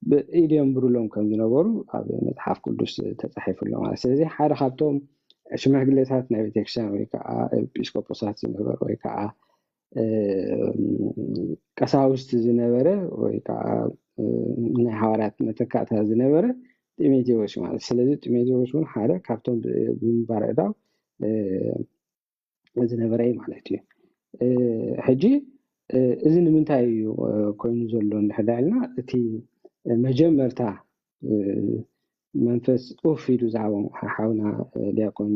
ብኢድ የንብሩሎም ከም ዝነበሩ ኣብ መጽሓፍ ቅዱስ ተጻሒፉሎ ማለት ስለዚ ሓደ ካብቶም ሽማግለታት ናይ ቤተክርስትያን ወይ ከዓ ኤጲስቆጶሳት ዝነበሩ ወይ ከዓ ቀሳውስት ዝነበረ ወይ ከዓ ናይ ሐዋርያት መተካእታ ዝነበረ ጢሞቴዎስ ማለት ስለዚ ጢሞቴዎስ እውን ሓደ ካብቶም ብምንባር ዕዳው ዝነበረ ማለት እዩ ሕጂ እዚ ንምንታይ እዩ ኮይኑ ዘሎ እንድሕዳልና እቲ መጀመርታ መንፈስ ኦፍ ኢሉ ዝሃቦም ሓውና ዲያቆን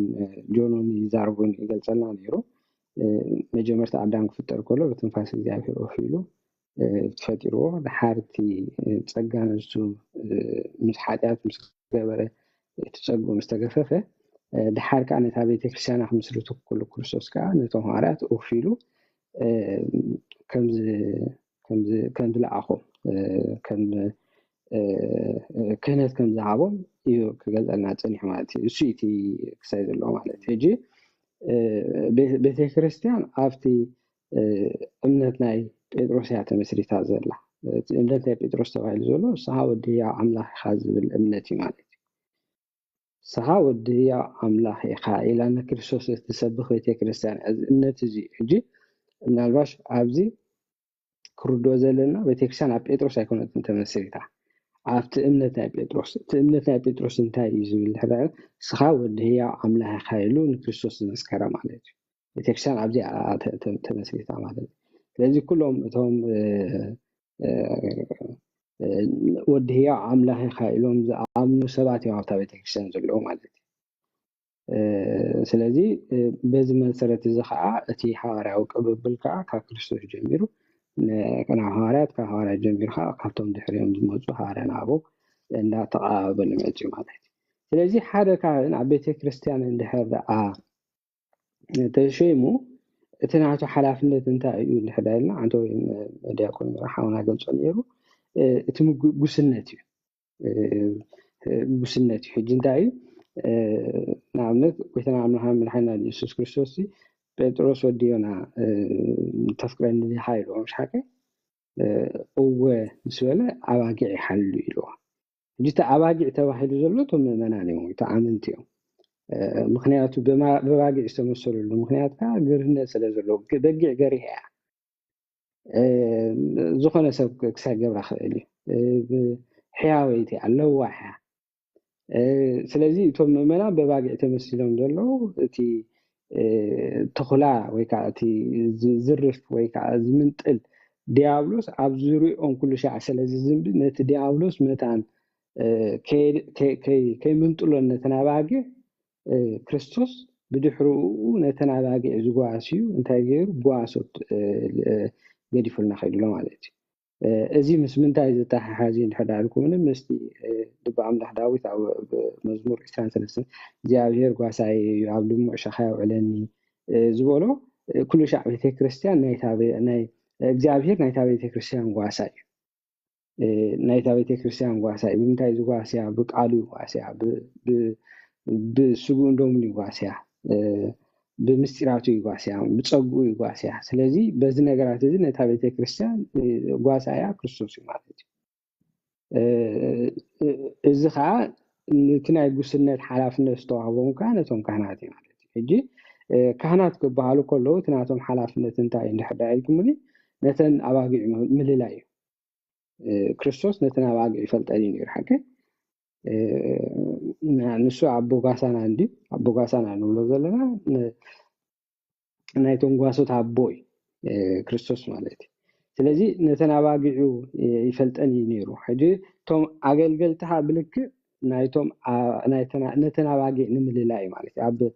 ጆኖን ይዛርቡን ይገልጸልና ነይሩ መጀመርታ ኣዳም ክፍጠር ከሎ በትንፋስ እግዚአብሔር ኦፍ ኢሉ ተፈጢርዎ ድሓርቲ ፀጋ ንሱ ምስ ሓጢኣት ምስ ገበረ ተፀጉ ምስ ተገፈፈ ድሓር ከዓ ነታ ቤተክርስትያን ክምስርቱ ኩሉ ክርስቶስ ከዓ ነቶም ሐዋርያት ኦፍ ኢሉ ከምዚ ለኣኾም ክህነት ከም ዝሃቦም እዩ ክገልጸልና ፀኒሑ ማለት እዩ እሱ እቲ ክሳይ ዘሎ ማለት ሕጂ ቤተክርስትያን ኣብቲ እምነት ናይ ጴጥሮስ እያ ተመስሪታ ዘላ እምነት ናይ ጴጥሮስ ተባሂሉ ዘሎ ንስኻ ወዲ ሕያው ኣምላኽ ኢኻ ዝብል እምነት እዩ ማለት እዩ ንስኻ ወዲ ሕያው ኣምላኽ ኢኻ ኢላ ንክርስቶስ እትሰብኽ ቤተክርስትያን እዚ እምነት እዚ ሕጂ ምናልባሽ ኣብዚ ክርድኦ ዘለና ቤተክርስትያን ኣብ ጴጥሮስ ኣይኮነትን ተመስሪታ ኣብቲ እምነት ናይ ጴጥሮስ እቲ እምነት ናይ ጴጥሮስ እንታይ እዩ ዝብል ሕራእ ንስኻ ወዲ ሕያው ኣምላኽ ኢኻ ኢሉ ንክርስቶስ ዝመስከረ ማለት እዩ ቤተክርስትያን ኣብዚ ተመስሪታ ማለት እዩ ስለዚ ኩሎም እቶም ወዲ ሕያው ኣምላኽ ኢኻ ኢሎም ዝኣምኑ ሰባት እዮም ኣብታ ቤተክርስትያን ዘለዉ ማለት እዩ ስለዚ በዚ መሰረት እዚ ከዓ እቲ ሐዋርያዊ ቅብብል ከዓ ካብ ክርስቶስ ጀሚሩ ናብ ሐዋርያት ካብ ሐዋርያት ጀሚሩ ከዓ ካብቶም ድሕሪኦም ዝመፁ ሐዋርያን ኣቦ እንዳተቐባበሉ መፅኡ ማለት እዩ ስለዚ ሓደ ካህን ኣብ ቤተክርስትያን እንድሕር ደኣ ተሸይሙ እቲ ናቱ ሓላፍነት እንታይ እዩ እንድሕዳልና አንተ ወይ ዲያቆን ሓውና ገልጾ ነይሩ እቲ ጉስነት እዩ ጉስነት እዩ ሕጂ እንታይ እዩ ንኣብነት ጎይታና ኣምላኽና መድሓኒትና ኢየሱስ ክርስቶስ ጴጥሮስ ወዲዮና ተፍቅረኒ ዲኻ ኢልዎ ምስ ሓቀ እወ ምስ በለ ኣባጊዕ ይሓልሉ ኢልዎ ሕጂ እቲ ኣባጊዕ ተባሂሉ ዘሎ እቶም ምእመናን እዮም ወይ ተኣመንቲ እዮም ምክንያቱ በባጊዕ ዝተመሰለሉ ምክንያት ከዓ ግርህነት ስለ ዘለዎ በጊዕ ገሪሕ እያ ዝኾነ ሰብ ክሳይ ገብራ ክእል እዩ ሕያወይቲ ኣለዋሕ እያ ስለዚ እቶም ምእመናን በባጊዕ ተመሲሎም ዘለዉ እቲ ተኹላ ወይ ከዓ እቲ ዝርፍ ወይ ከዓ ዝምንጥል ዲያብሎስ ኣብ ዙርዮኦም ኩሉ ሻዕ ስለዚ ዝምቢ ነቲ ዲያብሎስ መታን ከይምንጥሎ ነተን ኣባጊዕ ክርስቶስ ብድሕሪኡ ነተን ኣባጊዕ ዝጓስዩ እንታይ ገይሩ ጓሶት ገዲፉልና ኸይድሎ ማለት እዩ እዚ ምስ ምንታይ ዝተሓሓዚ እንድሕዳልኩምን ምስቲ ልበ ኣምላኽ ዳዊት ኣብ መዝሙር 23 እግዚኣብሔር ጓሳይ እዩ ኣብ ልሙዕ ሸኻ የውዕለኒ ዝበሎ ኩሉ ሻዕ ቤተክርስትያን ናይ እግዚኣብሔር ናይታ ቤተክርስትያን ጓሳ እዩ ናይታ ቤተክርስትያን ጓሳ እዩ ብምንታይ ዝጓስያ ብቃሉ ይጓስያ ብስጉእ እንዶምን ይጓስያ ብምስጢራቱ ይጓስያ ብፀጉኡ ይጓስያ ስለዚ በዚ ነገራት እዚ ነታ ቤተክርስትያን ጓሳያ ክርስቶስ እዩ ማለት እዩ እዚ ከዓ ነቲ ናይ ጉስነት ሓላፍነት ዝተዋህቦም ከዓ ነቶም ካህናት እዩ ማለት እዩ ሕጂ ካህናት ክበሃሉ ከለዉ እቲ ናቶም ሓላፍነት እንታይ እንድሕዳ ኢልኩምኒ ነተን ኣባጊዕ ምልላ እዩ ክርስቶስ ነተን ኣባጊዕ ይፈልጠን እዩ ነይሩ ሓቀ ንሱ ኣቦ ጓሳና እንዲ ኣቦ ጓሳና ንብሎ ዘለና ናይቶም ጓሶት ኣቦ እዩ ክርስቶስ ማለት እዩ ስለዚ ነተን ኣባጊዑ ይፈልጠን እዩ ነይሩ ሕጂ እቶም ኣገልገልትኻ ብልክዕ نايتهم نتناباجي نمللاي مالك أب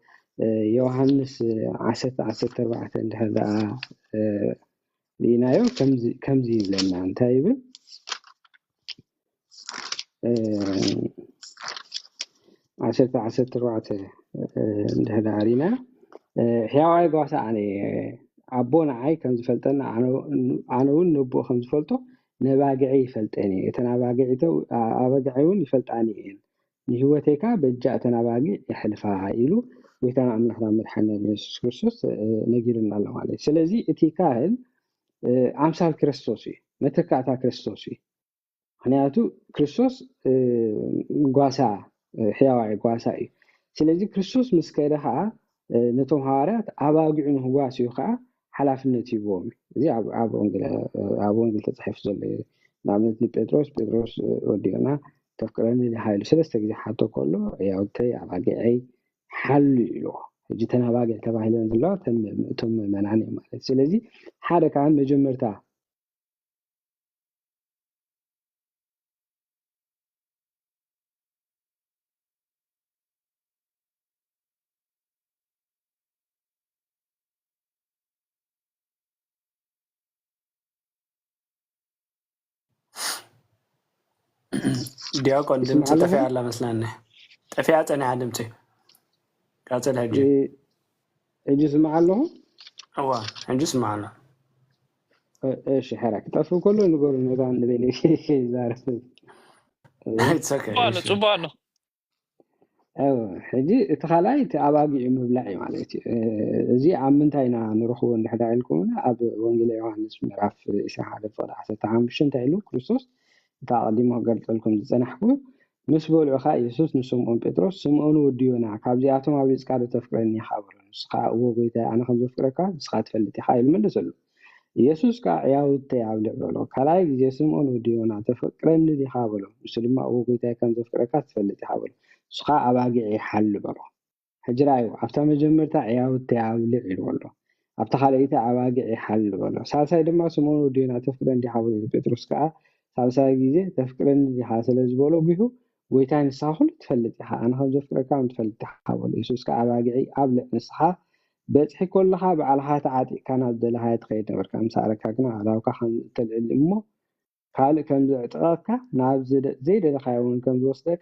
يوحنس 10:14 هذا لينايو كمزي لنا انتايب 10:14 هذا رينا حياوي قوسا يعني أبونا عاي كم زفلتنا أنا ونبو خم زفلتو نباجعي فلتاني تناباجعيتو أباجعيون يفلتاني نهوتيكا بجاء تناباجي يحلفها إلو ويتنا عم نحضر مرحنا يسوع كريستوس نجيرنا الله عليه سلازي اتيكاهل أمثال كريستوسي متكاتا كريستوسي هنياتو كريستوس قواسا حياوي قواساي سلازي كريستوس مسكيرها نتوم هارات أباقعون هواسيو خا حلافنة يبوم زي أبو إنجيل تصحيح زل نعمتني بيتروس ودينا تفكرني لحاله سلسة جدي حتى كله يعطي أباقعي حل له جيتنا باقع تبعي لنا تم منعني مالك سلازي حدا كان مجمرتا دياقون دمت تفي على مثلا تفي عتني عدمتي قاتل هجي يجي سمع له هو هجي سمعنا ايش حركة تفو كله نقول نبان نبيني زارف صبانه أو حجي تخلّي تأباقي مبلعي مالتي زي عمنتاينا نروحو نحدا لكم أب وانجيل يوحنس مراف إسحاق الفضاء تعام شنتا إلو كريستوس تقديمه قلت لكم زنحكو مس بولعو خا يسوس نسمعون بطرس سمعون وديونا كابزياتهم أبيز كادو تفكرني خابرون سخا أو بيتا أنا خمس فكرك سخا تفلتي خايل ملسلو ኢየሱስ ካ ያውተ ያብለሎ ካላይ ጊዜ ስምዖን ወዲዮና ተፈቅረን ዲ ሓበሎ ምስልማ او ጎይታይ ከም ዘፍቅረካ ትፈልጥ ሓበሎ ስኻ አባጊዕ ይሓል በሮ ሕጅራዩ ኣብታ መጀመርታ ያውተ ያብልዕ ኢልወሎ ኣብታ ካልአይታ አባጊዕ ይሓል በሎ ሳልሳይ ድማ ስምዖን ወዲዮና ተፈቅረን ዲ ሓበሎ ጴጥሮስ ካ ሳልሳይ ጊዜ ተፈቅረን ዲ ሓሰለ ዝበሎ ቢሁ ጎይታይ ንሳኹል ትፈልጥ ኢኻ ኣነ ከም ዘፍቅረካ ትፈልጥ ሓበሎ ኢየሱስ ካ አባጊዕ ኣብልዕ ንስኻ بتحكي كلها بعلها تعاطي كان بدلها يتخيل نبرك مسارك كنا على وكان تلعل أمه قال كم زعتك ناب زيد الخيون كم زوستك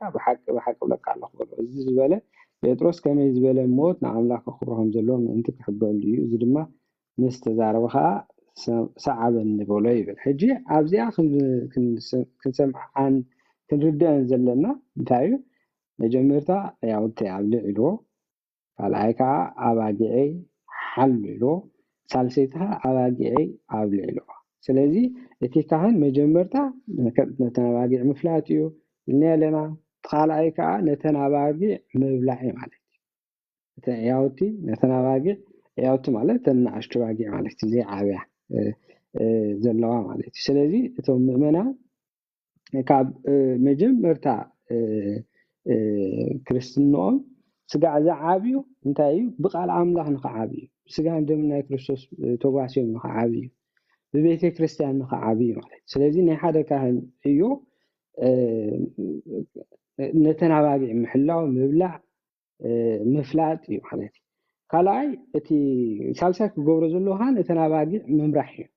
بحق لك على خبر الزبالة بيتروس كم الزبالة موت نعم لك خبرهم زلهم أنت تحبوا اللي يزد ما مستزار وخا صعب النبولي بالحجي عبزيا كن سمع عن كن ردان زلنا نتاعي مجمرتا يعود تعمل له فالعيكا أباجعي حللو سالسيتها أباجعي أبللو سلازي اتكاهن مجمرتا نتناباجع مفلاتيو لنا تخالعيكا نتناباجع مبلعي مالتي ياوتي نتناباجع ياوتي مالت تنعشتباجع مالتي زي عابيا زلوا مالتي سلازي اتو مؤمنا كاب مجمرتا كريستنوم سجع زعابيو انتايو بقال عامله نخعابيو سجع دمنا كريستوس توغاسيو نخعابيو ببيت كريستيان نخعابيو ማለት ስለዚህ ናይ ሓደ ካህን እዩ ነተናባጊ ምሕላው ምብላዕ ምፍላጥ እዩ ማለት ካልኣይ እቲ ሳልሳይ ክገብሮ ዘለዎ ሃን ነተናባጊ ምምራሕ እዩ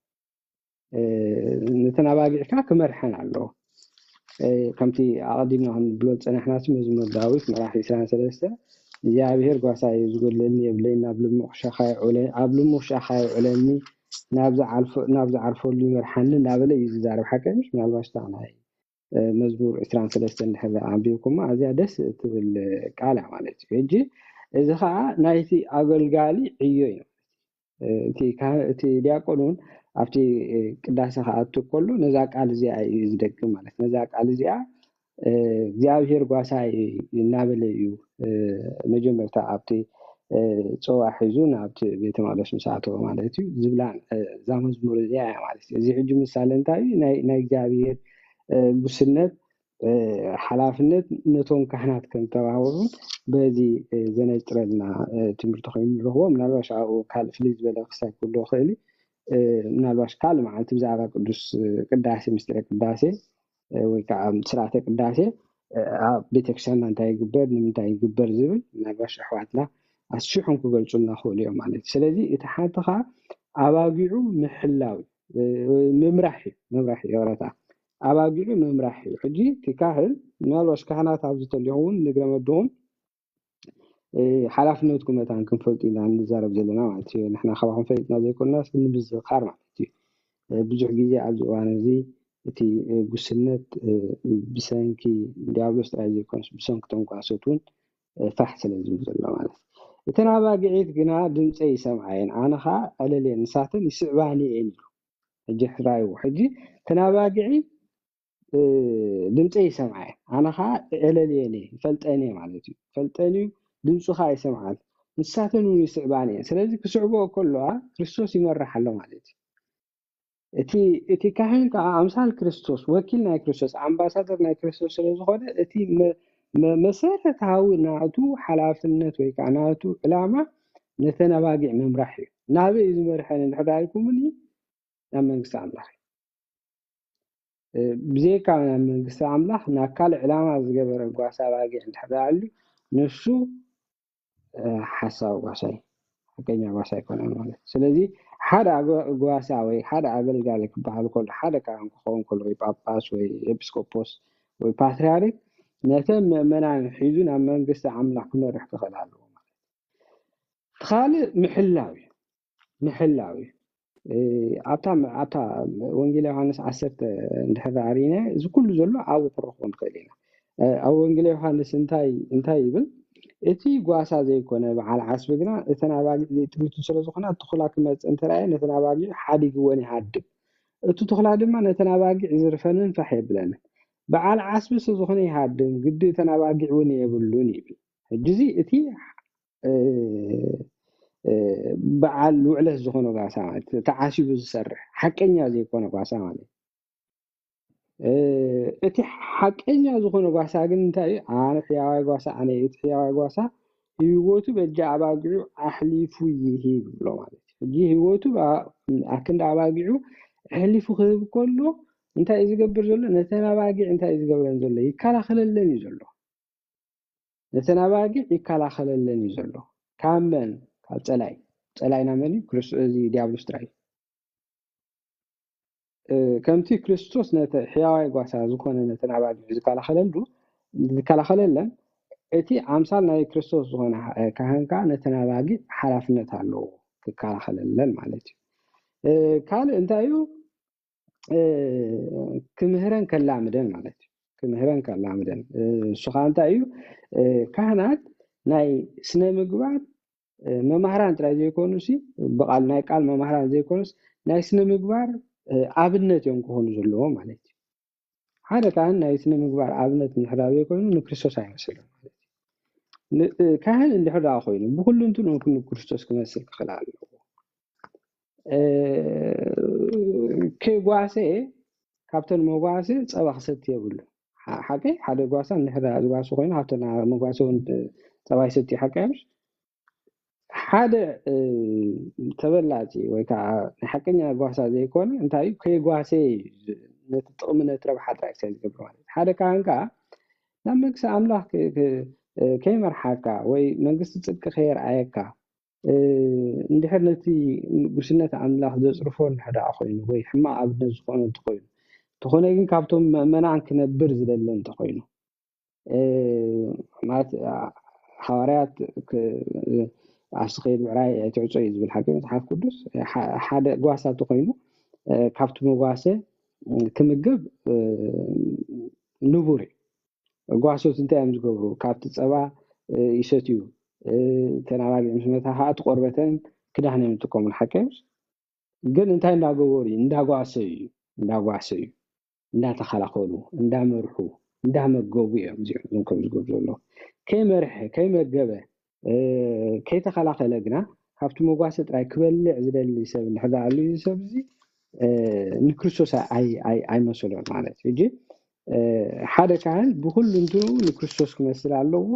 ነተናባጊዕካ ክመርሐን ኣለዎ ከምቲ ኣቀዲምና ብሎ ፀናሕናስ መዝሙር ዳዊት ምዕራፍ 23 እግዚአብሔር ጓሳይ ዝጎለኒ የብለኝ ኣብልሙ ሻኻይ ዑለኒ ናብዛ ዓርፎሉ ይመርሐኒ ናበለ ይዛረብ ሓቀሽ ምናልባሽ ታናይ መዝሙር 23 እንድሕር ኣንቢብኩማ ኣዝያ ደስ ትብል ቃል ማለት እዩ እጂ እዚ ከዓ ናይቲ ኣገልጋሊ ዕዮ እዩ እቲ ዲያቆኑን ኣብቲ ቅዳሴ ከኣቱ ከሎ ነዛ ቃል እዚኣ እዩ ዝደግም ማለት ነዛ ቃል እዚኣ እግዚአብሔር ጓሳይ እናበለ እዩ መጀመርታ ኣብቲ ፀዋ ሒዙ ናብቲ ቤተ መቅደስ ምስኣተወ ማለት እዩ ዝብላ እዛ መዝሙር እዚኣ ማለት እዩ እዚ ሕጂ ምሳሌ እንታይ ናይ እግዚአብሔር ጉስነት ሓላፍነት ነቶም ካህናት ከም ተባሂሩን በዚ ዘነጥረልና ትምህርቲ ኮይኑ ንረኽቦ ምናልባሽ ኣብኡ ካልእ ፍልይ ዝበለ ክሳብ ኩሉ ክእሊ ምናልባሽ ካልእ መዓልቲ ብዛዕባ ቅዱስ ቅዳሴ ምስጢረ ቅዳሴ ወይ ከዓ ስርዓተ ቅዳሴ ቤተክርስቲያን እንታይ ይግበር ንምንታይ ይግበር ዝብል ምናልባሽ ኣሕዋትና ኣስፊሖም ክገልጹልና ክእሉ እዮም ማለት እዩ ስለዚ እቲ ሓንቲ ከዓ ኣባጊዑ ምሕላው ምምራሕ የወረታ ኣባጊዑ ምምራሕ እዩ ሕጂ እቲ ካህን ምናልባሽ ካህናት ኣብዚ ተልይኹም እውን ንግረመድኹም ሓላፍነትኩም መታን ክንፈልጡ ኢና ንዛረብ ዘለና ማለት እዩ ንሕና ከባኹም ፈሊጥና ዘይኮንናስ ንምዝኻር ማለት እዩ ብዙሕ ግዜ ኣብዚ እዋን እዚ እቲ ጉስነት ብሰንኪ ዲያብሎስ ጥራይ ዘይኮነስ ብሰንኪ ተንኳሶት እውን ፋሕ ስለ ዝብል ዘሎ ማለት እዩ እተን ኣባጊዒት ግና ድምፀይ ይሰምዓየን ኣነ ከዓ ዕለልየን ንሳተን ይስዕባኒ እየን ኢሉ ሕጂ ሕራይዎ ሕጂ እተን ኣባጊዒ ድምፀይ ይሰምዓየን ኣነ ከዓ ዕለልየን እየ ይፈልጠን እየ ማለት እዩ ፈልጠን እዩ ድምፁ ከዓ ይሰምዓን ንሳተን እውን ይስዕባኒ እየን ስለዚ ክስዕብኦ ከለዋ ክርስቶስ ይመርሕ ኣሎ ማለት እዩ እቲ ካህን ከዓ ኣምሳል ክርስቶስ ወኪል ናይ ክርስቶስ ኣምባሳደር ናይ ክርስቶስ ስለ ዝኾነ እቲ መሰረታዊ ናቱ ሓላፍነት ወይ ከዓ ናቱ ዕላማ ነተን ኣባጊዕ ምምራሕ እዩ ናበይ ዝመርሐን እንድሕር ኢልኩምኒ ናብ መንግስቲ ኣምላኽ ብዘይካ ናብ መንግስቲ ኣምላኽ ናብ ካልእ ዕላማ ዝገበረ ጓሳ ኣባጊዕ እንድሕር ኣሎ ንሱ ሓሳብ ጓሳይ ሓቀኛ ጓሳ ይኮነን ማለት ስለዚ ሓደ ጓሳ ወይ ሓደ ኣገልጋሊ ክበሃል ከሎ ሓደ ካህን ክኸውን ከሎ ወይ ጳጳስ ወይ ኤጲስቆጶስ ወይ ፓትርያርክ ነተን ምእመናን ሒዙ ናብ መንግስቲ ኣምላኽ ክመርሕ ክኽእል ኣለዎ ማለት ካልእ ምሕላው እዩ ኣብታ ወንጌል ዮሃንስ 10 እንድሕር ሪእና እዚ ኩሉ ዘሎ ኣብኡ ክረኽቦ ንኽእል ኢና ኣብ ወንጌል ዮሃንስ እንታይ ይብል እቲ ጓሳ ዘይኮነ በዓል ዓስቢ ግና እተን ኣባጊዕ ዘይጥምቱ ስለ ዝኾና ትኹላ ክመፅእ እንተረኣየ ነተን ኣባጊዕ ሓዲግወን ይሃድም እቲ ትኹላ ድማ ነተን ኣባጊዕ ዝርፈንን ፋሕ የብለንን በዓል ዓስቢ ስለዝኾነ ይሃድም ግዲ እተን ኣባጊዕ እውን የብሉን ይብል ሕጂ እቲ በዓል ውዕለት ዝኾነ ጓሳ ማለት ተዓሲቡ ዝሰርሕ ሓቀኛ ዘይኮነ ጓሳ ማለት እቲ ሓቀኛ ዝኾነ ጓሳ ግን እንታይ ኣነ ሕያዋይ ጓሳ ኣነ እቲ ሕያዋይ ጓሳ ህይወቱ በጃ ኣባጊዑ ኣሕሊፉ ይሂብ ብሎ ማለት እዩ ሕጂ ህይወቱ ኣክንዲ ኣባጊዑ ኣሕሊፉ ክህብ ከሎ እንታይ እዩ ዝገብር ዘሎ ነተን ኣባጊዕ እንታይ እዩ ዝገብረን ዘሎ ይከላኸለለን እዩ ዘሎ ነተን ኣባጊዕ ይከላኸለለን እዩ ዘሎ ካብ መን ካብ ፀላይና መን እዩ ክርስቶስ እዚ ዲያብሎስ ጥራይ ከምቲ ክርስቶስ ነተ ሕያዋይ ጓሳ ዝኾነ ነተን ኣባጊዕ ዝከላኸለለን እቲ ኣምሳል ናይ ክርስቶስ ዝኾነ ካህን ከዓ ነተን ኣባጊዕ ሓላፍነት ኣለዎ ክከላኸለለን ማለት እዩ ካልእ እንታይ እዩ ክምህረን ከላምደን ማለት እዩ ክምህረን ከላምደን እሱ ከዓ እንታይ እዩ ካህናት ናይ ስነ ምግባር መማህራን ጥራይ ዘይኮኑስ ብቃል ናይ ቃል መማህራን ዘይኮኑስ ናይ ስነ ምግባር ኣብነት እዮም ክኾኑ ዘለዎ ማለት እዩ ሓደ ካህን ናይ ስነ ምግባር ኣብነት እንድሕር ዘይኮይኑ ንክርስቶስ ኣይመስልን ማለት እዩ ካህን እንድሕር ኮይኑ ብኩሉ እንትኑ ንክርስቶስ ክመስል ክኽእል ኣለዎ ከጓሴ ካብተን መጓሴ ፀባ ክሰቲ የብሉ ሓቀይ ሓደ ጓሳ እንድሕር ዝጓሱ ኮይኑ ካብተን መጓሴ እውን ፀባ ይሰቲ ሓቀ እምሽ ሓደ ተበላፂ ወይ ከዓ ናይ ሓቀኛ ጓሳ ዘይኮነ እንታይ እዩ ከይጓሴ ነቲ ጥቕሚ ነቲ ረብሓ ጥራይ ዝገብር ማለት ሓደ ካህን ከዓ ናብ መንግስቲ ኣምላኽ ከይመርሓካ ወይ መንግስቲ ፅድቂ ከየርኣየካ እንድሕር ነቲ ጉስነት ኣምላኽ ዘፅርፎ እንድሕር ኮይኑ ወይ ሕማቕ ኣብነት ዝኾነ እንተኮይኑ እንተኾነ ግን ካብቶም ምእመናን ክነብር ዝደለ እንተኮይኑ ማለት ሓዋርያት ኣስኸይድ ምዕራይ ኣይትዕፆ እዩ ዝብል ሓቂ መፅሓፍ ቅዱስ ሓደ ጓሳ እንተኮይኑ ካብቲ መጓሰ ክምገብ ንቡር ጓሶት እንታይ እዮም ዝገብሩ ካብቲ ፀባ ይሰትዩ ተናባጊዕ ምስ መታ ከዓ እቲ ቆርበተን ክዳን እዮም ዝጥቀሙሉ ሓቂ ግን እንታይ እንዳገበሩ እንዳጓሰዩ እንዳተኸላኸሉ እንዳመርሑ እንዳመገቡ እዮም እዚኦም ከም ዝገብሩ ዘሎ ከይመርሐ ከይመገበ ከይተኸላኸለ ግና ካብቲ መጓሰ ጥራይ ክበልዕ ዝደሊ ሰብ እንድሕር ኣሎ ሰብ እዚ ንክርስቶስ ኣይመሰሎን ማለት እዩ ሕጂ ሓደ ካህን ብኩሉ እንትኑ ንክርስቶስ ክመስል ኣለዎ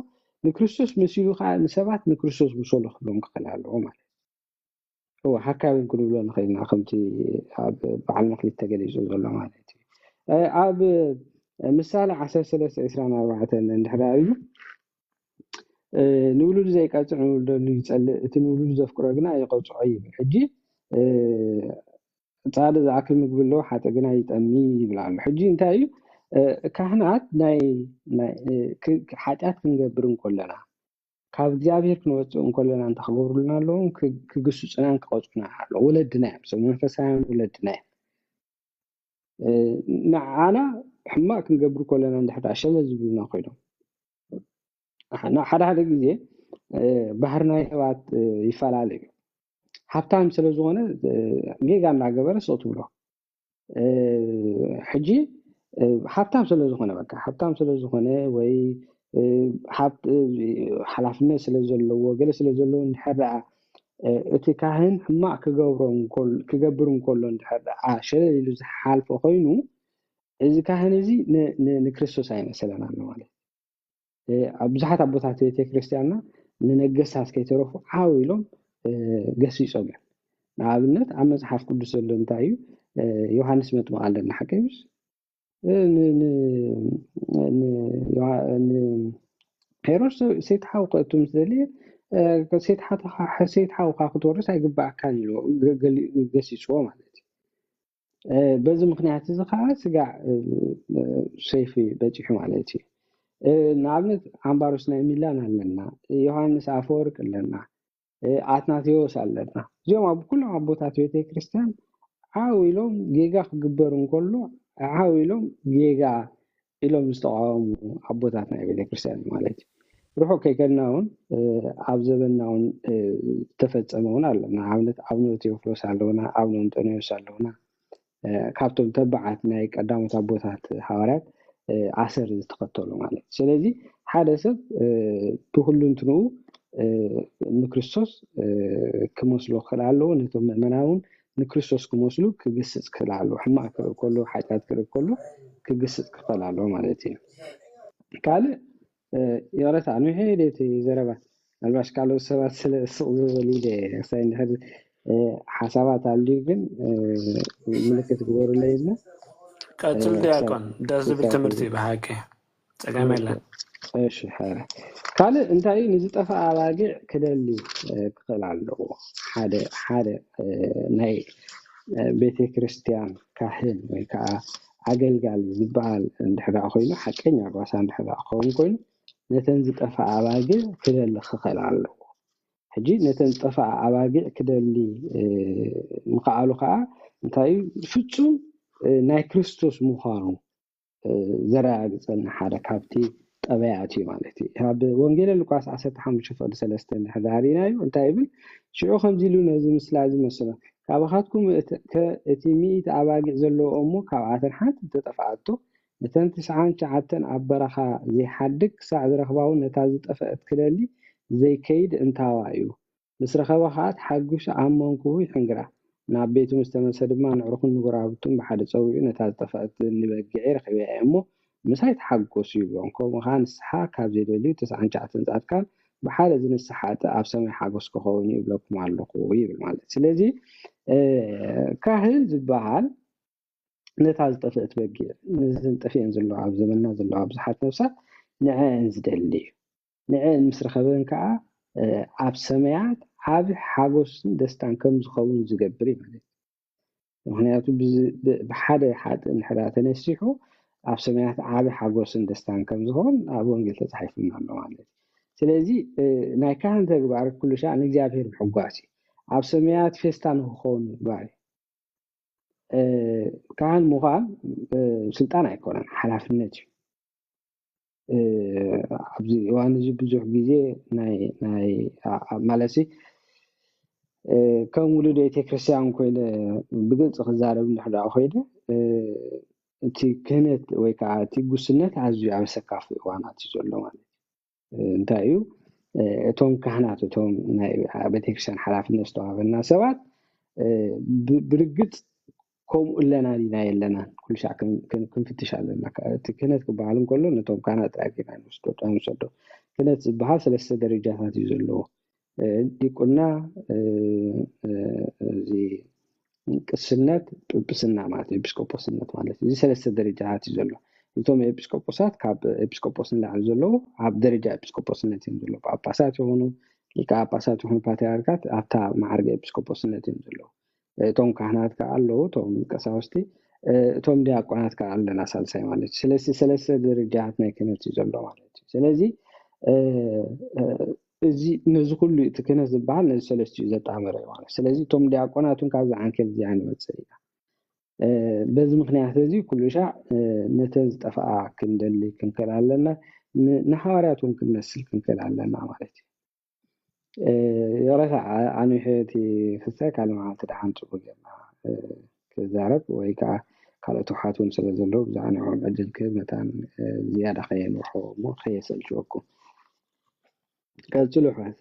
ንክርስቶስ መሲሉ ከዓ ንሰባት ንክርስቶስ ምሰሎ ክብሎም ክኽእል ኣለዎ ማለት እዩ ሓካይ እውን ክንብሎ ንኽእልና ከምቲ ኣብ በዓል መክሊት ተገሊፁ ዘሎ ማለት እዩ ኣብ مثال 13:24 اندحرايو نولد زي قاصع نولد يصلي تنولد زفكرو غنا يقصعو يبل حجي ጻዕዳ ዝኣክል ምግቢ ኣለዎ ሓተ ግና ይጠሚ ይብል ኣሎ ሕጂ እንታይ እዩ ካህናት ናይ ሓጢኣት ክንገብር እንከለና ካብ እግዚአብሔር ክንወፅእ እንከለና እንታይ ክገብሩልና ኣለዎም ክግስፁናን ክቐፅዑና ኣለዎ ወለድና እዮም ሰብ መንፈሳውያን ወለድና እዮም ንዓና ሕማቅ ክንገብር ከለና እንድሕር ሸለ ዝብሉና ኮይኖም ሓደ ግዜ ባህርናይ ሰባት ይፈላለዩ ሃብታም ስለዝኾነ ጌጋ እናገበረ ሰው ትብሎ ሕጂ ሃብታም ስለዝኾነ በቃ ሃብታም ስለዝኾነ ወይ ሓላፍነት ስለዘለዎ ገለ ስለዘለዎ እንድሕር እቲ ካህን ሕማቅ ክገብር እንከሎ እንድሕር ሸለል ኢሉ ዝሓልፎ ኮይኑ እዚ ካህን እዚ ንክርስቶስ ኣይመሰለናል ማለት ብዙሓት ኣቦታት ቤተክርስትያንና ንነገስታት ከይተረፉ ዓው ኢሎም ገሲፆም እዮም ንኣብነት ኣብ መጽሓፍ ቅዱስ ዘሎ እንታይ እዩ ዮሐንስ መጥምቅ ኣለና ሓቀይስ ሄሮድስ ሴትሓው ከእቱም ዝደልየ ሴትሓው ክትወርስ ኣይግባእካን ኢሉ ገሲፅዎ ማለት እዩ በዚ ምክንያት እዚ ከዓ ስጋዕ ሰይፊ በፂሑ ማለት እዩ ንኣብነት ኣምባሮስ ናይ ሚላን ኣለና ዮሐንስ አፈወርቅ ኣለና አትናቴዎስ ኣለና እዚኦም ኣብ ኩሎም ኣቦታት ቤተክርስትያን ዓው ኢሎም ጌጋ ክግበር እንከሎ ዓው ኢሎም ጌጋ ኢሎም ዝተቃወሙ ኣቦታት ናይ ቤተክርስትያን ማለት እዩ ሩሑ ከይከልና እውን ኣብ ዘበና እውን ተፈፀመ እውን ኣለና ኣብነት ኣቡነ ቴዎፍሎስ ኣለውና ኣቡነ አንጦኒዎስ ኣለውና ካብቶም ተባዓት ናይ ቀዳሞት ኣቦታት ሃዋርያት ዓሰር ዝተኸተሉ ማለት ስለዚ ሓደ ሰብ ብኩሉ እንትንኡ ንክርስቶስ ክመስሉ ክኽእል ኣለዎ ነቶም ምእመናውን ንክርስቶስ ክመስሉ ክግስፅ ክኽእል ኣለዎ ሕማቅ ክርኢ ከሎ ሓጢኣት ክርኢ ከሎ ክግስፅ ክኽእል ኣለዎ ማለት እዩ ካልእ የረታ ንሄደት ዘረባ ምናልባሽ ካልኦት ሰባት ስለስቕ ዝበሉ ሳይ እንድሕር ሓሳባት ኣልዩ ግን ምልክት ግበሩለይ ኢልና ቀፅል ዲያቆን ደስ ዝብል ትምህርቲ ብሓቂ ፀገም የለን እሺ ሓረ ካልእ እንታይ ንዝጠፍአ ኣባጊዕ ክደሊ ክኽእል ኣለዎ ሓደ ናይ ቤተክርስትያን ካህን ወይ ከዓ ኣገልጋሊ ዝበሃል እንድሕር ኮይኑ ሓቀኛ ጓሳ እንድሕር ክኸውን ኮይኑ ነተን ዝጠፍአ ኣባጊዕ ክደሊ ክኽእል ኣለዎ ሕጂ ነተን ዝጠፍአ ኣባጊዕ ክደሊ ምኽኣሉ ከዓ እንታይ ፍጹም ናይ ክርስቶስ ምዃኑ ዘረጋግፀልና ሓደ ካብቲ ጠበያት እዩ ማለት እዩ ኣብ ወንጌል ሉቃስ 15:3 እንድሕዳሪናዩ እንታይ ይብል ሽዑ ከምዚ ኢሉ ነዚ ምስሊ ዝመስሎ ካብኻትኩም እቲ 100 ኣባጊዕ ዘለዎ እሞ ካብኣተን ሓንቲ ተጠፍኣቶ ነተን 99 ኣብ በረኻ ዘይሓድግ ክሳዕ ዝረኽባውን ነታ ዝጠፍአት ክደሊ ዘይከይድ እንታዋ እዩ ምስ ረኸባ ከዓ ተሓጒሱ ኣብ መንኩቡ ይሕንግራ ናብ ቤቱ ምስ ተመለሰ ድማ ንዕሩኹን ንጎራብቱን ብሓደ ፀዊዑ ነታ ዝጠፍአት ንበጊዕ ረኺበ እሞ ምሳይ ተሓጎሱ ይብሎም ከምኡ ከዓ ንስሓ ካብ ዘይደልዩ 99 ጻድቃን ብሓደ ዝንስሓተ ኣብ ሰማይ ሓጎስ ክኸውን ይብለኩም ኣለኹ ይብል ማለት ስለዚ ካህን ዝበሃል ነታ ዝጠፍአት በጊዕ ንዝን ጠፊአን ዘለዎ ኣብ ዘመንና ዘለዎ ብዙሓት ነፍሳት ንዕአን ዝደሊ እዩ ንዕአን ምስ ረኸበን ከዓ ኣብ ሰማያት ዓብ ሓጎስን ደስታን ከም ዝኸውን ዝገብር እዩ ማለት ምክንያቱ ብሓደ ሓጥእ እንድሕር ተነሲሑ ኣብ ሰማያት ዓብ ሓጎስን ደስታን ከም ዝኸውን ኣብ ወንጌል ተጻሒፉልና ኣሎ ማለት ስለዚ ናይ ካህን ተግባር ኩሉ ሻዕ ንእግዚአብሔር ምሕጓስ እዩ ኣብ ሰማያት ፌስታ ንክኸውን ይግባር ካህን ምዃን ስልጣን ኣይኮነን ሓላፍነት እዩ ኣብዚ እዋን እዚ ብዙሕ ግዜ ናይ ማለሲ ከም ውሉድ ቤተክርስትያን ኮይነ ብግልፂ ክዛረብ እንድሕር ኮይነ እቲ ክህነት ወይ ከዓ እቲ ጉስነት ኣዝዩ ኣብ ሰካፍ እዋናት እዩ ዘሎ ማለት እንታይ እዩ እቶም ካህናት እቶም ናይ ቤተክርስትያን ሓላፍነት ዝተዋሃበና ሰባት ብርግፅ ከምኡ ኣለና ዲና የለና ኩሉ ሻዕ ክንፍትሽ ኣለና እቲ ክህነት ክበሃል እንከሎ ነቶም ካህናት ጥራይ ጌና ንወስዶ ክህነት ዝበሃል 3 ደረጃታት እዩ ዘለዎ ዲቁና እዚ ቅስነት ጵጵስና ማለት ኤጲስቆጶስነት ማለት እዚ 3 ደረጃታት እዩ ዘሎ እቶም ኤጲስቆጶሳት ካብ ኤጲስቆጶስን ላዕሊ ዘለዉ ኣብ ደረጃ ኤጲስቆጶስነት እዮም ዘለዉ ጳጳሳት ይኹኑ ሊቀ ጳጳሳት ይኹኑ ፓትርያርካት ኣብታ ማዕርገ ኤጲስቆጶስነት እዮም ዘለዉ እቶም ካህናት ከዓ ኣለዉ እቶም ቀሳውስቲ እቶም ዲያቆናት ከዓ ኣለና ሳልሳይ ማለት እዩ ስለዚ ሰለስተ ደረጃት ናይ ክህነት እዩ ዘሎ ማለት እዩ ስለዚ እዚ ነዚ ኩሉ እቲ ክህነት ዝበሃል ነዚ ሰለስቲኡ ዘጣመረ እዩ ማለት ስለዚ እቶም ዲያቆናትን ካብዚ ዓንኬል እዚኣ ንወፅእ ኢና በዚ ምክንያት እዚ ኩሉ ሻዕ ነተ ዝጠፍኣ ክንደሊ ክንክእል ኣለና ንሓዋርያት እውን ክንመስል ክንክእል ኣለና ማለት እዩ የረሳ ኣነ ሕቲ ፍሳይ ካልእ መዓልቲ ድሓን ፅቡቅ ጌርና ክዛረብ ወይ ከዓ ካልኦት ውሓት እውን ስለ ዘለዉ ብዛዕባ ንዕኦም ዕድል ክህብ መታን ዝያዳ ከየንውሖ እሞ ከየሰልችወኩም ቀፅሉ ሕዋት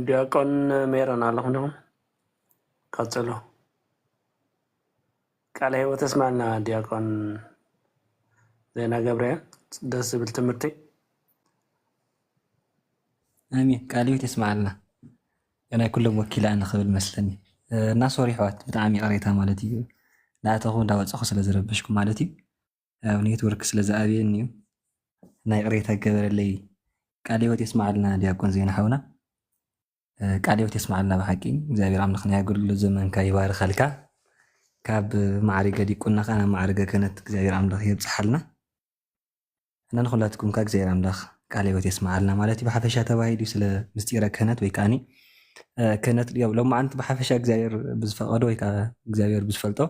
ዲያቆን ሜሮን ኣለኹም ዲኹም ቀፅሉ ቃለ ህይወት እስማዕና ዲያቆን ዜና ገብርኤል ደስ ዝብል ትምህርቲ አሜን ቃለ ህይወት ይስማዓልና ናይ ኩሎም ወኪላ ንኽብል መስለኒ እናሶሪ ሕዋት ብጣዕሚ ቅሬታ ማለት እዩ ንኣተኹ እንዳወፀኹ ስለ ዝረበሽኩ ማለት እዩ ኣብ ኔትወርክ ስለ ዝኣብየኒ እዩ ናይ ቅሬታ ገበረለይ ቃለ ህይወት ይስማዓልና ዲያቆን ዜና ሓውና ቃለ ህይወት ይስማዓልና ብሓቂ እግዚኣብሔር ኣምላኽ ናይ ኣገልግሎት ዘመንካ ይባርኸልካ ካብ ማዕሪገ ዲቁና ከዓ ናብ ማዕሪገ ክህነት እግዚኣብሔር ኣምላኽ የብፅሓልና እና ንኩላትኩም ካ እግዚኣብሔር ኣምላኽ ቃለ ህይወት ይስማዓልና ማለት እዩ ብሓፈሻ ተባሂሉ ስለ ምስጢረ ክህነት ወይ ከዓኒ ክህነት ያው ሎማዓንቲ ብሓፈሻ እግዚኣብሔር ብዝፈቐዶ ወይ ከዓ እግዚኣብሔር ብዝፈልጦ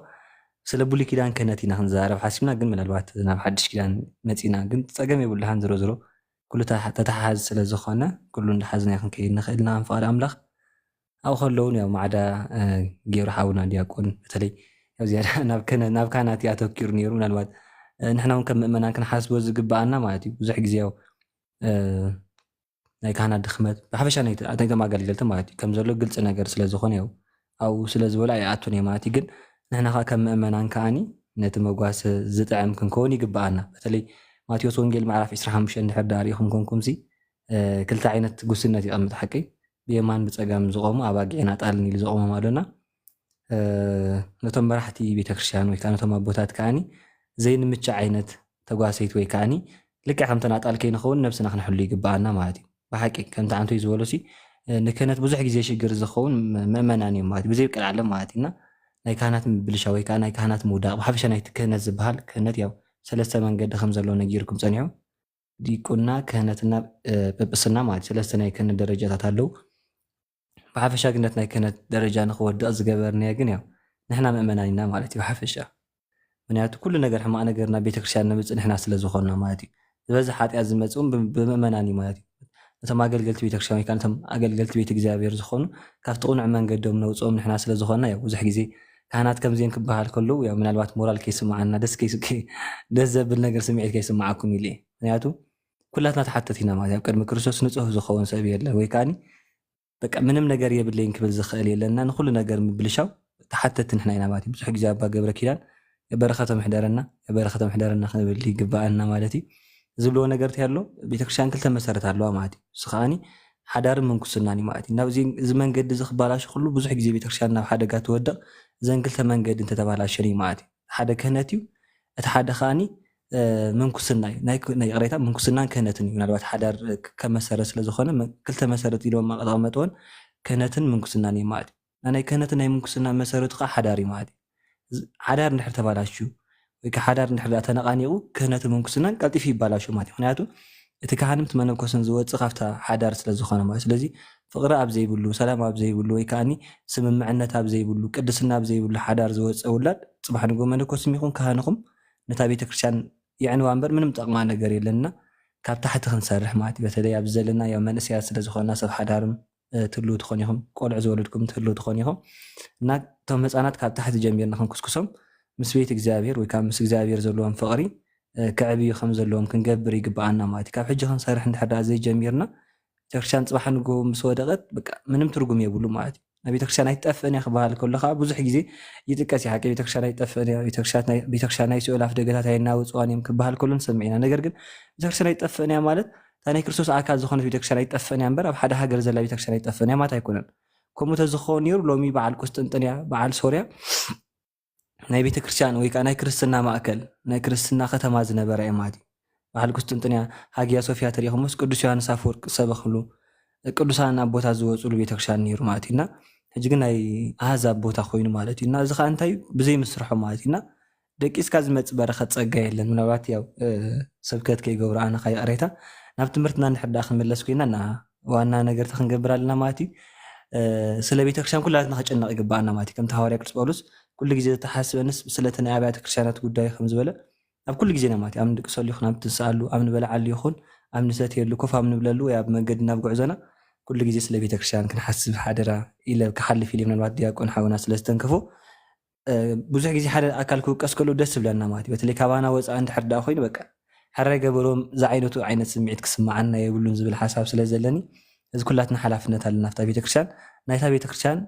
ስለ ብሉይ ኪዳን ክህነት ኢና ክንዛረብ ሓሲብና ግን ምናልባት ናብ ሓድሽ ኪዳን መፂና ግን ፀገም የብሉሃን ዝሮ ዝሮ ኩሉ ተተሓሓዝ ስለ ዝኾነ ኩሉ እንዳሓዝና ክንከይድ ንኽእል ኢና ፍቓድ ኣምላኽ ኣብኡ ከለውን ያው ማዕዳ ገይሩ ሓውና ዲያቆን በተለይ ያው ዝያዳ ናብ ካህናት እዩ ኣተኪሩ ነይሩ ምናልባት ንሕና እውን ከም ምእመናን ክንሓስቦ ዝግባኣና ማለት እዩ ብዙሕ ግዜ ያው ናይ ካህናት ድኽመት ብሓፈሻ ናይቶም ኣገልገልቲ ማለት እዩ ከም ዘሎ ግልፂ ነገር ስለ ዝኾነ ያው ኣብኡ ስለ ዝበሉ ኣይኣቱን እየ ማለት እዩ ግን ንሕና ከዓ ከም ምእመናን ከዓኒ ነቲ መጓስ ዝጥዕም ክንከውን ይግባኣና በተለይ ማቴዎስ ወንጌል ምዕራፍ 25 እንድሕር ዳሪኢኹም ኮንኩምሲ ክልተ ዓይነት ጉስነት ይቐምጥ ሓቂ ብየማን ብፀጋም ዝቆሙ ኣባጊዕን ኣጣልን ኢሉ ዘቆሞም ኣሎና ነቶም መራሕቲ ቤተክርስትያን ወይ ከዓ ነቶም ኣቦታት ከዓኒ ዘይንምችዕ ዓይነት ተጓሰይት ወይ ከዓኒ ልክዕ ከምተን ኣጣል ከይንኸውን ነብስና ክንሕሉ ይግባኣና ማለት እዩ ብሓቂ ከምቲ ዓንቶይ ዝበሎሲ ንክህነት ብዙሕ ግዜ ሽግር ዝኸውን ምእመናን እዮም ማለት እዩ ብዘይብቅል ዓለም ማለት እዩና ናይ ካህናት ምብልሻ ወይ ከዓ ናይ ካህናት ምውዳቕ ብሓፈሻ ናይቲ ክህነት ዝበሃል ክህነት ያው ሰለስተ መንገዲ ከም ዘሎ ነጊርኩም ፀኒሑ ዲቁና ክህነትና ጵጵስና ማለት ሰለስተ ናይ ክህነት ደረጃታት ኣለው ብሓፈሻ ግነት ናይ ክህነት ደረጃ ንክወድቕ ዝገበርናዮ ግን ያው ንሕና ምእመናን ኢና ማለት እዩ ብሓፈሻ ምክንያቱ ኩሉ ነገር ሕማቕ ነገር ናብ ቤተክርስትያን ንምፅእ ንሕና ስለ ዝኾንና ማለት እዩ ዝበዝሕ ሓጢኣት ዝመፅኡ ብምእመናን እዩ ማለት እዩ ነቶም ኣገልገልቲ ቤተክርስትያን ወይ ከዓ ነቶም ኣገልገልቲ ቤተ እግዚኣብሔር ዝኾኑ ካብቲ ቁኑዕ መንገዶም ነውፅኦም ንሕና ስለ ዝኾንና ያው ብዙሕ ግዜ ካህናት ከምዚአን ክበሃል ከለዉ ያው ምናልባት ሞራል ከይስማዓና ደስ ዘብል ነገር ስምዒት ከይስማዓኩም ኢለ ምክንያቱ ኩላትና ተሓተት ኢና ማለት ኣብ ቅድሚ ክርስቶስ ንፁህ ዝኸውን ሰብ የለ ወይ ከዓኒ በቃ ምንም ነገር የብለይን ክብል ዝኽእል የለና ንኩሉ ነገር ምብልሻው ተሓተት ንሕና ኢና ማለት እዩ ብዙሕ ግዜ ኣባ ገብረ ኪዳን የበረኸቶም ሕደረና ክንብል ይግባአና ማለት እዩ ዝብልዎ ነገር እንተሎ ቤተክርስትያን ክልተ መሰረት ኣለዋ ማለት እዩ እሱ ከዓኒ ሓዳርን ምንኩስናን እዩ ማለት እዩ ናብዚ እዚ መንገዲ እዚ ክበላሽ ኩሉ ብዙሕ ግዜ ቤተክርስትያን ናብ ሓደጋ ትወድቕ እዘን ክልተ መንገዲ እንተተባላሸን እዩ ማለት እዩ ሓደ ክህነት እዩ እቲ ሓደ ከዓኒ ምንኩስና እዩ ናይ ቅሬታ ምንኩስናን ክህነትን እዩ ምናልባት ሓዳር ከም መሰረት ስለዝኾነ ክልተ መሰረት ኢሎም ኣቐመጥዎን ክህነትን ምንኩስናን እዩ ማለት እዩ ናይ ክህነትን ናይ ምንኩስና መሰረቱ ከዓ ሓዳር እዩ ማለት እዩ ሓዳር እንድሕር ተባላሽዩ ወይ ከዓ ሓዳር እንድሕር ተነቃኒቑ ክህነትን ምንኩስናን ቀልጢፉ ይባላሹ ማለት እዩ ምክንያቱ እቲ ካህንም እቲ መነኮስን ዝወፅእ ካብታ ሓዳር ስለዝኾነ ማለት ስለዚ ፍቅሪ ኣብ ዘይብሉ ሰላም ኣብ ዘይብሉ ወይ ከዓኒ ስምምዕነት ኣብ ዘይብሉ ቅድስና ኣብ ዘይብሉ ሓዳር ዝወፅእ ውላድ ፅባሕ ንጎ መነኮስም ይኹን ካህንኹም ነታ ቤተክርስትያን ይዕንዋ እምበር ምንም ጠቕማ ነገር የለና ካብ ታሕቲ ክንሰርሕ ማለት እዩ በተለይ ኣብ ዘለና ያው መንእስያት ስለዝኾንና ሰብ ሓዳርም ትህልው ትኾን ኢኹም ቆልዑ ዝወለድኩም ትህልው ትኾን ኢኹም እና እቶም ህፃናት ካብ ታሕቲ ጀሚርና ክንኩስኩሶም ምስ ቤት እግዚኣብሔር ወይ ከዓ ምስ እግዚኣብሔር ዘለዎም ፍቕሪ ክዕብዩ ከም ዘለዎም ክንገብር ይግባኣና ማለት እዩ ካብ ሕጂ ክንሰርሕ እንድሕር ዳ ዘይጀሚርና ቤተክርስትያን ፅባሕ ንጎ ምስ ወደቐት በቃ ምንም ትርጉም የብሉ ማለት እዩ ናብ ቤተክርስትያን ኣይትጠፍአን እያ ክበሃል ከለካ ብዙሕ ግዜ ይጥቀስ እዩ ሓቂ ቤተክርስትያን ኣይትጠፍአን እያ ቤተክርስትያን ናይ ሲኦል ኣፍ ደገታት ኣይናውፅዋን እዮም ክበሃል ከሎ ንሰምዕ ኢና ነገር ግን ቤተክርስትያን ኣይትጠፍአን እያ ማለት እታ ናይ ክርስቶስ ኣካል ዝኾነት ቤተክርስትያን ኣይትጠፍአን እያ እምበር ኣብ ሓደ ሃገር ዘላ ቤተክርስትያን ኣይትጠፍአን እያ ማለት ኣይኮነን ከምኡ ተዝኸውን ነይሩ ሎሚ በዓል ቁስጥንጥንያ በዓል ሶርያ ናይ ቤተክርስትያን ወይ ከዓ ናይ ክርስትና ማእከል ናይ ክርስትና ከተማ ዝነበረ እየ ማለት እዩ በዓል ቁስጥንጥንያ ሃጊያ ሶፊያ ተሪኢኹምስ ቅዱስ ዮሃንስ ኣፈወርቅ ሰበኽሉ ቅዱሳን ኣቦታት ዝወፅሉ ቤተክርስትያን ነይሩ ማለት እዩና ሕጂ ግን ናይ ኣህዛብ ቦታ ኮይኑ ማለት እዩና እዚ ከዓ እንታይ ብዘይ ምስርሖ ማለት እዩና ደቂስካ ዝመፅእ በረኸት ፀጋ የለን ምናልባት ያው ስብከት ከይገብሮ ኣነ ካይቀሬታ ናብ ትምህርትና ንሕዳ ክንመለስ ኮይና ና ዋና ነገርታ ክንገብር ኣለና ማለት እዩ ስለ ቤተክርስትያን ኩላትና ክጨነቕ ይግባአና ማለት እዩ ከምቲ ሃዋርያ ቅዱስ ጳውሎስ ኩሉ ግዜ ተሓስበንስ ስለቲ ናይ ኣብያተ ክርስትያናት ጉዳይ ከም ዝበለ ኣብ ኩሉ ግዜ ማለት እዩ ኣብ ንድቅሰሉ ይኹን ኣብ ትንስኣሉ ኣብ ንበልዓሉ ይኹን ኣብ ንሰትየሉ ኮፍ ኣብ ንብለሉ ወይ ኣብ መንገዲ ናብ ጉዕዞና ኩሉ ግዜ ስለ ቤተክርስትያን ክንሓስብ ሓደራ ኢለ ክሓልፍ ኢለ ምናልባት ዲያቆን ሓውና ስለዝተንከፎ ብዙሕ ግዜ ሓደ ኣካል ክውቀስ ከሎ ደስ ዝብለና ማለት እዩ በተለይ ካባና ወፃ እንድሕር ዳ ኮይኑ በቃ ሕራይ ገበሮም እዚ ዓይነት ስምዒት ክስማዓና የብሉን ዝብል ሓሳብ ስለ ዘለኒ እዚ ኩላትና ሓላፍነት ኣለና ኣብታ ቤተክርስትያን ናይታ ቤተክርስትያን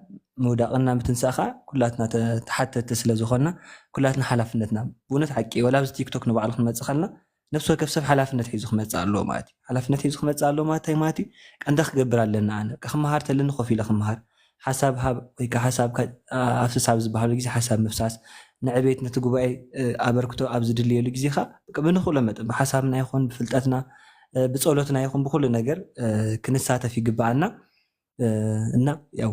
ምውዳቕና ምትንሳእ ከዓ ኩላትና ተሓተቲ ስለ ዝኾንና ኩላትና ሓላፍነትና ብእውነት ሓቂ ወላ ኣብዚ ቲክቶክ ንባዕሉ ክንመፅእ ከለና ነፍሲ ወከፍ ሰብ ሓላፍነት ሒዙ ክመፅእ ኣለዎ ማለት እዩ ሓላፍነት ሒዙ ክመፅእ ኣለዎ ማለት እንታይ ማለት እዩ ቀንዳ ክገብር ኣለና ኣነ ክምሃር ተለኒ ኮፍ ኢለ ክምሃር ሓሳብ ሃብ ወይ ከዓ ሓሳብ ኣፍስሳብ ዝበሃሉ ግዜ ሓሳብ ምፍሳስ ንዕቤት ነቲ ጉባኤ ኣበርክቶ ኣብ ዝድልየሉ ግዜ ከዓ ብንኽእሎ መጠን ብሓሳብና ይኹን ብፍልጠትና ብፀሎትና ይኹን ብኩሉ ነገር ክንሳተፍ ይግባአና እና ያው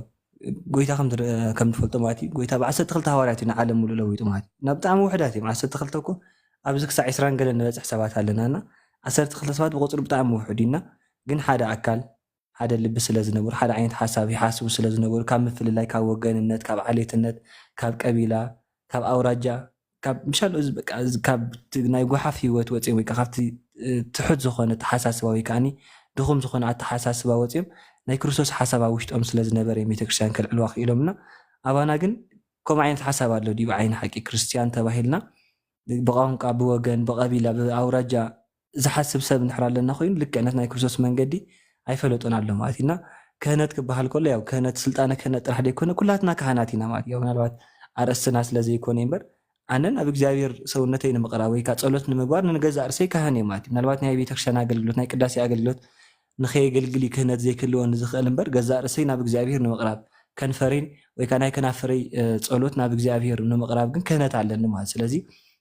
ጎይታ ከም ትፈልጦ ማለት እዩ ጎይታ ብ12 ሃዋርያት እዩ ንዓለም ሙሉእ ለዊጡ ማለት እዩ እና ብጣዕሚ ውሕዳት እዮም 12 እኮ ኣብዚ ክሳብ 20 ገለ ንበፅሕ ሰባት ኣለናና 12 ሰባት ብቁፅሪ ብጣዕሚ ውሕድ ኢና ግን ሓደ ኣካል ሓደ ልቢ ስለ ዝነበሩ ሓደ ዓይነት ሓሳብ ይሓስቡ ስለ ዝነበሩ ካብ ምፍልላይ ካብ ወገንነት ካብ ዓሌትነት ካብ ቀቢላ ካብ ኣውራጃ ካብ ምሻል ካብ ናይ ጎሓፍ ሂወት ወፅኦም ወይ ካብቲ ትሑት ዝኾነ ተሓሳስባ ወይ ከዓኒ ድኹም ዝኾነ ኣተሓሳስባ ወፅኦም ናይ ክርስቶስ ሓሳብ ኣብ ውሽጦም ስለ ዝነበረ ቤተክርስትያን ከልዕልዋ ክኢሎምና ኣባና ግን ከምኡ ዓይነት ሓሳብ ኣሎ ዲቡ ዓይኒ ሓቂ ክርስትያን ተባሂልና ብቋንቋ ብወገን ብቀቢላ ብኣውራጃ ዝሓስብ ሰብ ንሕር ኣለና ኮይኑ ልክዕነት ናይ ክርስቶስ መንገዲ ኣይፈለጡን ኣሎ ማለት እዩና ክህነት ክበሃል ከሎ ያው ክህነት ስልጣነ ክህነት ጥራሕ ደይኮነ ኩላትና ካህናት ኢና ማለት እዩ ምናልባት ኣርእስትና ስለዘይኮነ እምበር ኣነን ኣብ እግዚኣብሔር ሰውነተይ ንምቕራብ ወይ ከዓ ፀሎት ንምግባር ንገዛእ ርእሰይ ካህን እየ ማለት እዩ ምናልባት ናይ ቤተክርስትያን ኣገልግሎት ናይ ቅዳሴ ኣገልግሎት ንኸየገልግል ክህነት ዘይክህልወኒ ዝኽእል እምበር ገዛእ ርእሰይ ናብ እግዚኣብሔር ንምቕራብ ከንፈረይ ወይ ከዓ ናይ ከናፈረይ ፀሎት ናብ እግዚኣብሔር ንምቕራብ ግን ክህነት ኣለኒ ማለት ስለዚ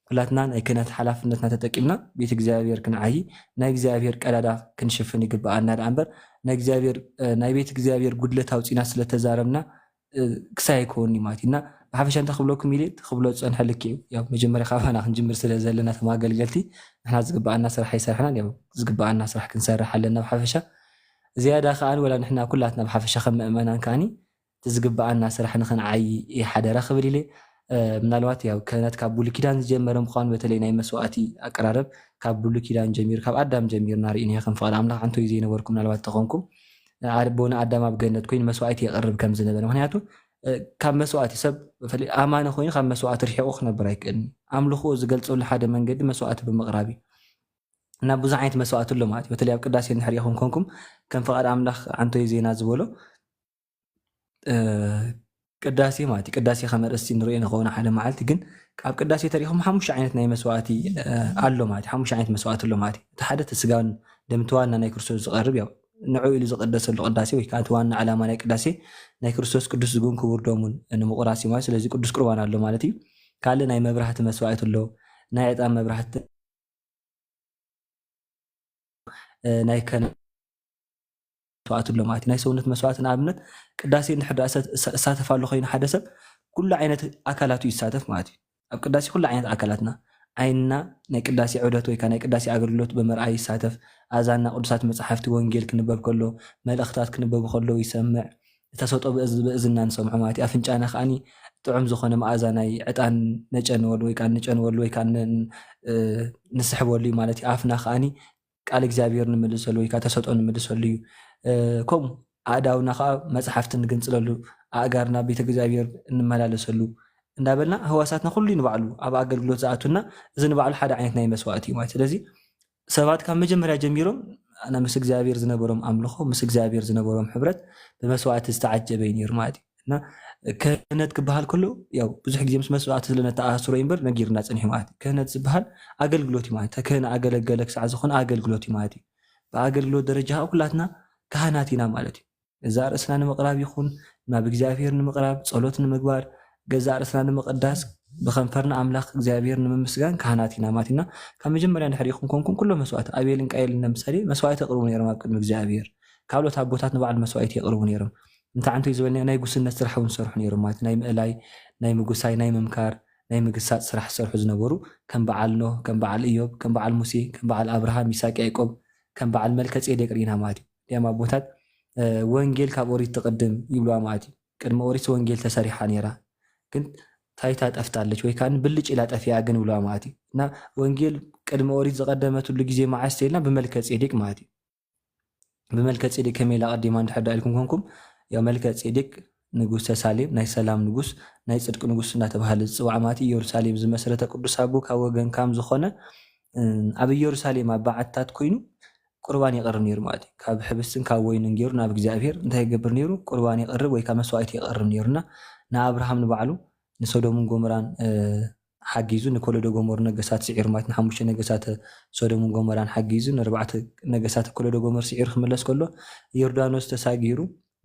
ኩላትና ናይ ክህነት ሓላፍነትና ተጠቂምና ቤት እግዚኣብሔር ክንዓይ ናይ እግዚኣብሔር ቀዳዳ ክንሽፍን ይግባአና ዳ እምበር ናይ ቤት እግዚኣብሔር ጉድለት ኣውፂና ስለተዛረብና ክሳይ ኣይኮኒ ማለት እዩና ብሓፈሻ እንታይ ክብለኩም ኢለ ክብሎ ዝፀንሐ ልክ እዩ ያው መጀመርያ ካባና ክንጅምር ስለ ዘለና ተማ ኣገልገልቲ ንሕና ዝግባአና ስራሕ ይሰርሕና ያው ዝግባአና ስራሕ ክንሰርሕ ኣለና ብሓፈሻ ዝያዳ ከዓኒ ወላ ንሕና ኩላትና ብሓፈሻ ከም ምእመናን ከዓኒ ዝግባአና ስራሕ ንክንዓይ ሓደራ ክብል ኢለ ምናልባት ያው ክህነት ካብ ብሉይ ኪዳን ዝጀመረ ምዃኑ በተለይ ናይ መስዋእቲ ኣቀራረብ ካብ ብሉይ ኪዳን ጀሚሩ ካብ ኣዳም ጀሚርና ርኢና ከም ፍቅሪ ኣምላኽ አንቶ እዩ ዘይነበርኩም ምናልባት ተኾንኩም ቦና ኣዳም ኣብ ገነት ኮይኑ መስዋእቲ የቕርብ ከም ዝነበረ ምክንያቱ ካብ መስዋእቲ ሰብ በተለይ ኣማነ ኮይኑ ካብ መስዋእቲ ርሒቑ ክነብር ኣይክእልኒ ኣምልኹ ዝገልፀሉ ሓደ መንገዲ መስዋእቲ ብምቕራብ እዩ እና ብዙሕ ዓይነት መስዋእቲ ኣሎ ማለት እዩ በተለይ ኣብ ቅዳሴ እንድሕር ኢኹም ኮንኩም ከም ፍቃድ ኣምላኽ አንቶ እዩ ዜና ዝበሎ ቅዳሴ ማለት ቅዳሴ ከመርእስቲ ንሪኦ ንኸውን ሓደ መዓልቲ ግን ኣብ ቅዳሴ ተሪኢኹም 5 ዓይነት ናይ መስዋእቲ ኣሎ ማለት 5 ዓይነት መስዋእቲ ኣሎ ማለት እቲ ሓደ ተስጋውን ደምተዋና ናይ ክርስቶስ ዝቐርብ ያው ንዑ ኢሉ ዝቅደሰሉ ቅዳሴ ወይ ከዓ እቲ ዋና ዓላማ ናይ ቅዳሴ ናይ ክርስቶስ ቅዱስ ዝጉን ክቡር ደሙን ንምቁራስ እዩ ማለት ስለዚ ቅዱስ ቁርባን ኣሎ ማለት እዩ ካልእ ናይ መብራህቲ መስዋእቲ ኣሎ ናይ ዕጣን መብራህቲ ናይ ከነ መስዋእቲ ኣሎ ማለት ናይ ሰውነት መስዋእቲ ንኣብነት ቅዳሴ እንድሕር እሳተፋሉ ኮይኑ ሓደ ሰብ ኩሉ ዓይነት ኣካላቱ ይሳተፍ ማለት እዩ ኣብ ቅዳሴ ኩሉ ዓይነት ኣካላትና ዓይንና ናይ ቅዳሴ ዑደት ወይ ከዓ ናይ ቅዳሴ ኣገልግሎት ብምርኣይ ይሳተፍ ኣዛና ቅዱሳት መፅሓፍቲ ወንጌል ክንበብ ከሎ መልእኽታት ክንበብ ከሎ ይሰምዕ ተሰጦ ብእዝና ንሰምዖ ማለት እዩ ኣፍንጫና ከዓኒ ጥዑም ዝኾነ መኣዛ ናይ ዕጣን ነጨንወሉ ወይ ከዓ ንጨንወሉ ወይ ከዓ ንስሕበሉ እዩ ማለት እዩ ኣፍና ከዓኒ ቃል እግዚኣብሔር ንምልሰሉ ወይ ከዓ ተሰጦ ንምልሰሉ እዩ ከምኡ ኣእዳውና ከዓ መፅሓፍቲ ንግንፅለሉ ኣእጋርና ቤተ እግዚኣብሔር እንመላለሰሉ እንዳበልና ህዋሳትና ኩሉ ንባዕሉ ኣብ ኣገልግሎት ዝኣቱና እዚ ንባዕሉ ሓደ ዓይነት ናይ መስዋእቲ እዩ ማለት ስለዚ ሰባት ካብ መጀመርያ ጀሚሮም أنا مس እግዚአብሔር ዝነበሮም ኣምልኾ ምስ እግዚአብሔር ዝነበሮም ሕብረት ብመስዋዕቲ ዝተዓጀበ እዩ ነይሩ ማለት እዩ እና ክህነት ክበሃል ከሎ ያው ብዙሕ ግዜ ምስ መስዋዕቲ ስለነተኣስሮ እምበር ነጊርና ፀኒሑ ማለት እዩ ክህነት ዝበሃል ኣገልግሎት እዩ ማለት ተክህነ ኣገለገለ ክሳዕ ዝኾነ ኣገልግሎት እዩ ማለት እዩ ብኣገልግሎት ደረጃ ኩላትና ካህናት ኢና ማለት እዩ እዛ ርእስና ንምቕራብ ይኹን ናብ እግዚኣብሔር ንምቕራብ ጸሎት ንምግባር ገዛ ርእስና ንምቕዳስ ብከንፈርና ኣምላኽ እግዚኣብሔር ንምምስጋን ካህናት ኢና ማለት ኢና ካብ መጀመርያ ንሕሪኹም ኮንኩም ኩሎም መስዋዕቲ ኣቤልን ቃየልን ለምሳሌ መስዋዕቲ የቕርቡ ነይሮም ኣብ ቅድሚ እግዚኣብሔር ካልኦት ኣቦታት ንበዓል መስዋዕቲ የቕርቡ ነይሮም እንታይ ዓንቶ ዝበልና ናይ ጉስነት ስራሕ እውን ዝሰርሑ ነይሮም ማለት ናይ ምእላይ ናይ ምጉሳይ ናይ ምምካር ናይ ምግሳጥ ስራሕ ዝሰርሑ ዝነበሩ ከም በዓል ኖህ ከም በዓል ኢዮብ ከም በዓል ሙሴ ከም በዓል ኣብርሃም ይስሐቅ ያዕቆብ ከም በዓል መልከጼዴቅ ርኢና ማለት እዩ ዲያም ኣቦታት ወንጌል ካብ ኦሪት ትቅድም ይብልዋ ማለት እዩ ቅድሚ ኦሪት ወንጌል ተሰሪሓ ነይራ ግን ታይታ ጠፍታለች ወይ ካን ብልጭ ኢላ ጠፊያ ግን ብለዋ ማለት እዩ እና ወንጌል ቅድሚ ኦሪት ዝቀደመትሉ ግዜ መዓስ ተይልና ብመልከጼዴቅ ማለት እዩ ብመልከጼዴቅ ከመይ ኢላ ቀዲማ እንድሕር ኢልኩም ኮንኩም ያው መልከጼዴቅ ንጉስ ተሳሌም ናይ ሰላም ንጉስ ናይ ጽድቅ ንጉስ እናተባሃለ ዝፅዋዕ ማለት ኢየሩሳሌም ዝመሰረተ ቅዱስ አቦ ካብ ወገን ካም ዝኾነ ኣብ ኢየሩሳሌም ኣባዓታት ኮይኑ ቁርባን ይቀርብ ነይሩ ማለት እዩ ካብ ሕብስትን ካብ ወይንን ገይሩ ናብ እግዚአብሔር እንታይ ይገብር ነይሩ ቁርባን ይቀርብ ወይ ካብ መስዋዕቲ ይቀርብ ነይሩና ንኣብርሃም ንባዕሉ ንሶዶምን ጎሞራን ሓጊዙ ንኮሎዶ ጎሞር ነገሳት ስዒር ማለት ንሓሙሽተ ነገሳት ሶዶምን ጎሞራን ሓጊዙ ንርባዕተ ነገሳት ኮሎዶ ጎሞር ስዒር ክምለስ ከሎ ዮርዳኖስ ተሳጊሩ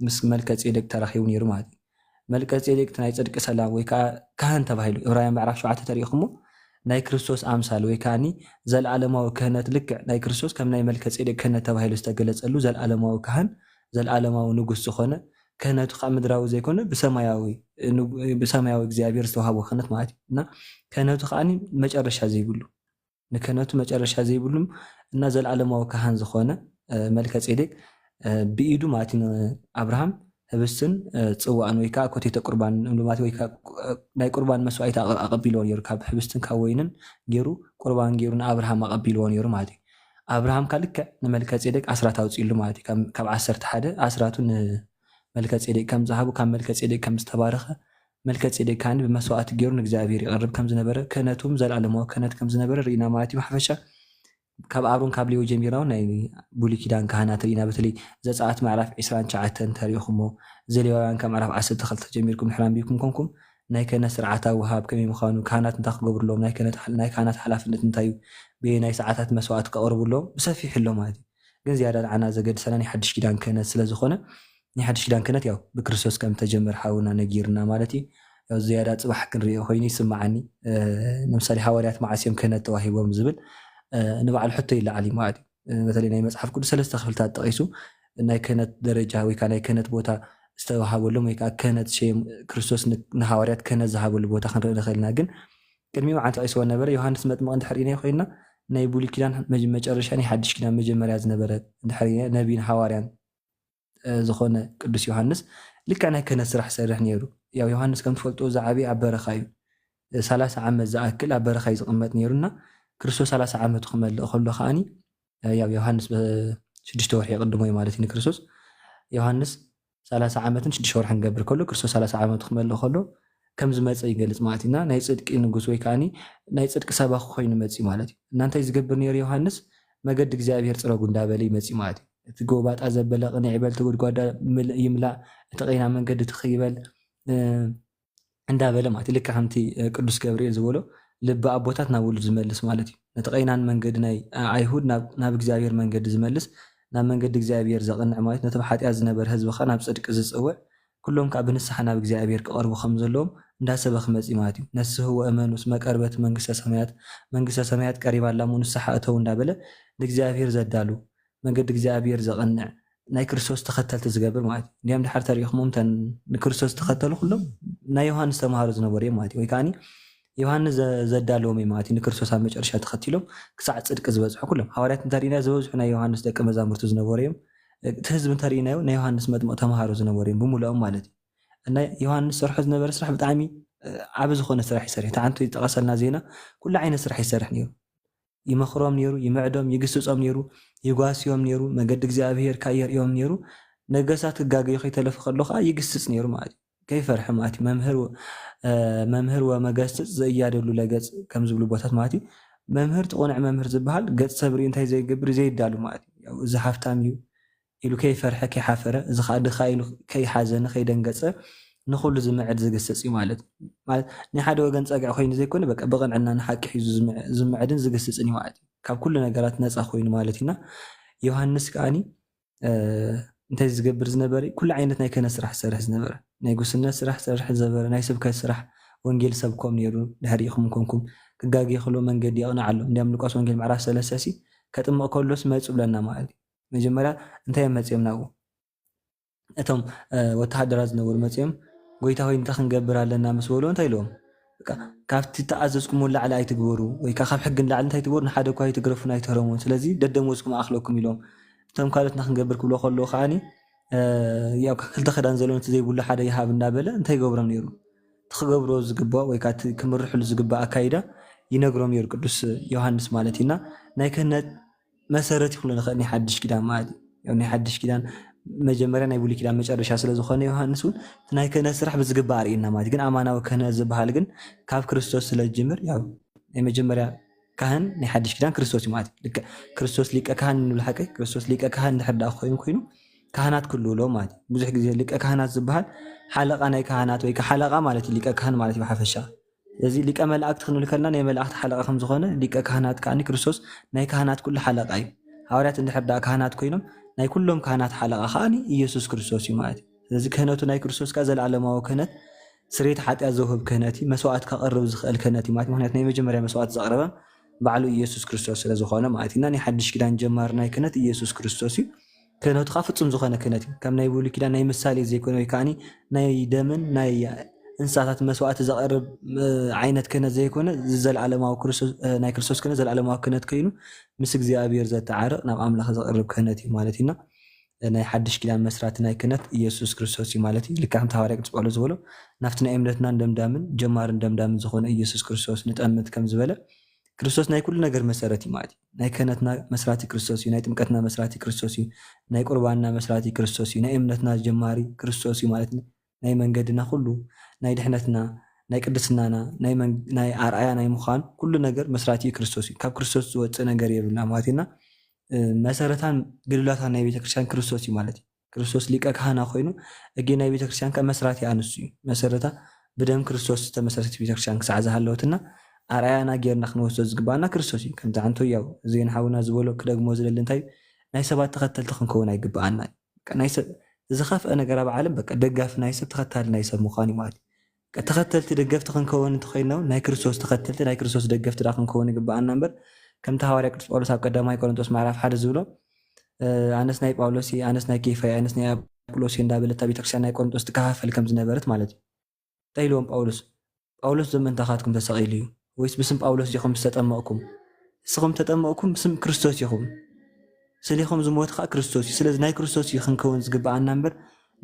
ምስ መልከጼዴቅ ተራኺቡ ነይሩ ማለት እዩ መልከጼዴቅ ናይ ጽድቂ ሰላም ወይ ካህን ተባሂሉ ዕብራውያን ምዕራፍ 7 ተሪኢኹሞ ናይ ክርስቶስ ኣምሳል ወይ ካኒ ዘለዓለማዊ ክህነት ልክዕ ናይ ክርስቶስ ከም ናይ መልከጼዴቅ ክህነት ተባሂሉ ዝተገለጸሉ ዘለዓለማዊ ካህን ዘለዓለማዊ ንጉስ ዝኾነ ክህነቱ ካብ ምድራዊ ዘይኮነ ብሰማያዊ እግዚአብሔር ዝተዋሃቦ ክህነት ማለት እዩ እና ክህነቱ ከዓኒ መጨረሻ ዘይብሉ ንክህነቱ መጨረሻ ዘይብሉ እና ዘለዓለማዊ ካህን ዝኾነ መልከጼዴቅ ብኢዱ ማለት ኣብርሃም ህብስትን ጽዋዕን ወይ ከዓ ኮቴተ ቁርባን ማለት ወይ ናይ ቁርባን መስዋዕቲ ኣቀቢልዎ ነይሩ ካብ ህብስትን ካብ ወይንን ገይሩ ቁርባን ገይሩ ንኣብርሃም ኣቀቢልዎ ነይሩ ማለት እዩ ኣብርሃም ካልክዕ ንመልከጼዴቅ ኣስራት ኣውፂሉ ማለት እዩ ካብ 11 ኣስራቱ ንመልከጼዴቅ ከም ዝሃቡ ካብ መልከጼዴቅ ከም ዝተባረኸ መልከጼዴቅ ካኒ ብመስዋዕቲ ገይሩ ንእግዚአብሔር ይቀርብ ከም ዝነበረ ክህነቱም ዘለዓለማዊ ክህነት ከም ዝነበረ ርኢና ማለት እዩ ሓፈሻ ካብ ኣሮን ካብ ሌዊ ጀሚራው ናይ ብሉይ ኪዳን ካህናት ርኢና በተለይ ዘፀአት ምዕራፍ 29 ተሪኢኹሞ ዘሌዋውያን ካብ ምዕራፍ 12 ጀሚርኩም ድሕር ኣንቢብኩም ኮንኩም ናይ ክህነት ስርዓት ውሃብ ከመይ ምዃኑ ካህናት እንታይ ክገብርሎም ናይ ካህናት ሓላፍነት እንታይ እዩ ብናይ ሰዓታት መስዋዕቲ ከቕርብሎም ብሰፊሕ ኣሎ ማለት እዩ ግን ዝያዳ ንዓና ዘገድሰና ናይ ሓድሽ ኪዳን ክህነት ስለዝኾነ ናይ ሓድሽ ኪዳን ክህነት ያው ብክርስቶስ ከም ተጀመረ ሓውና ነጊርና ማለት እዩ ያው ዝያዳ ጽባሕ ክንሪኦ ኮይኑ ይስማዓኒ ለምሳሌ ሃዋርያት መዓስዮም ክህነት ተዋሂቦም ዝብል ንባዕል ሕቶ ይለዓል ማለት እዩ በተለይ ናይ መጽሓፍ ቅዱስ ሰለስተ ክፍልታት ጠቂሱ ናይ ክህነት ደረጃ ወይ ከዓ ናይ ክህነት ቦታ ዝተዋሃበሎም ወይ ከዓ ክህነት ሸም ክርስቶስ ንሃዋርያት ክህነት ዝሃበሉ ቦታ ክንርኢ ንኽእልና ግን ቅድሚ መዓልቲ ጠቂስዎ ነበረ ዮሃንስ መጥምቕ እንድሕር ኢና ኮይና ናይ ብሉይ ኪዳን መጨረሻ ናይ ሓድሽ ኪዳን መጀመርያ ዝነበረ እንድሕር ነቢይን ሃዋርያን ዝኾነ ቅዱስ ዮሃንስ ልክዕ ናይ ክህነት ስራሕ ሰርሕ ነይሩ ያው ዮሃንስ ከም ትፈልጦ ዝዓበየ ኣብ በረኻ እዩ 30 ዓመት ዝኣክል ኣብ በረኻ እዩ ዝቕመጥ ነይሩና ክርስቶስ 30 ዓመቱ ክመልእ ከሎ ከዓኒ ያው ዮሃንስ ብ6 ወርሒ ይቅድሞ እዩ ማለት እዩ ንክርስቶስ ዮሃንስ 30 ዓመትን 6 ወርሒ ንገብር ከሎ ክርስቶስ 30 ዓመቱ ክመልእ ከሎ ከም ዝመፀ ይገልጽ ማለት ኢና ናይ ጽድቂ ንጉስ ወይ ከዓኒ ናይ ጽድቂ ሰባኺ ኮይኑ መፂ ማለት እዩ እናንታይ ዝገብር ነይሩ ዮሃንስ መገዲ እግዚአብሔር ፅረጉ እንዳበለ ይመፂ ማለት እዩ እቲ ጎባጣ ዘበለ ቅንዕ ይበል ትጉድጓዳ ይምላእ እቲ ቀይና መንገዲ ትኽይበል እንዳበለ ማለት ልክዕ ከምቲ ቅዱስ ገብርኤል ዝበሎ ልቢ ኣቦታት ናብ ወሉ ዝመልስ ማለት እዩ ነቲ ቀይናን መንገዲ ናይ ኣይሁድ ናብ እግዚአብሔር መንገዲ ዝመልስ ናብ መንገዲ እግዚአብሔር ዘቕንዕ ማለት ነቲ ብሓጢኣት ዝነበረ ህዝቢ ኸ ናብ ጽድቂ ዝፅውዕ ኩሎም ካብ ብንስሓ ናብ እግዚአብሔር ክቐርቡ ከም ዘለዎም እንዳሰበ ክመፂ ማለት እዩ ነስሕዎ እመኑስ መቀርበት መንግስተ ሰማያት ቀሪባላ ንስሓ እተው እንዳበለ ንእግዚአብሔር ዘዳሉ መንገዲ እግዚአብሔር ዘቕንዕ ናይ ክርስቶስ ተኸተልቲ ዝገብር ማለት እዩ እንዲያም ድሓር ተሪኢኹሞም ንክርስቶስ ተኸተሉ ኩሎም ናይ ዮሃንስ ተምሃሮ ዝነበሩ እዮም ማለት እዩ ወይ ከዓኒ ዮሃንስ ዘዳለዎም እዩ ማለት እዩ ንክርስቶስ ኣብ መጨረሻ ተኸቲሎም ክሳዕ ጽድቂ ዝበፅሑ ኩሎም ሃዋርያት እንተሪእና ዝበዝሑ ናይ ዮሃንስ ደቀ መዛሙርቲ ዝነበሩ እዮም እቲ ህዝቢ እንተሪእናዮ ናይ ዮሃንስ መጥምቕ ተምሃሮ ዝነበሩ እዮም ብምልኦም ማለት እዩ እና ዮሃንስ ሰርሖ ዝነበረ ስራሕ ብጣዕሚ ዓብ ዝኾነ ስራሕ ይሰርሕ ተዓንቱ ይጠቐሰልና ዜና ኩሉ ዓይነት ስራሕ ይሰርሕ ነይሩ ይመኽሮም ነይሩ ይምዕዶም ይግስፆም ነይሩ ይጓስዮም ነይሩ መንገዲ እግዚአብሔር ካየርእዮም ነይሩ ነገሳት ክጋገዩ ከይተለፈ ከሎ ከዓ ይግስፅ ነይሩ ማለት እዩ ከይፈርሕ ማለት እዩ መምህር ወመገስፅ ዘእያደሉ ለገጽ ከም ዝብሉ ቦታት ማለት እዩ መምህር ትቆንዕ መምህር ዝበሃል ገጽ ሰብሪ እንታይ ዘይገብር ዘይዳሉ ማለት እዩ ያው እዚ ሃፍታም እዩ ኢሉ ከይፈርሐ ከይሓፈረ እዚ ከዓ ድኻ ኢሉ ከይሓዘነ ከይደንገፀ ንኩሉ ዝምዕድ ዝግስፅ እዩ ማለት ናይ ሓደ ወገን ፀግዒ ኮይኑ ዘይኮነ በቃ ብቕንዕና ንሓቂ ሒዙ ዝምዕድን ዝግስፅን እዩ ማለት እዩ ካብ ኩሉ ነገራት ነፃ ኮይኑ ማለት ኢና ዮሃንስ ከዓኒ እንታይ ዝገብር ዝነበረ ኩሉ ዓይነት ናይ ክህነት ስራሕ ዝሰርሕ ዝነበረ ናይ ጉስነት ስራሕ ዝሰርሕ ዝነበረ ናይ ስብከት ስራሕ ወንጌል ሰብኮም ነይሩ ድሕሪ ኢኹም ኮንኩም ክጋጊ ክሎ መንገዲ የቕንዕ ኣሎ እንዲያም ሉቃስ ወንጌል ምዕራፍ 3 ከጥምቕ ከሎስ መፁ ብለና ማለት እዩ መጀመርያ እንታይ መፅኦም ናብኡ እቶም ወተሃደራት ዝነበሩ መፅኦም ጎይታ ሆይ እንታይ ክንገብር ኣለና ምስ በሎ እንታይ ኢሎም ካብቲ ተኣዘዝኩም ላዕሊ ኣይትግበሩ ወይ ካብ ሕጊ ላዕሊ እንታይ ትግበሩ ንሓደ እኳ ኣይትግረፉን ኣይትህረሙን ስለዚ ደደመወዝኩም ኣኽለኩም ኢሎም እቶም ካልኦትና ክንገብር ክብሎ ከለዉ ከዓኒ ያው ክልተ ክዳን ዘለዎ እቲ ዘይብሉ ሓደ ይሃብ እንዳበለ እንታይ ይገብሮም ነይሩ ትኽገብሮ ዝግባእ ወይ ከዓ ክምርሕሉ ዝግባእ ኣካይዳ ይነግሮም ነይሩ ቅዱስ ዮሃንስ ማለት ኢና ናይ ክህነት መሰረት ይኽእሉ ንኽእል ናይ ሓድሽ ኪዳን ማለት እዩ ናይ ሓድሽ ኪዳን መጀመርያ ናይ ብሉይ ኪዳን መጨረሻ ስለ ዝኾነ ዮሃንስ እውን ናይ ክህነት ስራሕ ብዝግባእ ኣርእየና ማለት ግን ኣማናዊ ክህነት ዝበሃል ግን ካብ ክርስቶስ ስለጅምር ያው ናይ መጀመርያ ካህን ናይ ሓድሽ ኪዳን ክርስቶስ እዩ ማለት እዩ ክርስቶስ ሊቀ ካህን ንብል ሓቂ ክርስቶስ ሊቀ ካህን እንድሕር ዳኣ ኮይኑ ካህናት ክልውሎ ማለት እዩ ብዙሕ ግዜ ሊቀ ካህናት ዝበሃል ሓለቓ ናይ ካህናት ወይ ሓለቓ ማለት እዩ ሊቀ ካህን ማለት እዩ ሓፈሻ ስለዚ ሊቀ መላእክቲ ክንብል ከለና ናይ መላእክቲ ሓለቓ ከም ዝኾነ ሊቀ ካህናት ከዓኒ ክርስቶስ ናይ ካህናት ኩሉ ሓለቓ እዩ ሃዋርያት እንድሕር ዳኣ ካህናት ኮይኖም ናይ ኩሎም ካህናት ሓለቓ ከዓኒ ኢየሱስ ክርስቶስ እዩ ማለት እዩ ስለዚ ክህነቱ ናይ ክርስቶስ ካ ዘለዓለማዊ ክህነት ስርየት ሓጢኣት ዘውህብ ክህነት እዩ መስዋዕት ከቕርብ ዝኽእል ክህነት እዩ ማለት ምክንያቱ ናይ መጀመርያ መስዋዕት ዘቕረበ ባዕሉ ኢየሱስ ክርስቶስ ስለ ዝኾነ ማለት ኢና ናይ ሓድሽ ኪዳን ጀማር ናይ ክህነት ኢየሱስ ክርስቶስ እዩ ክህነቱ ከዓ ፍፁም ዝኾነ ክህነት እዩ ከም ናይ ብሉይ ኪዳን ናይ ምሳሌ ዘይኮነ ወይ ከዓኒ ናይ ደምን ናይ እንስሳታት መስዋዕቲ ዘቕርብ ዓይነት ክህነት ዘይኮነ ዘለዓለማዊ ናይ ክርስቶስ ክህነት ዘለዓለማዊ ክህነት ኮይኑ ምስ እግዚኣብሔር ዘተዓርቕ ናብ ኣምላኽ ዘቕርብ ክህነት እዩ ማለት ኢና ናይ ሓድሽ ኪዳን መስራቲ ናይ ክህነት ኢየሱስ ክርስቶስ እዩ ማለት እዩ ልክዕ ከምቲ ሃዋርያ ቅዱስ ጳውሎስ ዝበሎ ናብቲ ናይ እምነትና ደምዳምን ጀማርን ደምዳምን ዝኾነ ኢየሱስ ክርስቶስ ንጠምት ከም ዝበለ ክርስቶስ ናይ ኩሉ ነገር መሰረት እዩ ማለት እዩ ናይ ክህነትና መስራቲ ክርስቶስ እዩ ናይ ጥምቀትና መስራቲ ክርስቶስ እዩ ናይ ቁርባንና መስራቲ ክርስቶስ እዩ ናይ እምነትና ጀማሪ ክርስቶስ እዩ ማለት ናይ መንገድና ኩሉ ናይ ድሕነትና ናይ ቅድስናና ናይ ኣርኣያ ናይ ምዃን ኩሉ ነገር መስራቲ ክርስቶስ እዩ ካብ ክርስቶስ ዝወፅእ ነገር የብልና ማለት ኢና መሰረታን ግልጋሎታን ናይ ቤተክርስትያን ክርስቶስ እዩ ማለት እዩ ክርስቶስ ሊቀ ካህና ኮይኑ እጊ ናይ ቤተክርስትያን ካብ መስራቲ ኣንሱ እዩ መሰረታ ብደም ክርስቶስ ዝተመሰረተ ቤተክርስትያን ክሳዕ ዝሃለወትና ኣርኣያና ጌርና ክንወስዶ ዝግባአና ክርስቶስ እዩ ከምቲ ሓንቶ ያው እዚን ሓውና ዝበሎ ክደግሞ ዝደሊ እንታይ ናይ ሰባት ተኸተልቲ ክንከውን ኣይግባአና ዝኸፍአ ነገር ኣብ ዓለም በቃ ደጋፊ ናይ ሰብ ተኸታሊ ናይ ሰብ ምዃን እዩ ማለት እዩ ተኸተልቲ ደገፍቲ ክንከውን እንተኮይንና ናይ ክርስቶስ ተኸተልቲ ናይ ክርስቶስ ደገፍቲ ዳ ክንከውን ይግባአና እምበር ከምቲ ሃዋርያ ቅዱስ ጳውሎስ ኣብ ቀዳማይ ቆሮንቶስ ምዕራፍ 1 ዝብሎ ኣነስ ናይ ጳውሎስ ኣነስ ናይ ኬፋ ኣነስ ናይ አጵሎስ እንዳበለታ ቤተክርስትያን ናይ ቆሮንቶስ ትከፋፈል ከም ዝነበረት ማለት እዩ እንታይ ኢልዎም ጳውሎስ ዘመንታኻትኩም ተሰቒሉ እዩ ወይስ ብስም ጳውሎስ ዲኹም ዝተጠመቕኩም ንስኹም ተጠመቕኩም ብስም ክርስቶስ ኢኹም ስሊኹም ዝሞት ከዓ ክርስቶስ እዩ ስለዚ ናይ ክርስቶስ እዩ ክንከውን ዝግባአና እምበር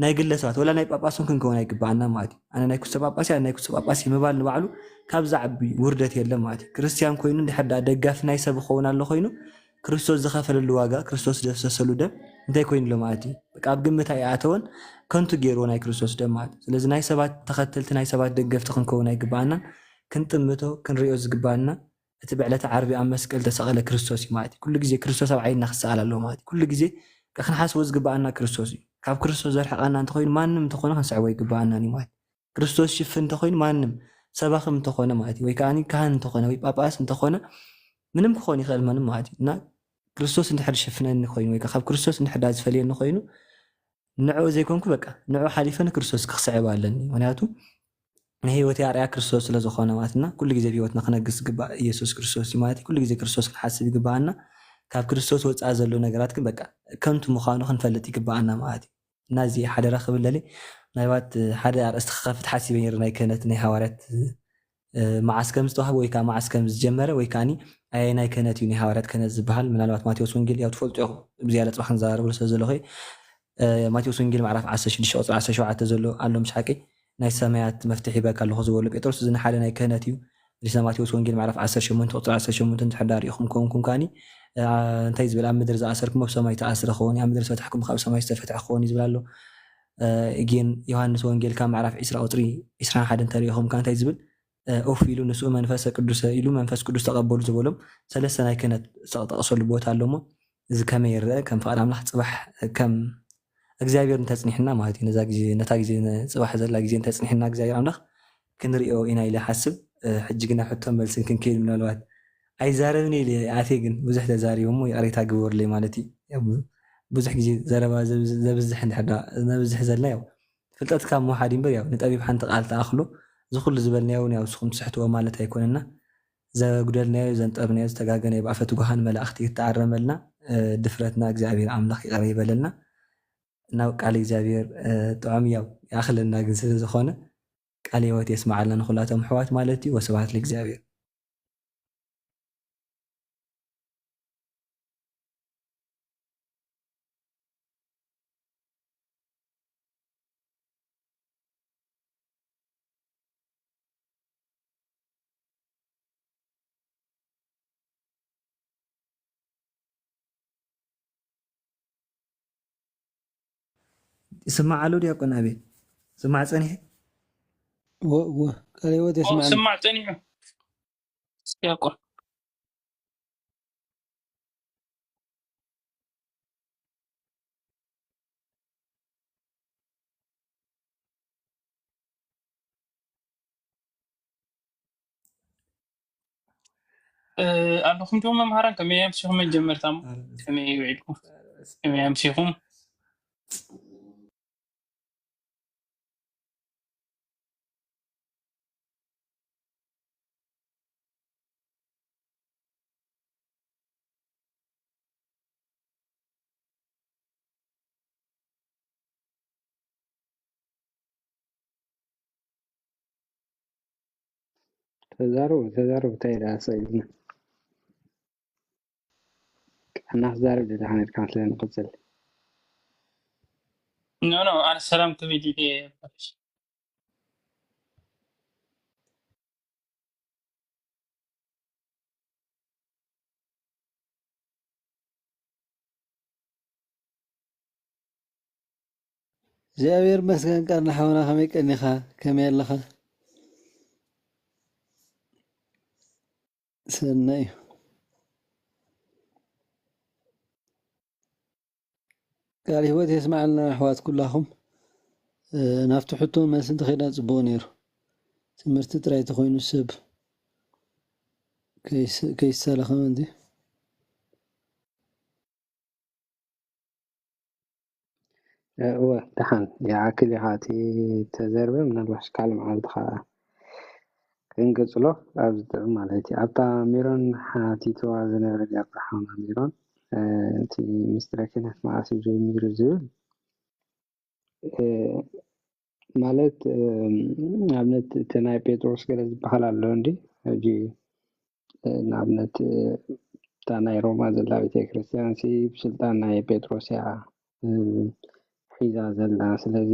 ናይ ግለሰባት ወላ ናይ ጳጳስን ክንከውን ኣይግባአና ማለት እዩ ኣነ ናይ ኩሶ ጳጳስ ናይ ኩሶ ጳጳስ ምባል ንባዕሉ ካብ ዛዕቢ ውርደት የለን ማለት እዩ ክርስቲያን ኮይኑ እንድሕር ዳኣ ደጋፊ ናይ ሰብ ክኸውን ኣሎ ኮይኑ ክርስቶስ ዝኸፈለሉ ዋጋ ክርስቶስ ዘፍሰሰሉ ደም እንታይ ኮይኑሎ ማለት እዩ በቃ ኣብ ግምት ኣይኣተወን ከንቱ ገይርዎ ናይ ክርስቶስ ደም ማለት እዩ ስለዚ ናይ ሰባት ተኸተልቲ ናይ ሰባት ደገፍቲ ክንከውን ኣይግባአናን ክንጥምቶ ክንሪኦ ዝግባአና እቲ ብዕለተ ዓርቢ ኣብ መስቀል ተሰቐለ ክርስቶስ እዩ ማለት እዩ ኩሉ ግዜ ክርስቶስ ኣብ ዓይንና ክሰኣል ኣለዎ ማለት እዩ ኩሉ ግዜ ክንሓስቦ ዝግባአና ክርስቶስ እዩ ካብ ክርስቶስ ዘርሕቃና እንተኮይኑ ማንም እንተኾነ ክንስዕቦ ይግባአናን እዩ ማለት ክርስቶስ ሽፍን እንተኮይኑ ማንም ሰባኽም እንተኾነ ማለት እዩ ወይ ከዓኒ ካህን እንተኾነ ወይ ጳጳስ እንተኾነ ምንም ክኾን ይኽእል ምንም ማለት እዩ እና ክርስቶስ እንድሕር ዝሽፍነኒ ኮይኑ ወይ ካብ ክርስቶስ እንድሕር ዳ ዝፈልየኒ ኮይኑ ንዕኡ ዘይኮንኩ በቃ ንዕኡ ሓሊፈኒ ክርስቶስ ክስዕብ ኣለኒ ምክንያቱ ናይ ህይወት ኣርኣያ ክርስቶስ ስለ ዝኾነ ማለትና ኩሉ ግዜ ብሂወትና ክነግስ ዝግባእ ኢየሱስ ክርስቶስ እዩ ማለት እዩ ኩሉ ግዜ ክርስቶስ ክንሓስብ ይግባአና ካብ ክርስቶስ ወፃኢ ዘሎ ነገራት ግን በቃ ከንቱ ምዃኑ ክንፈልጥ ይግባአና ማለት እዩ እና እዚ ሓደራ ክብለለ ናይባት ሓደ ኣርእስቲ ክኸፍት ሓሲበ ነይሩ ናይ ክህነት ናይ ሃዋርያት መዓስ ከም ዝተዋህበ ወይ ከዓ መዓስ ከም ዝጀመረ ወይ ከዓኒ ኣይ ናይ ክህነት እዩ ናይ ሃዋርያት ክህነት ዝበሃል ምናልባት ማቴዎስ ወንጌል ያው ትፈልጡ ኢኹም ብዝያለ ፅባሕ ክንዘራረበሉ ስለ ዘለኹ ማቴዎስ ወንጌል ምዕራፍ 16 ቁፅሪ 17 ዘሎ ኣሎ ምሻቂ ናይ ሰማያት መፍትሒ ይበካ ኣለኹ ዝበሎ ጴጥሮስ እዚ ሓደ ናይ ክህነት እዩ ሪሳ ማቴዎስ ወንጌል ምዕራፍ 18 ቁፅሪ 18 እንድሕር ኢኹም ኮንኩም ከዓኒ እንታይ ዝብል ኣብ ምድሪ ዝኣሰርኩም ኣብ ሰማይ ተኣስረ ክኸውን ኣብ ምድሪ ዝፈትሕኩም ካብ ሰማይ ዝተፈትሐ ክኸውን እዩ ዝብል ኣሎ እጊን ዮሃንስ ወንጌል ካብ ምዕራፍ 20 ቁፅሪ 21 እንተሪኢኹም ከ እንታይ ዝብል ኦፍ ኢሉ ንስኡ መንፈስ ቅዱስ ኢሉ መንፈስ ቅዱስ ተቐበሉ ዝበሎም ሰለስተ ናይ ክህነት ዝተጠቕሰሉ ቦታ ኣሎ ሞ እዚ ከመይ ይርአ ከም ፍቃድ ኣምላኽ ፅባሕ ከም እግዚኣብሔር እንተፅኒሕና ማለት እዩ ነታ ግዜ ፅባሕ ዘላ ግዜ እንተፅኒሕና እግዚኣብሔር ኣምላኽ ክንሪኦ ኢና ኢለ ሓስብ ሕጂ ግና ሕቶ መልስን ክንከይድ ምናልባት ኣይዛረብን ኢለ ኣቴ ግን ብዙሕ ተዛሪቦ ሞ የቕሬታ ግበርለይ ማለት እዩ ብዙሕ ግዜ ዘረባ ዘብዝሕ እንድሕር ነብዝሕ ዘለና ያው ፍልጠትካ ምውሓድ እምበር ያው ንጠቢብ ሓንቲ ቃል ተኣኽሎ እዚ ኩሉ ዝበልናዮ እውን ያው ንስኹም ትስሕትዎ ማለት ኣይኮነና ዘጉደልናዮ ዘንጠብናዮ ዝተጋገናዮ ብኣፈ ትጉሃን መላእኽቲ ክተዓረመልና ድፍረትና እግዚኣብሔር ኣምላኽ ይቐረ ይበለልና ናብ ቃል እግዚኣብሔር ጥዑም ያው ይኣኽለና ግን ስለ ዝኾነ ቃል ህይወት የስማዓልና ንኩላቶም ኣሕዋት ማለት እዩ ወስብሓት ለእግዚኣብሔር يسمع له دياقون أبي سمع ثاني ቃል ህይወት የስማዓልና سمعتني دياقون ኣለኹም ዶ መምሃራን ከመይ ኣምሲኹም መጀመርታም ከመይ ይውዒልኩም ከመይ ኣምሲኹም تزارب تايدا سيدنا أنا زارب اللي حنا كانت لنا قتل نو أنا السلام كبيدي دي እግዚኣብሔር መስገን ቃልና ሓውና ከመይ ቀኒኻ ከመይ ኣለኻ ሰናይ እዩ ቃል ህይወት የስማዓልና ኣሕዋት ኩላኹም ናብቲ ሕቶ መልሲ እንተኸይዳ ፅቡቅ ነይሩ ትምህርቲ ጥራይ ተኮይኑ ሰብ ከይሰለኸ እንዲ هو دحان يعكل هاتي تزربه من الوحش كلام عالدخا كنقصلو أبز مالتي أبتا ميرون حاتي توازن رجع برحمة ميرون تي مستركنة مع سجى ميرزول مالت نابنت تناي بيتروس كده بحال اللوندي جي نابنت تناي روما زلا بيتي كريستيان سي بسلطان ناي بيتروس يا ሒዛ ዘላ ስለዚ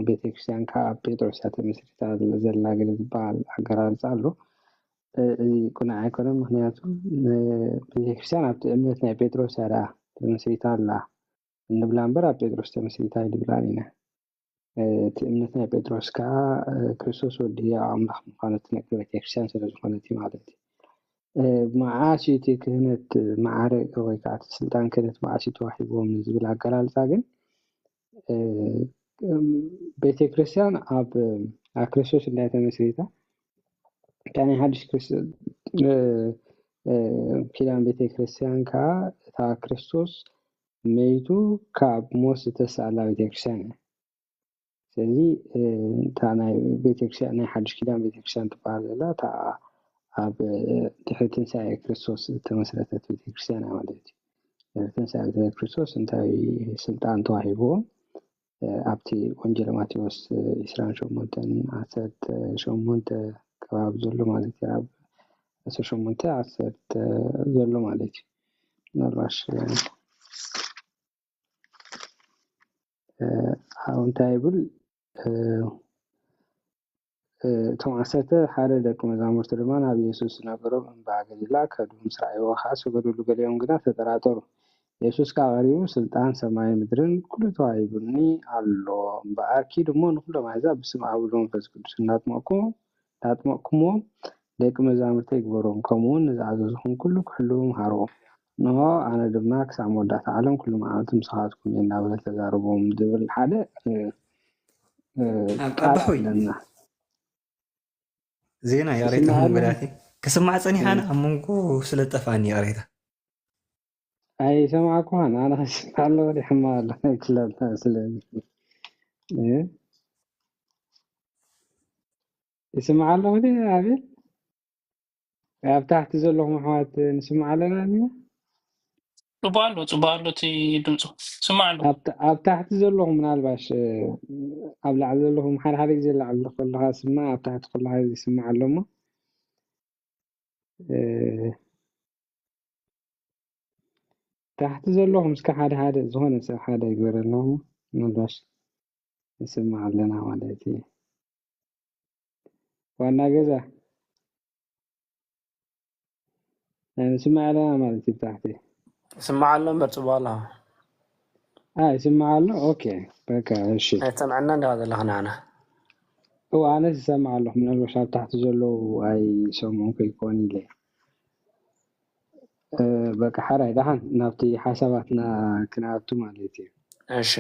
ቤተክርስትያን ካብ ጴጥሮስ ተመስሪታ ዘላ ግን ዝበሃል ኣገላልፃ ኣሎ እዚ ኩና ኣይኮነን ምክንያቱ ቤተክርስትያን ኣብቲ እምነት ናይ ጴጥሮስ እያ ተመስሪታ ኣላ እንብላ እምበር ኣብ ጴጥሮስ ተመስሪታ ኣይንብላን ኢና እቲ እምነት ናይ ጴጥሮስ ከዓ ክርስቶስ ወዲ ኣምላኽ ምዃኑ ትነግር ቤተክርስትያን ስለዝኾነት እዩ ማለት እዩ መዓስ እቲ ክህነት ማዕረግ ወይ ከዓ ስልጣን ክህነት መዓስ ተዋሂቦም ዝብል ኣገላልፃ ግን ቤተክርስቲያን ኣብ ክርስቶስ እንዳተመስሪታ ካነ ሓድሽ ክርስቶስ ኪዳን ቤተክርስቲያን ከዓ እታ ክርስቶስ መይቱ ካብ ሞት ዝተሳእላ ቤተክርስቲያን እያ ስለዚ እታ ናይ ቤተክርስቲያን ናይ ሓድሽ ኪዳን ቤተክርስቲያን ትበሃል ዘላ እታ ኣብ ድሕሪ ትንሳኤ ክርስቶስ ተመስረተት ቤተክርስቲያን እያ ማለት እዩ ትንሳኤ ክርስቶስ እንታይ ስልጣን ተዋሂቦም ኣብቲ ወንጌል ማቴዎስ 28 18 ከባቢ ዘሎ ማለት እዩ ኣብ 18 10 ዘሎ ማለት እዩ ምናልባሽ ኣብ እንታይ ይብል እቶም 10 ሓደ ደቂ መዛሙርቱ ድማ ናብ ኢየሱስ ነበሮም እምባ ገሊላ ከዱ ምስ ረኣይዎ ከዓ ሰገዱሉ ገሊኦም ግና ተጠራጠሩ ኢየሱስ ከዓ ቀሪቡ ስልጣን ሰማይ ምድርን ኩሉ ተዋሂቡኒ ኣሎ እምበኣር ኪዱ እሞ ንኩሎም ኣሕዛብ ብስም ኣብ ወልድ መንፈስ ቅዱስ እንዳጥመቅኩሞ ደቂ መዛሙርተይ ይግበሮም ከምኡውን ንዝኣዘዝኩም ኩሉ ክሕልው ምሃሮም نو أنا دماغ سامودات عالم كل ما أنتم صحاتكم إن أبغى تجاربهم دبل حدا أبحوي لنا زينا يا ريت هم قراتي كسمع صني أنا أمونكو سلطفاني قريتها أي سمعكم أنا الله ولي حمال كلا سلام إيه يسمع الله ولي يا عبيد أفتح تزلهم محوات نسمع لنا نيا ጽባሎ እቲ ድምፁ ስማዕ ኣሎ أفتح تزلهم من الباش أبلع زلهم حال يجي لعل كلها سمع أفتح كلها يسمع لهم تحت زلهم مسك هذا زهون سب هذا يقول لهم من الباش يسمع لنا ولاتي وانا جزا يعني سمع لنا مالتي بتاعتي ስማዕ ኣሎ እምበር ፅቡቅ ኣሎ يسمع له اوكي بقى እሺ ኣይተሰምዐና እንዳ ዘለኹ ንዓና هو انا سمع له من البشر تحت زلو اي سمعوا كيكون لي بقى حراي دحن نابتي حساباتنا كنابتو مالتي እሺ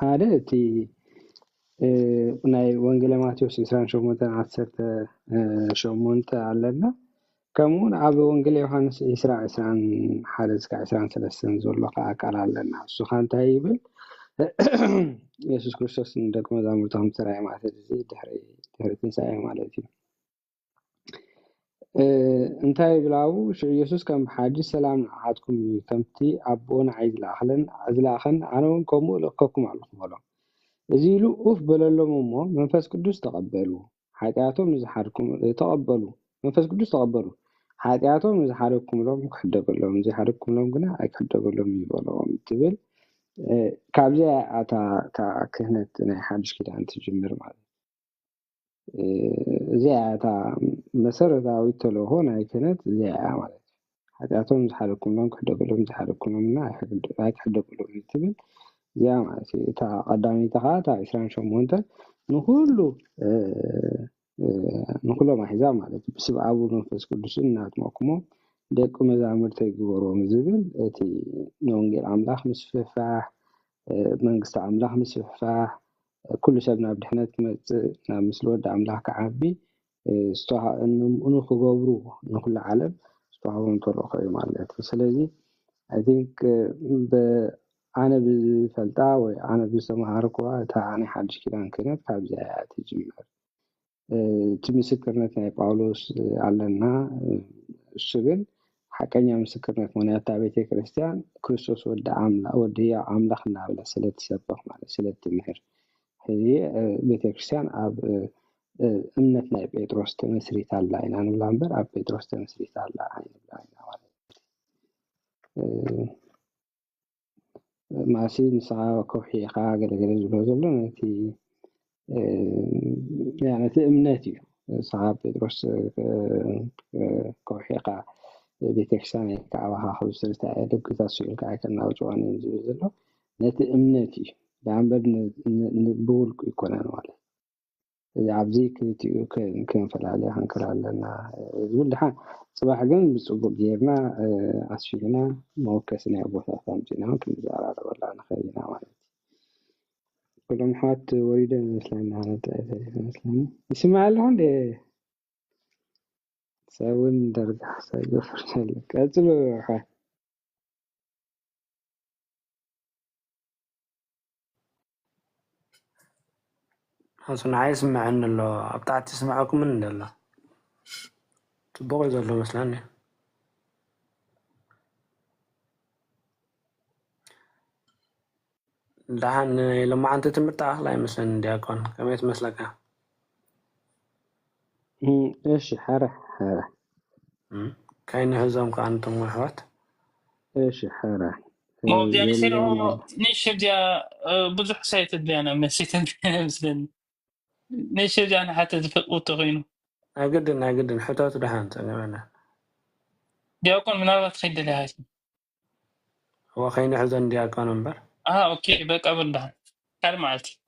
هذا تي ናይ ወንጌል ማቴዎስ 28:10 ሸሞንተ ኣለና ከምኡውን ኣብ ወንጌል ዮሃንስ 20:21-23 ዘሎ ከዓ ቃል ኣለና እሱ ከዓ እንታይ ይብል ኢየሱስ ክርስቶስ ንደቀ መዛሙርቱ ተራእየ ማለት እዚ ድሕሪ ትንሳኤ ማለት እዩ እንታይ ብላው ኢየሱስ ከም ሓዲስ ሰላም ንዓትኩም ከምቲ ኣቦ ንዓይ ዝለኣኸን ኣነ እውን ከምኡ ልእከኩም ኣለኹ በሎም እዚ ኢሉ ኡፍ በለሎም እሞ መንፈስ ቅዱስ ተቀበሉ ኃጢአቶም ንዝሓርኩም ተቀበሉ መንፈስ ቅዱስ ተቀበሉ ኃጢአቶም ንዝሓርኩም ሎም ክሕደገሎም ዝሓርኩም ሎም ግና ኣይክሕደገሎም ይበሎም ትብል ካብዚ ኣታ ክህነት ናይ ሓድሽ ኪዳን ትጅምር ማለት እዚኣ ኣታ መሰረታዊ ተልእኮ ናይ ክህነት እዚኣ ማለት ኃጢአቶም ዝሓርኩም ሎም ክሕደገሎም ዝሓርኩም ሎምና ኣይክሕደገሎም ትብል يا ماشي تا قدامي تخاطا 28 نخلو ما حزام ማለት ብስብዓቡ መንፈስ ቅዱስ እናትመኩሞ ደቂ መዛሙርተ ይግበሮም ዝብል እቲ ንወንጌል ኣምላኽ ምስፍሕፋሕ መንግስቲ ኣምላኽ ምስፍሕፋሕ ኩሉ ሰብ ናብ ድሕነት ክመፅእ ናብ ምስሊ ወዲ ኣምላኽ ክዓቢ ንክገብሩ ንኩሉ ዓለም ዝተዋህቦም ተልእኮ እዩ ማለት እዩ ስለዚ I think أنا بفلتا وأنا بسمعاركوا تاني حدش كده كانت كابزة تجمر تمسكرنا باولوس علنا الشغل حكينا مسكرنا من تابعة كريستيان كريستوس ودع ودي عاملة خلنا ولا سلة سبق مع سلة مهر هي بيت كريستيان أب أمنتنا بيتروس تمسري تالا إن أنا بلامبر أب بيتروس تمسري تالا عين بلاينا ماشي نسعى كوحي خاجة لجلز بلوزلو نتي يعني تأمناتي صعب يدرس كوحي قا بتكساني كعوها خلص تستعد كتاسيل كأكنا وجوان ينزلوا نتي أمناتي بعمر نبول يكون أنا ولا إذا عبزي كان فلالي هنكر لنا يقول لحن صباح جن بسبب جيرنا أسفلنا موكسنا أبو ثامجنا كل زارة ولا أنا خلينا واحد كلهم حات وريدا مثلنا على مثلنا يسمع لهم ده سوين درجة سيجفر لك أتلو ح أصلا عايز اسمع إن الله بتاعت تسمعكم من الله تبغى يزور مثلا دحن لما أنت تمرت أخلا مثلا دياكون كم يتمسلك إيش حرة كاين هزام كأنتم وحوات إيش حرة ما يعني سيرو نشر ديا بزح سايت ديانا مسيت ديانا مثلا نشر ديانا حتى تفقوا تغينو أجدن حتى دحن تقولنا دياكون من أول تخيل لي هاي هو خاين هزام دياكون أمبر أوكي بقى قبل دحن كلام مالتي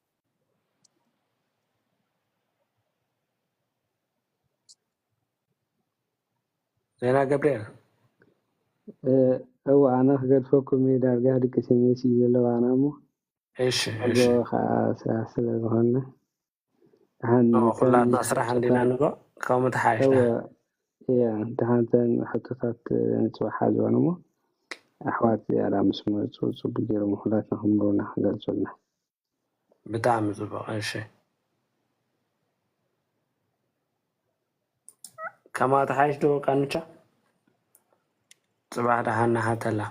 زينا جبريل هو أنا خلفكم يدار قاعد كسميسي لو أنا مو ايش أبغى خاص لهنا عن كلنا نسرح عندنا نبغى كم تحايش هو يعني تهانتن حطيت نتوى حاجة ونمو أحواتي على مسمى تصوص بجير محلاتنا همرونا حاجة زلنا بتعمل زبا ايش كما تحايش دو كانشا صباح دهنا حتى لا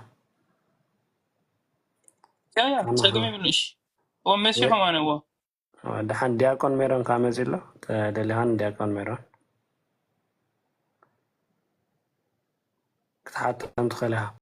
يا ساقمي منش ومسي حمان هو دحان دياكون ميرون كامزيلو دلهان دياكون ميرون كتحط انت خلها